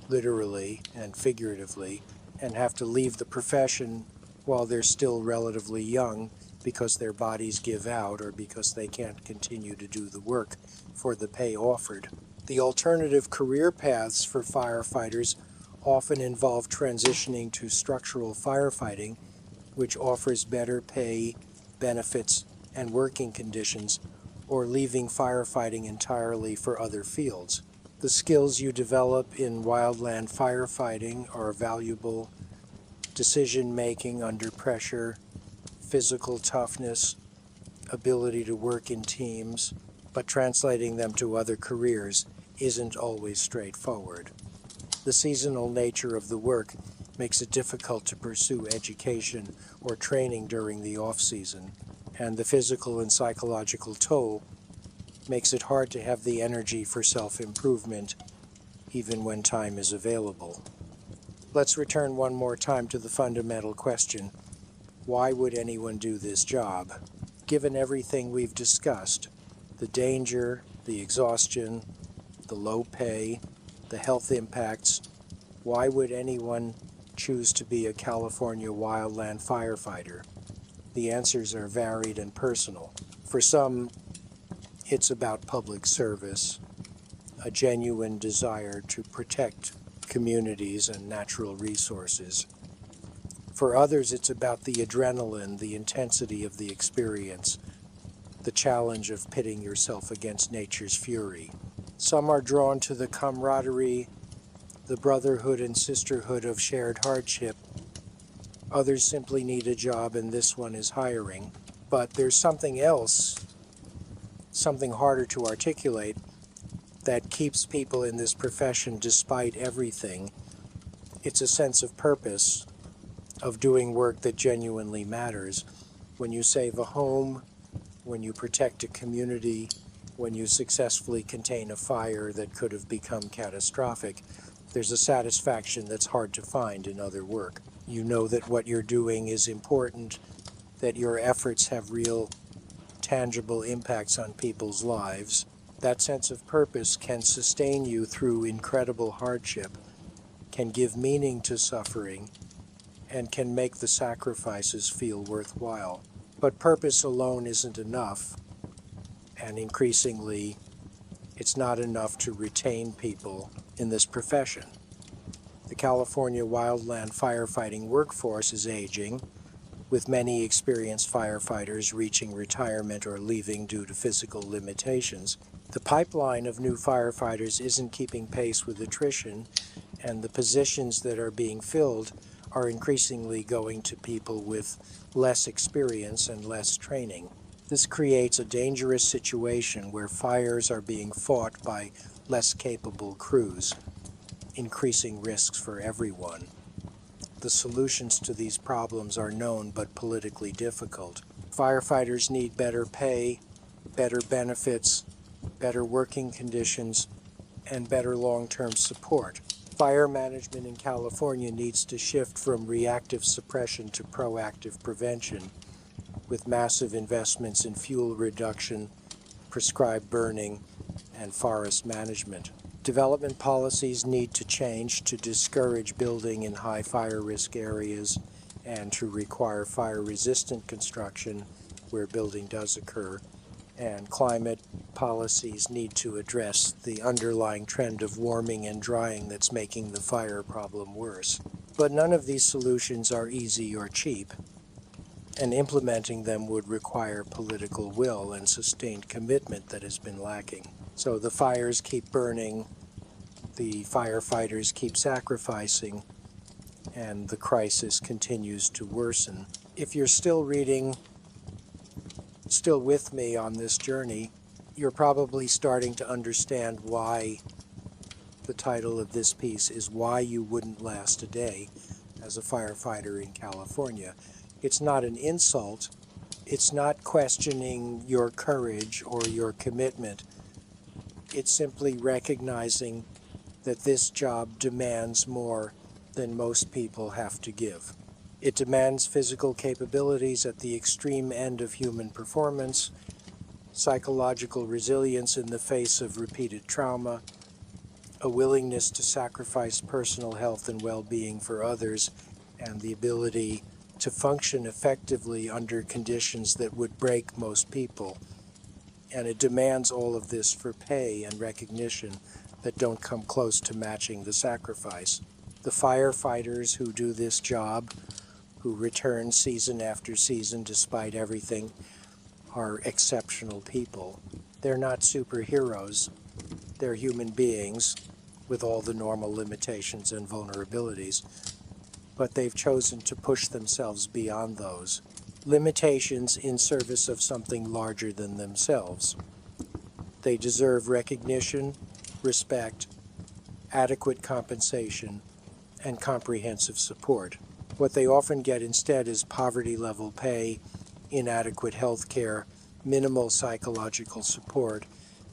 literally and figuratively, and have to leave the profession while they're still relatively young because their bodies give out or because they can't continue to do the work for the pay offered. The alternative career paths for firefighters often involve transitioning to structural firefighting, which offers better pay, benefits, and working conditions, or leaving firefighting entirely for other fields. The skills you develop in wildland firefighting are valuable: decision-making under pressure, physical toughness, ability to work in teams, but translating them to other careers isn't always straightforward. The seasonal nature of the work makes it difficult to pursue education or training during the off-season, and the physical and psychological toll makes it hard to have the energy for self-improvement even when time is available. Let's return one more time to the fundamental question: why would anyone do this job? Given everything we've discussed, the danger, the exhaustion, the low pay, the health impacts, why would anyone choose to be a California wildland firefighter? The answers are varied and personal. For some, it's about public service, a genuine desire to protect communities and natural resources. For others, it's about the adrenaline, the intensity of the experience, the challenge of pitting yourself against nature's fury. Some are drawn to the camaraderie, the brotherhood and sisterhood of shared hardship. Others simply need a job, and this one is hiring. But there's something else, something harder to articulate, that keeps people in this profession despite everything. It's a sense of purpose, of doing work that genuinely matters. When you save a home, when you protect a community, when you successfully contain a fire that could have become catastrophic, there's a satisfaction that's hard to find in other work. You know that what you're doing is important, that your efforts have real, tangible impacts on people's lives, That sense of purpose can sustain you through incredible hardship, can give meaning to suffering, and can make the sacrifices feel worthwhile. But purpose alone isn't enough, and increasingly, it's not enough to retain people in this profession. The California wildland firefighting workforce is aging, with many experienced firefighters reaching retirement or leaving due to physical limitations. The pipeline of new firefighters isn't keeping pace with attrition, and the positions that are being filled are increasingly going to people with less experience and less training. This creates a dangerous situation where fires are being fought by less capable crews, increasing risks for everyone. The solutions to these problems are known but politically difficult. Firefighters need better pay, better benefits, better working conditions, and better long-term support. Fire management in California needs to shift from reactive suppression to proactive prevention, with massive investments in fuel reduction, prescribed burning, and forest management. Development policies need to change to discourage building in high fire risk areas and to require fire-resistant construction where building does occur. And climate policies need to address the underlying trend of warming and drying that's making the fire problem worse. But none of these solutions are easy or cheap, and implementing them would require political will and sustained commitment that has been lacking. So the fires keep burning, the firefighters keep sacrificing, and the crisis continues to worsen. If you're still with me on this journey, you're probably starting to understand why the title of this piece is Why You Wouldn't Last a Day as a Firefighter in California. It's not an insult. It's not questioning your courage or your commitment. It's simply recognizing that this job demands more than most people have to give. It demands physical capabilities at the extreme end of human performance, psychological resilience in the face of repeated trauma, a willingness to sacrifice personal health and well-being for others, and the ability to function effectively under conditions that would break most people. And it demands all of this for pay and recognition that don't come close to matching the sacrifice. The firefighters who do this job, who return season after season despite everything, are exceptional people. They're not superheroes. They're human beings with all the normal limitations and vulnerabilities, but they've chosen to push themselves beyond those limitations in service of something larger than themselves. They deserve recognition, respect, adequate compensation, and comprehensive support. What they often get instead is poverty-level pay, inadequate health care, minimal psychological support,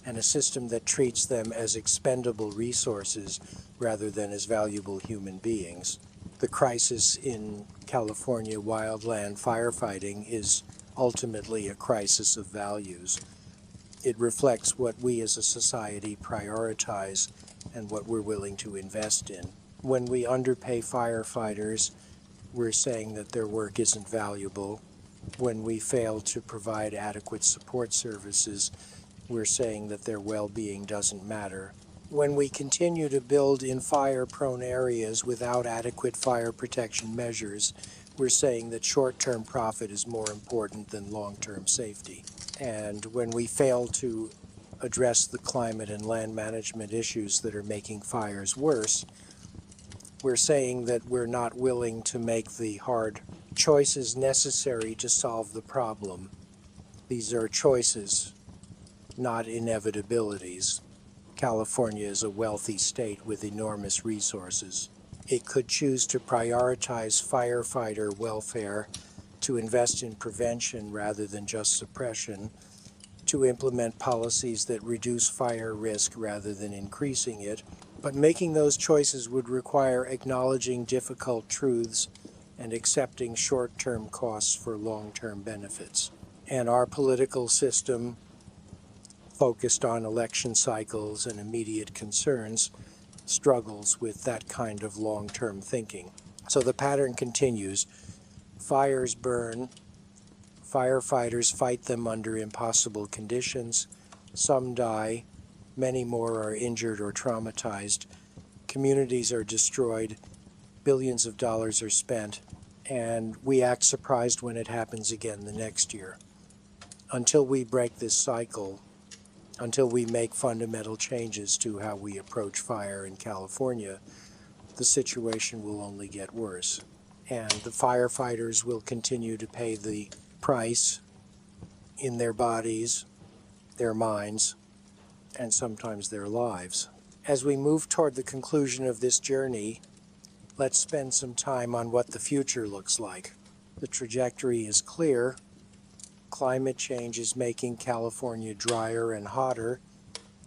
and a system that treats them as expendable resources rather than as valuable human beings. The crisis in California wildland firefighting is ultimately a crisis of values. It reflects what we as a society prioritize and what we're willing to invest in. When we underpay firefighters, we're saying that their work isn't valuable. When we fail to provide adequate support services, we're saying that their well-being doesn't matter. When we continue to build in fire-prone areas without adequate fire protection measures, we're saying that short-term profit is more important than long-term safety. And when we fail to address the climate and land management issues that are making fires worse, we're saying that we're not willing to make the hard choices necessary to solve the problem. These are choices, not inevitabilities. California is a wealthy state with enormous resources. It could choose to prioritize firefighter welfare, to invest in prevention rather than just suppression, to implement policies that reduce fire risk rather than increasing it. But making those choices would require acknowledging difficult truths and accepting short-term costs for long-term benefits. And our political system focused on election cycles and immediate concerns, struggles with that kind of long-term thinking. So the pattern continues. Fires burn, firefighters fight them under impossible conditions, some die, many more are injured or traumatized, communities are destroyed, billions of dollars are spent, and we act surprised when it happens again the next year. Until we break this cycle, until we make fundamental changes to how we approach fire in California, the situation will only get worse. And the firefighters will continue to pay the price in their bodies, their minds, and sometimes their lives. As we move toward the conclusion of this journey, let's spend some time on what the future looks like. The trajectory is clear. Climate change is making California drier and hotter,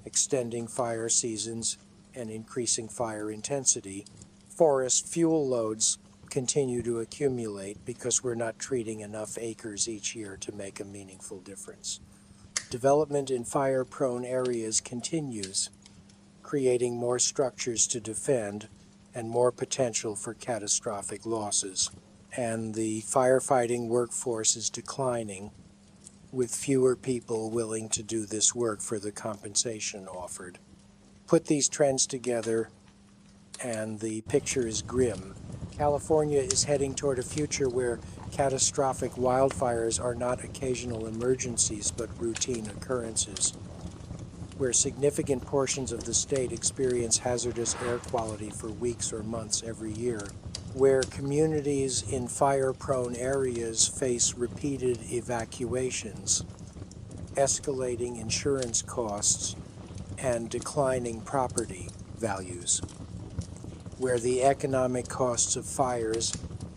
extending fire seasons and increasing fire intensity. Forest fuel loads continue to accumulate because we're not treating enough acres each year to make a meaningful difference. Development in fire-prone areas continues, creating more structures to defend and more potential for catastrophic losses. And the firefighting workforce is declining, with fewer people willing to do this work for the compensation offered. Put these trends together, and the picture is grim. California is heading toward a future where catastrophic wildfires are not occasional emergencies but routine occurrences, where significant portions of the state experience hazardous air quality for weeks or months every year, where communities in fire-prone areas face repeated evacuations, escalating insurance costs, and declining property values, where the economic costs of fires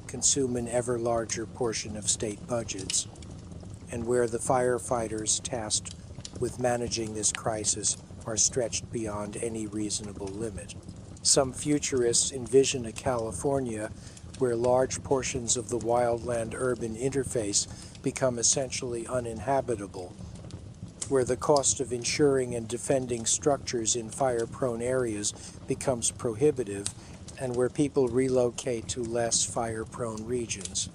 consume an ever larger portion of state budgets, and where the firefighters tasked with managing this crisis are stretched beyond any reasonable limit. Some futurists envision a California where large portions of the wildland-urban interface become essentially uninhabitable, where the cost of insuring and defending structures in fire-prone areas becomes prohibitive, and where people relocate to less fire-prone regions.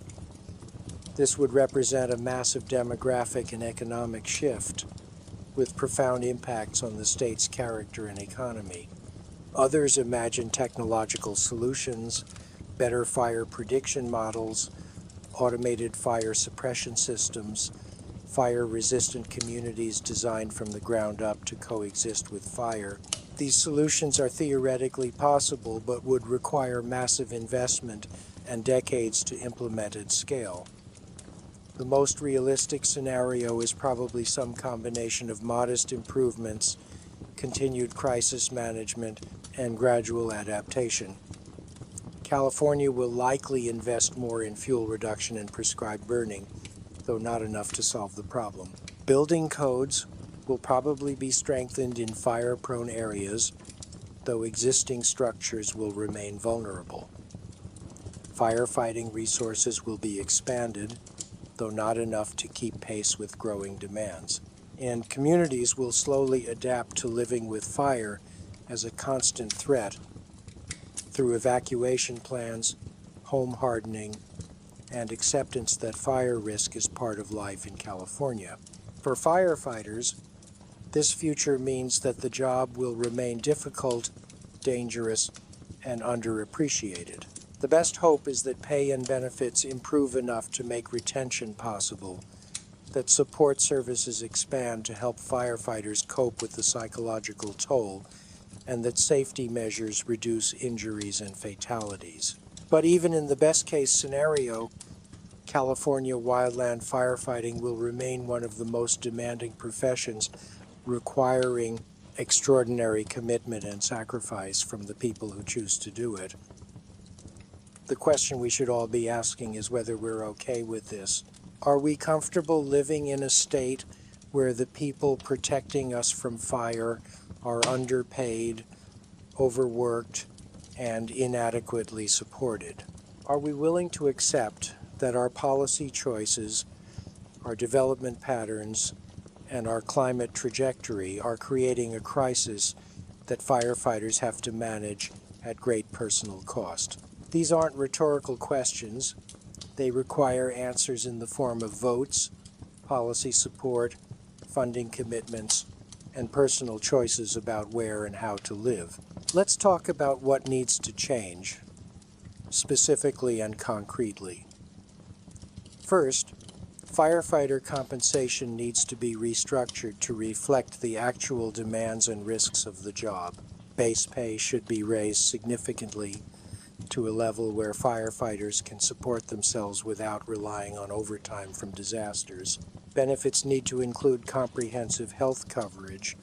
This would represent a massive demographic and economic shift, with profound impacts on the state's character and economy. Others imagine technological solutions, better fire prediction models, automated fire suppression systems, fire-resistant communities designed from the ground up to coexist with fire. These solutions are theoretically possible, but would require massive investment and decades to implement at scale. The most realistic scenario is probably some combination of modest improvements, continued crisis management, and gradual adaptation. California will likely invest more in fuel reduction and prescribed burning, though not enough to solve the problem. Building codes will probably be strengthened in fire-prone areas, though existing structures will remain vulnerable. Firefighting resources will be expanded, though not enough to keep pace with growing demands. And communities will slowly adapt to living with fire as a constant threat through evacuation plans, home hardening, and acceptance that fire risk is part of life in California. For firefighters, this future means that the job will remain difficult, dangerous, and underappreciated. The best hope is that pay and benefits improve enough to make retention possible, that support services expand to help firefighters cope with the psychological toll, and that safety measures reduce injuries and fatalities. But even in the best-case scenario, California wildland firefighting will remain one of the most demanding professions, requiring extraordinary commitment and sacrifice from the people who choose to do it. The question we should all be asking is whether we're okay with this. Are we comfortable living in a state where the people protecting us from fire are underpaid, overworked, and inadequately supported? Are we willing to accept that our policy choices, our development patterns, and our climate trajectory are creating a crisis that firefighters have to manage at great personal cost. These aren't rhetorical questions. They require answers in the form of votes, policy support, funding commitments, and personal choices about where and how to live. Let's talk about what needs to change, specifically and concretely. First, firefighter compensation needs to be restructured to reflect the actual demands and risks of the job. Base pay should be raised significantly to a level where firefighters can support themselves without relying on overtime from disasters. Benefits need to include comprehensive health coverage,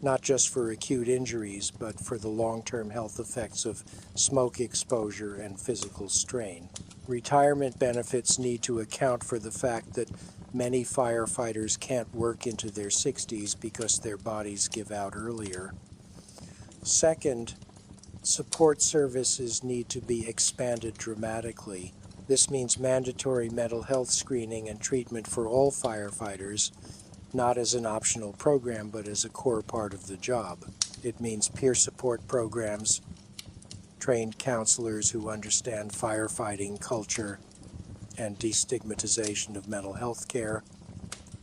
not just for acute injuries, but for the long-term health effects of smoke exposure and physical strain. Retirement benefits need to account for the fact that many firefighters can't work into their 60s because their bodies give out earlier. Second, support services need to be expanded dramatically. This means mandatory mental health screening and treatment for all firefighters, not as an optional program, but as a core part of the job. It means peer support programs, trained counselors who understand firefighting culture and destigmatization of mental health care.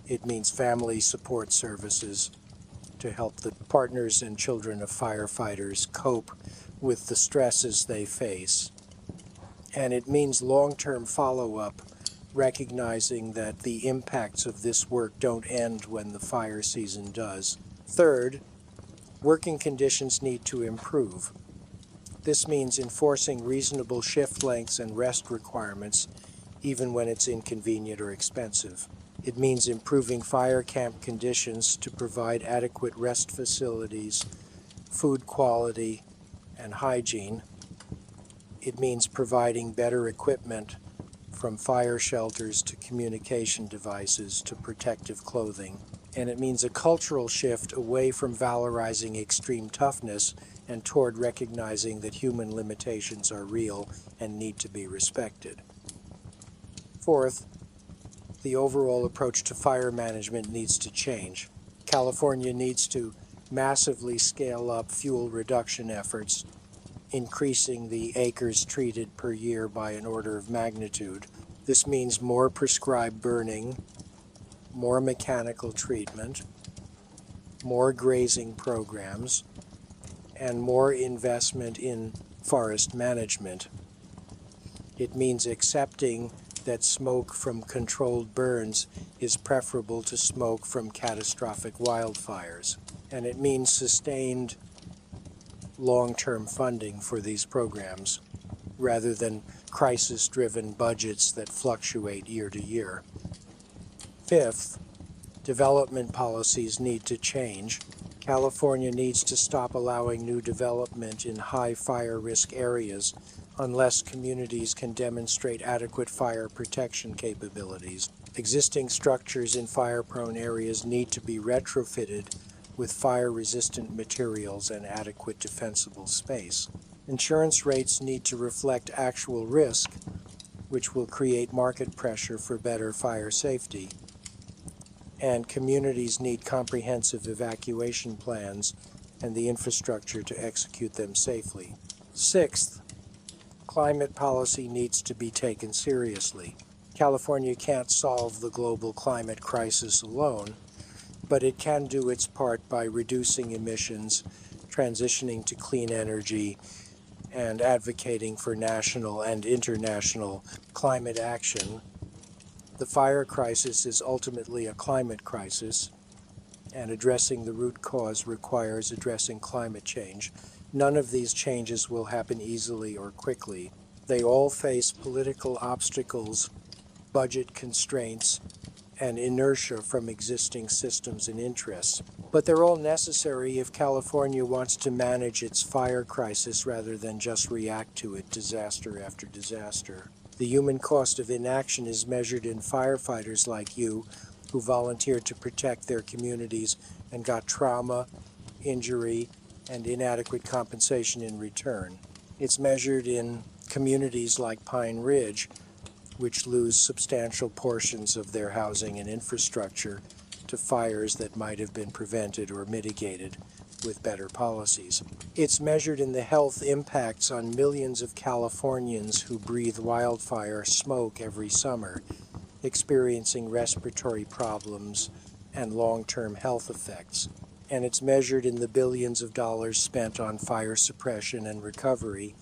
It means family support services to help the partners and children of firefighters cope with the stresses they face. And it means long-term follow-up, recognizing that the impacts of this work don't end when the fire season does. Third, working conditions need to improve. This means enforcing reasonable shift lengths and rest requirements, even when it's inconvenient or expensive. It means improving fire camp conditions to provide adequate rest facilities, food quality, and hygiene. It means providing better equipment, from fire shelters to communication devices to protective clothing. And it means a cultural shift away from valorizing extreme toughness and toward recognizing that human limitations are real and need to be respected. Fourth, the overall approach to fire management needs to change. California needs to massively scale up fuel reduction efforts, increasing the acres treated per year by an order of magnitude. This means more prescribed burning, more mechanical treatment, more grazing programs, and more investment in forest management. It means accepting that smoke from controlled burns is preferable to smoke from catastrophic wildfires. And it means sustained long-term funding for these programs, rather than crisis-driven budgets that fluctuate year to year. Fifth, development policies need to change. California needs to stop allowing new development in high fire risk areas unless communities can demonstrate adequate fire protection capabilities. Existing structures in fire-prone areas need to be retrofitted with fire-resistant materials and adequate defensible space. Insurance rates need to reflect actual risk, which will create market pressure for better fire safety. And communities need comprehensive evacuation plans and the infrastructure to execute them safely. Sixth, climate policy needs to be taken seriously. California can't solve the global climate crisis alone, but it can do its part by reducing emissions, transitioning to clean energy, and advocating for national and international climate action. The fire crisis is ultimately a climate crisis, and addressing the root cause requires addressing climate change. None of these changes will happen easily or quickly. They all face political obstacles, budget constraints, and inertia from existing systems and interests. But they're all necessary if California wants to manage its fire crisis rather than just react to it disaster after disaster. The human cost of inaction is measured in firefighters like you who volunteered to protect their communities and got trauma, injury, and inadequate compensation in return. It's measured in communities like Pine Ridge, which lose substantial portions of their housing and infrastructure to fires that might have been prevented or mitigated with better policies. It's measured in the health impacts on millions of Californians who breathe wildfire smoke every summer, experiencing respiratory problems and long-term health effects. And it's measured in the billions of dollars spent on fire suppression and recovery,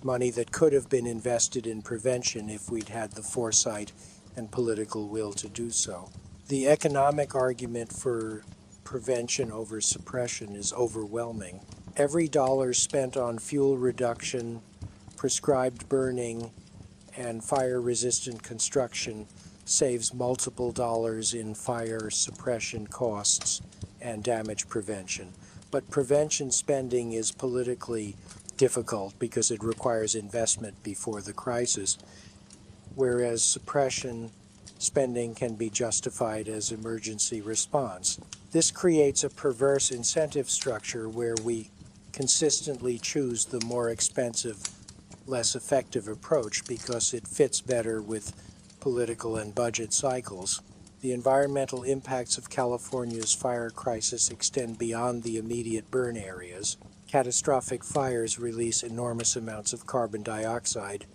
money that could have been invested in prevention if we'd had the foresight and political will to do so. The economic argument for prevention over suppression is overwhelming. Every dollar spent on fuel reduction, prescribed burning, and fire-resistant construction saves multiple dollars in fire suppression costs and damage prevention. But prevention spending is politically difficult because it requires investment before the crisis, whereas suppression spending can be justified as emergency response. This creates a perverse incentive structure where we consistently choose the more expensive, less effective approach because it fits better with political and budget cycles. The environmental impacts of California's fire crisis extend beyond the immediate burn areas. Catastrophic fires release enormous amounts of carbon dioxide,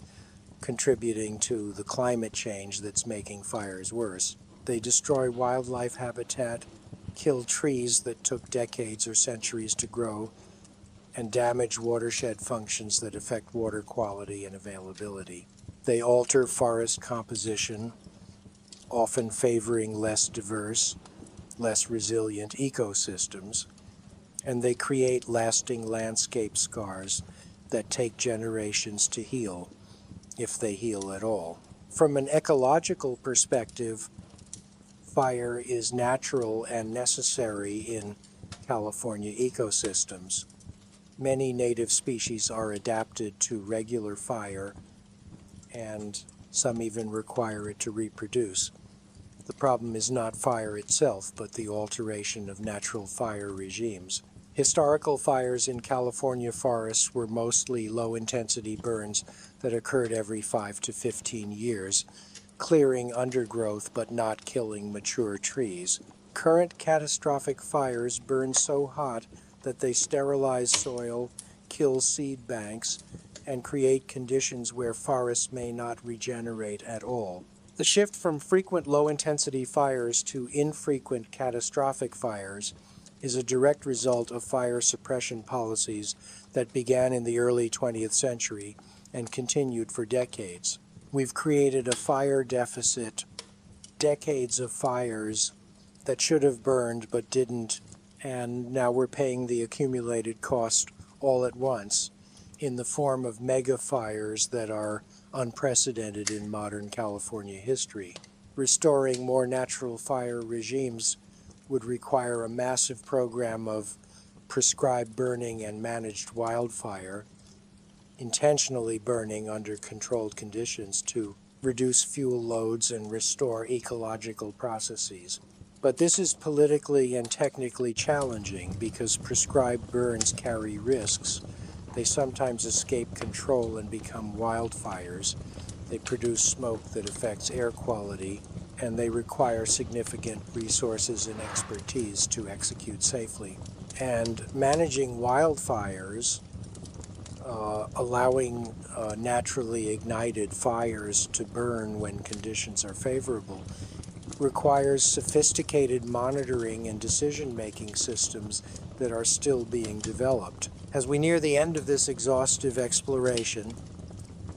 contributing to the climate change that's making fires worse. They destroy wildlife habitat, kill trees that took decades or centuries to grow, and damage watershed functions that affect water quality and availability. They alter forest composition, often favoring less diverse, less resilient ecosystems, and they create lasting landscape scars that take generations to heal, if they heal at all. From an ecological perspective, fire is natural and necessary in California ecosystems. Many native species are adapted to regular fire, and some even require it to reproduce. The problem is not fire itself, but the alteration of natural fire regimes. Historical fires in California forests were mostly low-intensity burns that occurred every 5 to 15 years, clearing undergrowth but not killing mature trees. Current catastrophic fires burn so hot that they sterilize soil, kill seed banks, and create conditions where forests may not regenerate at all. The shift from frequent low-intensity fires to infrequent catastrophic fires is a direct result of fire suppression policies that began in the early 20th century and continued for decades. We've created a fire deficit, decades of fires that should have burned but didn't, and now we're paying the accumulated cost all at once in the form of mega fires that are unprecedented in modern California history. Restoring more natural fire regimes would require a massive program of prescribed burning and managed wildfire, intentionally burning under controlled conditions to reduce fuel loads and restore ecological processes. But this is politically and technically challenging because prescribed burns carry risks. They sometimes escape control and become wildfires. They produce smoke that affects air quality, and they require significant resources and expertise to execute safely. And managing wildfires, allowing naturally ignited fires to burn when conditions are favorable, requires sophisticated monitoring and decision-making systems that are still being developed. As we near the end of this exhaustive exploration,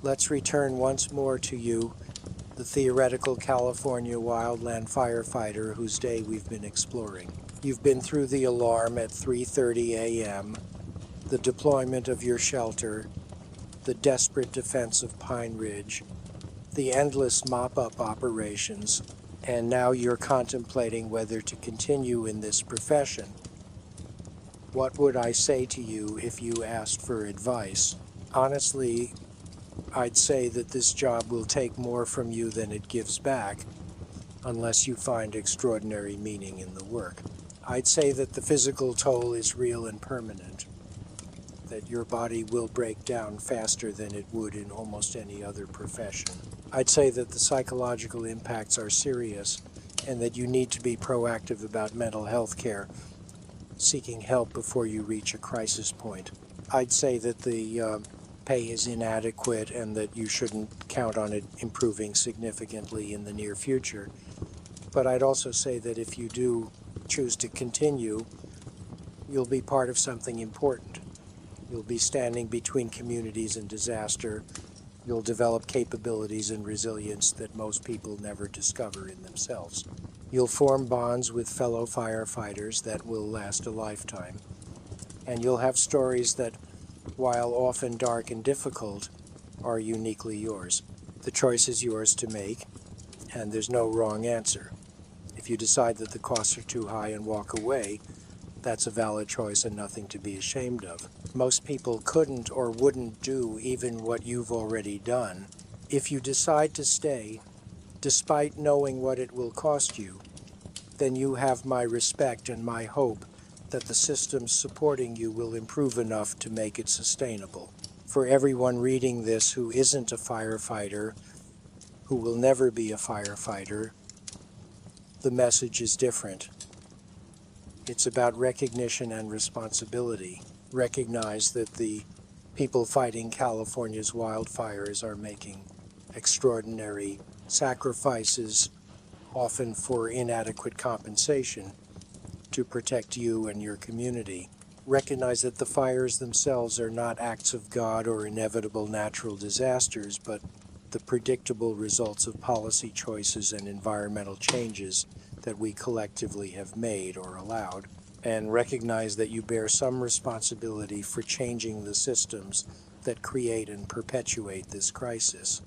let's return once more to you, the theoretical California wildland firefighter whose day we've been exploring. You've been through the alarm at 3:30 a.m., the deployment of your shelter, the desperate defense of Pine Ridge, the endless mop-up operations, and now you're contemplating whether to continue in this profession. What would I say to you if you asked for advice? Honestly, I'd say that this job will take more from you than it gives back, unless you find extraordinary meaning in the work. I'd say that the physical toll is real and permanent, that your body will break down faster than it would in almost any other profession. I'd say that the psychological impacts are serious and that you need to be proactive about mental health care, seeking help before you reach a crisis point. I'd say that the pay is inadequate and that you shouldn't count on it improving significantly in the near future. But I'd also say that if you do choose to continue, you'll be part of something important. You'll be standing between communities and disaster. You'll develop capabilities and resilience that most people never discover in themselves. You'll form bonds with fellow firefighters that will last a lifetime. And you'll have stories that, while often dark and difficult, are uniquely yours. The choice is yours to make, and there's no wrong answer. If you decide that the costs are too high and walk away, that's a valid choice and nothing to be ashamed of. Most people couldn't or wouldn't do even what you've already done. If you decide to stay, despite knowing what it will cost you, then you have my respect and my hope that the systems supporting you will improve enough to make it sustainable. For everyone reading this who isn't a firefighter, who will never be a firefighter, the message is different. It's about recognition and responsibility. Recognize that the people fighting California's wildfires are making extraordinary sacrifices, often for inadequate compensation, to protect you and your community. Recognize that the fires themselves are not acts of God or inevitable natural disasters, but the predictable results of policy choices and environmental changes that we collectively have made or allowed. And recognize that you bear some responsibility for changing the systems that create and perpetuate this crisis.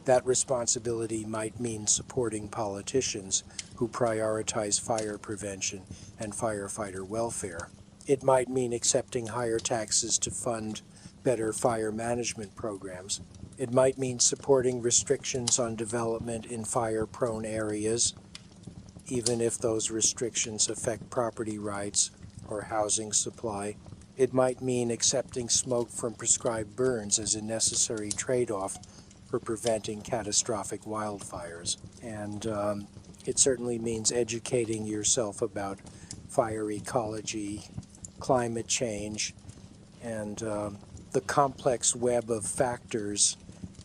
That responsibility might mean supporting politicians who prioritize fire prevention and firefighter welfare. It might mean accepting higher taxes to fund better fire management programs. It might mean supporting restrictions on development in fire-prone areas, even if those restrictions affect property rights or housing supply. It might mean accepting smoke from prescribed burns as a necessary trade-off for preventing catastrophic wildfires. And it certainly means educating yourself about fire ecology, climate change, and the complex web of factors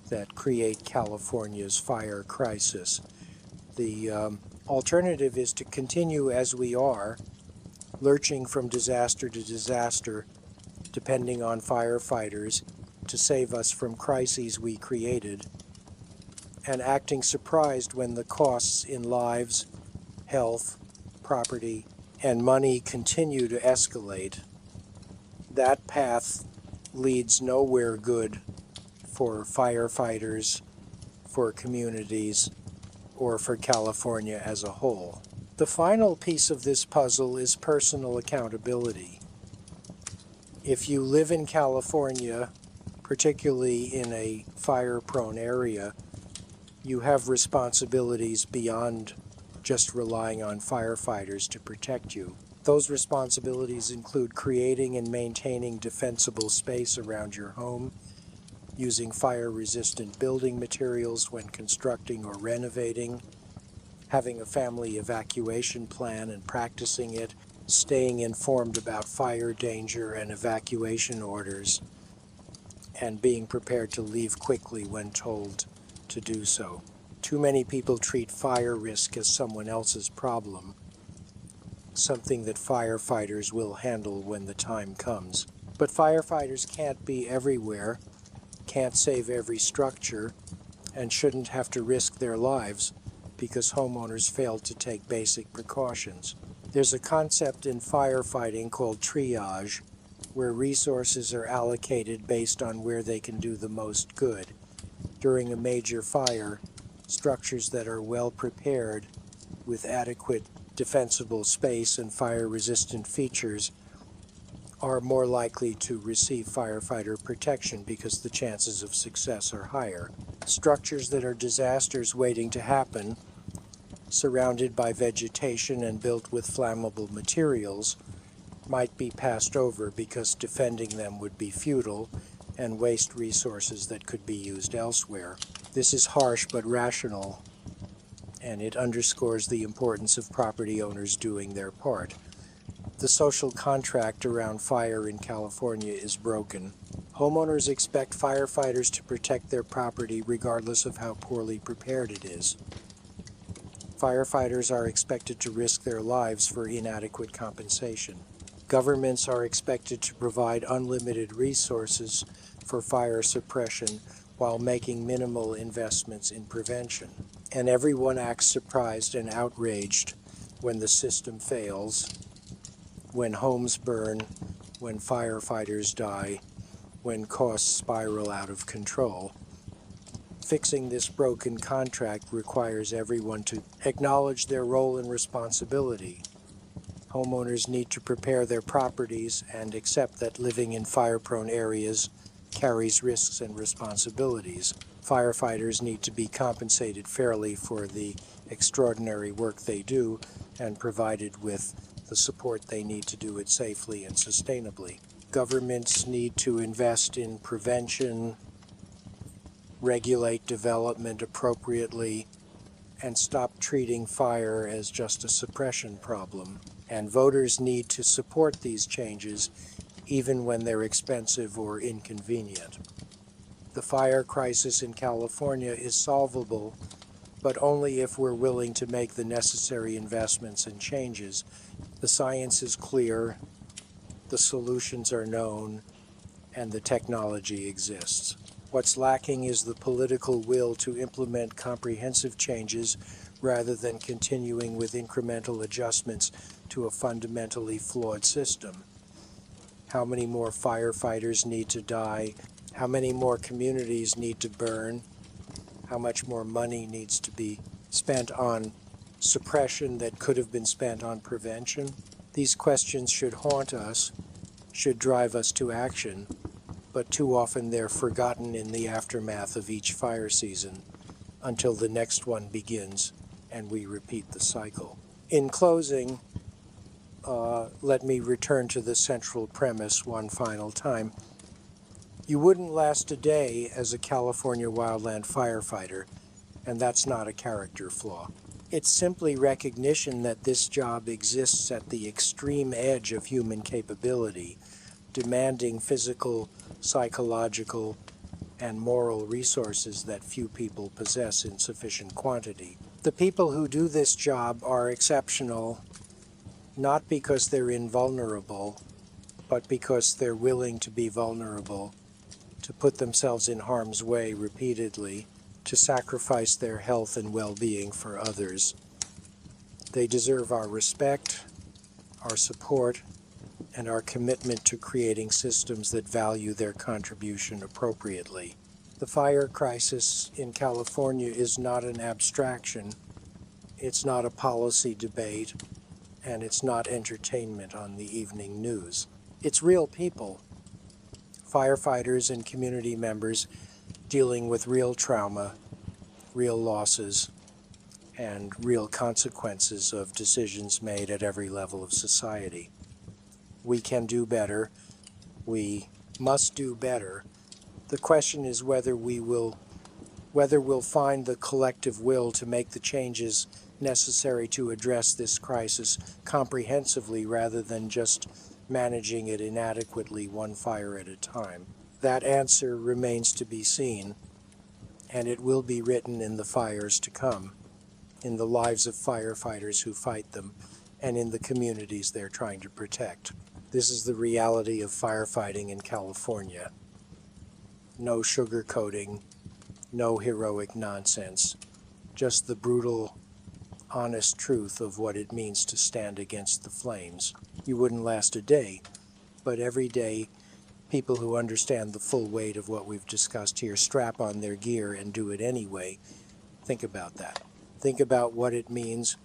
that create California's fire crisis. The alternative is to continue as we are, lurching from disaster to disaster, depending on firefighters to save us from crises we created, and acting surprised when the costs in lives, health, property, and money continue to escalate. That path leads nowhere good for firefighters, for communities, or for California as a whole. The final piece of this puzzle is personal accountability. If you live in California, particularly in a fire-prone area, you have responsibilities beyond just relying on firefighters to protect you. Those responsibilities include creating and maintaining defensible space around your home, using fire-resistant building materials when constructing or renovating, having a family evacuation plan and practicing it, staying informed about fire danger and evacuation orders, and being prepared to leave quickly when told to do so. Too many people treat fire risk as someone else's problem, something that firefighters will handle when the time comes. But firefighters can't be everywhere, can't save every structure, and shouldn't have to risk their lives because homeowners failed to take basic precautions. There's a concept in firefighting called triage, where resources are allocated based on where they can do the most good. During a major fire, structures that are well prepared with adequate defensible space and fire-resistant features are more likely to receive firefighter protection because the chances of success are higher. Structures that are disasters waiting to happen, surrounded by vegetation and built with flammable materials, might be passed over because defending them would be futile and waste resources that could be used elsewhere. This is harsh but rational, and it underscores the importance of property owners doing their part. The social contract around fire in California is broken. Homeowners expect firefighters to protect their property regardless of how poorly prepared it is. Firefighters are expected to risk their lives for inadequate compensation. Governments are expected to provide unlimited resources for fire suppression while making minimal investments in prevention. And everyone acts surprised and outraged when the system fails, when homes burn, when firefighters die, when costs spiral out of control. Fixing this broken contract requires everyone to acknowledge their role and responsibility. Homeowners need to prepare their properties and accept that living in fire-prone areas carries risks and responsibilities. Firefighters need to be compensated fairly for the extraordinary work they do and provided with the support they need to do it safely and sustainably. Governments need to invest in prevention, regulate development appropriately, and stop treating fire as just a suppression problem. And voters need to support these changes even when they're expensive or inconvenient. The fire crisis in California is solvable, but only if we're willing to make the necessary investments and changes. The science is clear, the solutions are known, and the technology exists. What's lacking is the political will to implement comprehensive changes rather than continuing with incremental adjustments to a fundamentally flawed system. How many more firefighters need to die? How many more communities need to burn? How much more money needs to be spent on suppression that could have been spent on prevention? These questions should haunt us, should drive us to action, but too often they're forgotten in the aftermath of each fire season until the next one begins and we repeat the cycle. In closing, let me return to the central premise one final time. You wouldn't last a day as a California wildland firefighter, and that's not a character flaw. It's simply recognition that this job exists at the extreme edge of human capability, demanding physical, psychological, and moral resources that few people possess in sufficient quantity. The people who do this job are exceptional, not because they're invulnerable, but because they're willing to be vulnerable, to put themselves in harm's way repeatedly, to sacrifice their health and well-being for others. They deserve our respect, our support, and our commitment to creating systems that value their contribution appropriately. The fire crisis in California is not an abstraction, it's not a policy debate, and it's not entertainment on the evening news. It's real people, firefighters and community members dealing with real trauma, real losses, and real consequences of decisions made at every level of society. We can do better. We must do better. The question is whether we'll find the collective will to make the changes necessary to address this crisis comprehensively rather than just managing it inadequately one fire at a time. That answer remains to be seen, and it will be written in the fires to come, in the lives of firefighters who fight them, and in the communities they're trying to protect. This is the reality of firefighting in California. No sugarcoating, no heroic nonsense, just the brutal, honest truth of what it means to stand against the flames. You wouldn't last a day, but every day, people who understand the full weight of what we've discussed here strap on their gear and do it anyway. Think about that. Think about what it means,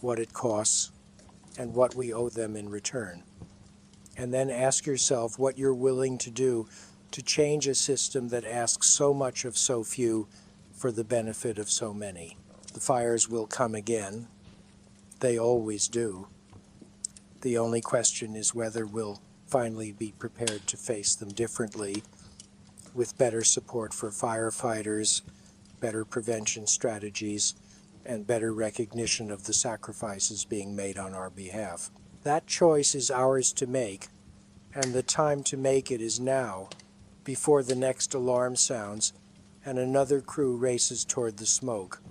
what it costs, and what we owe them in return. And then ask yourself what you're willing to do to change a system that asks so much of so few for the benefit of so many. The fires will come again. They always do. The only question is whether we'll finally be prepared to face them differently, with better support for firefighters, better prevention strategies, and better recognition of the sacrifices being made on our behalf. That choice is ours to make, and the time to make it is now, before the next alarm sounds and another crew races toward the smoke.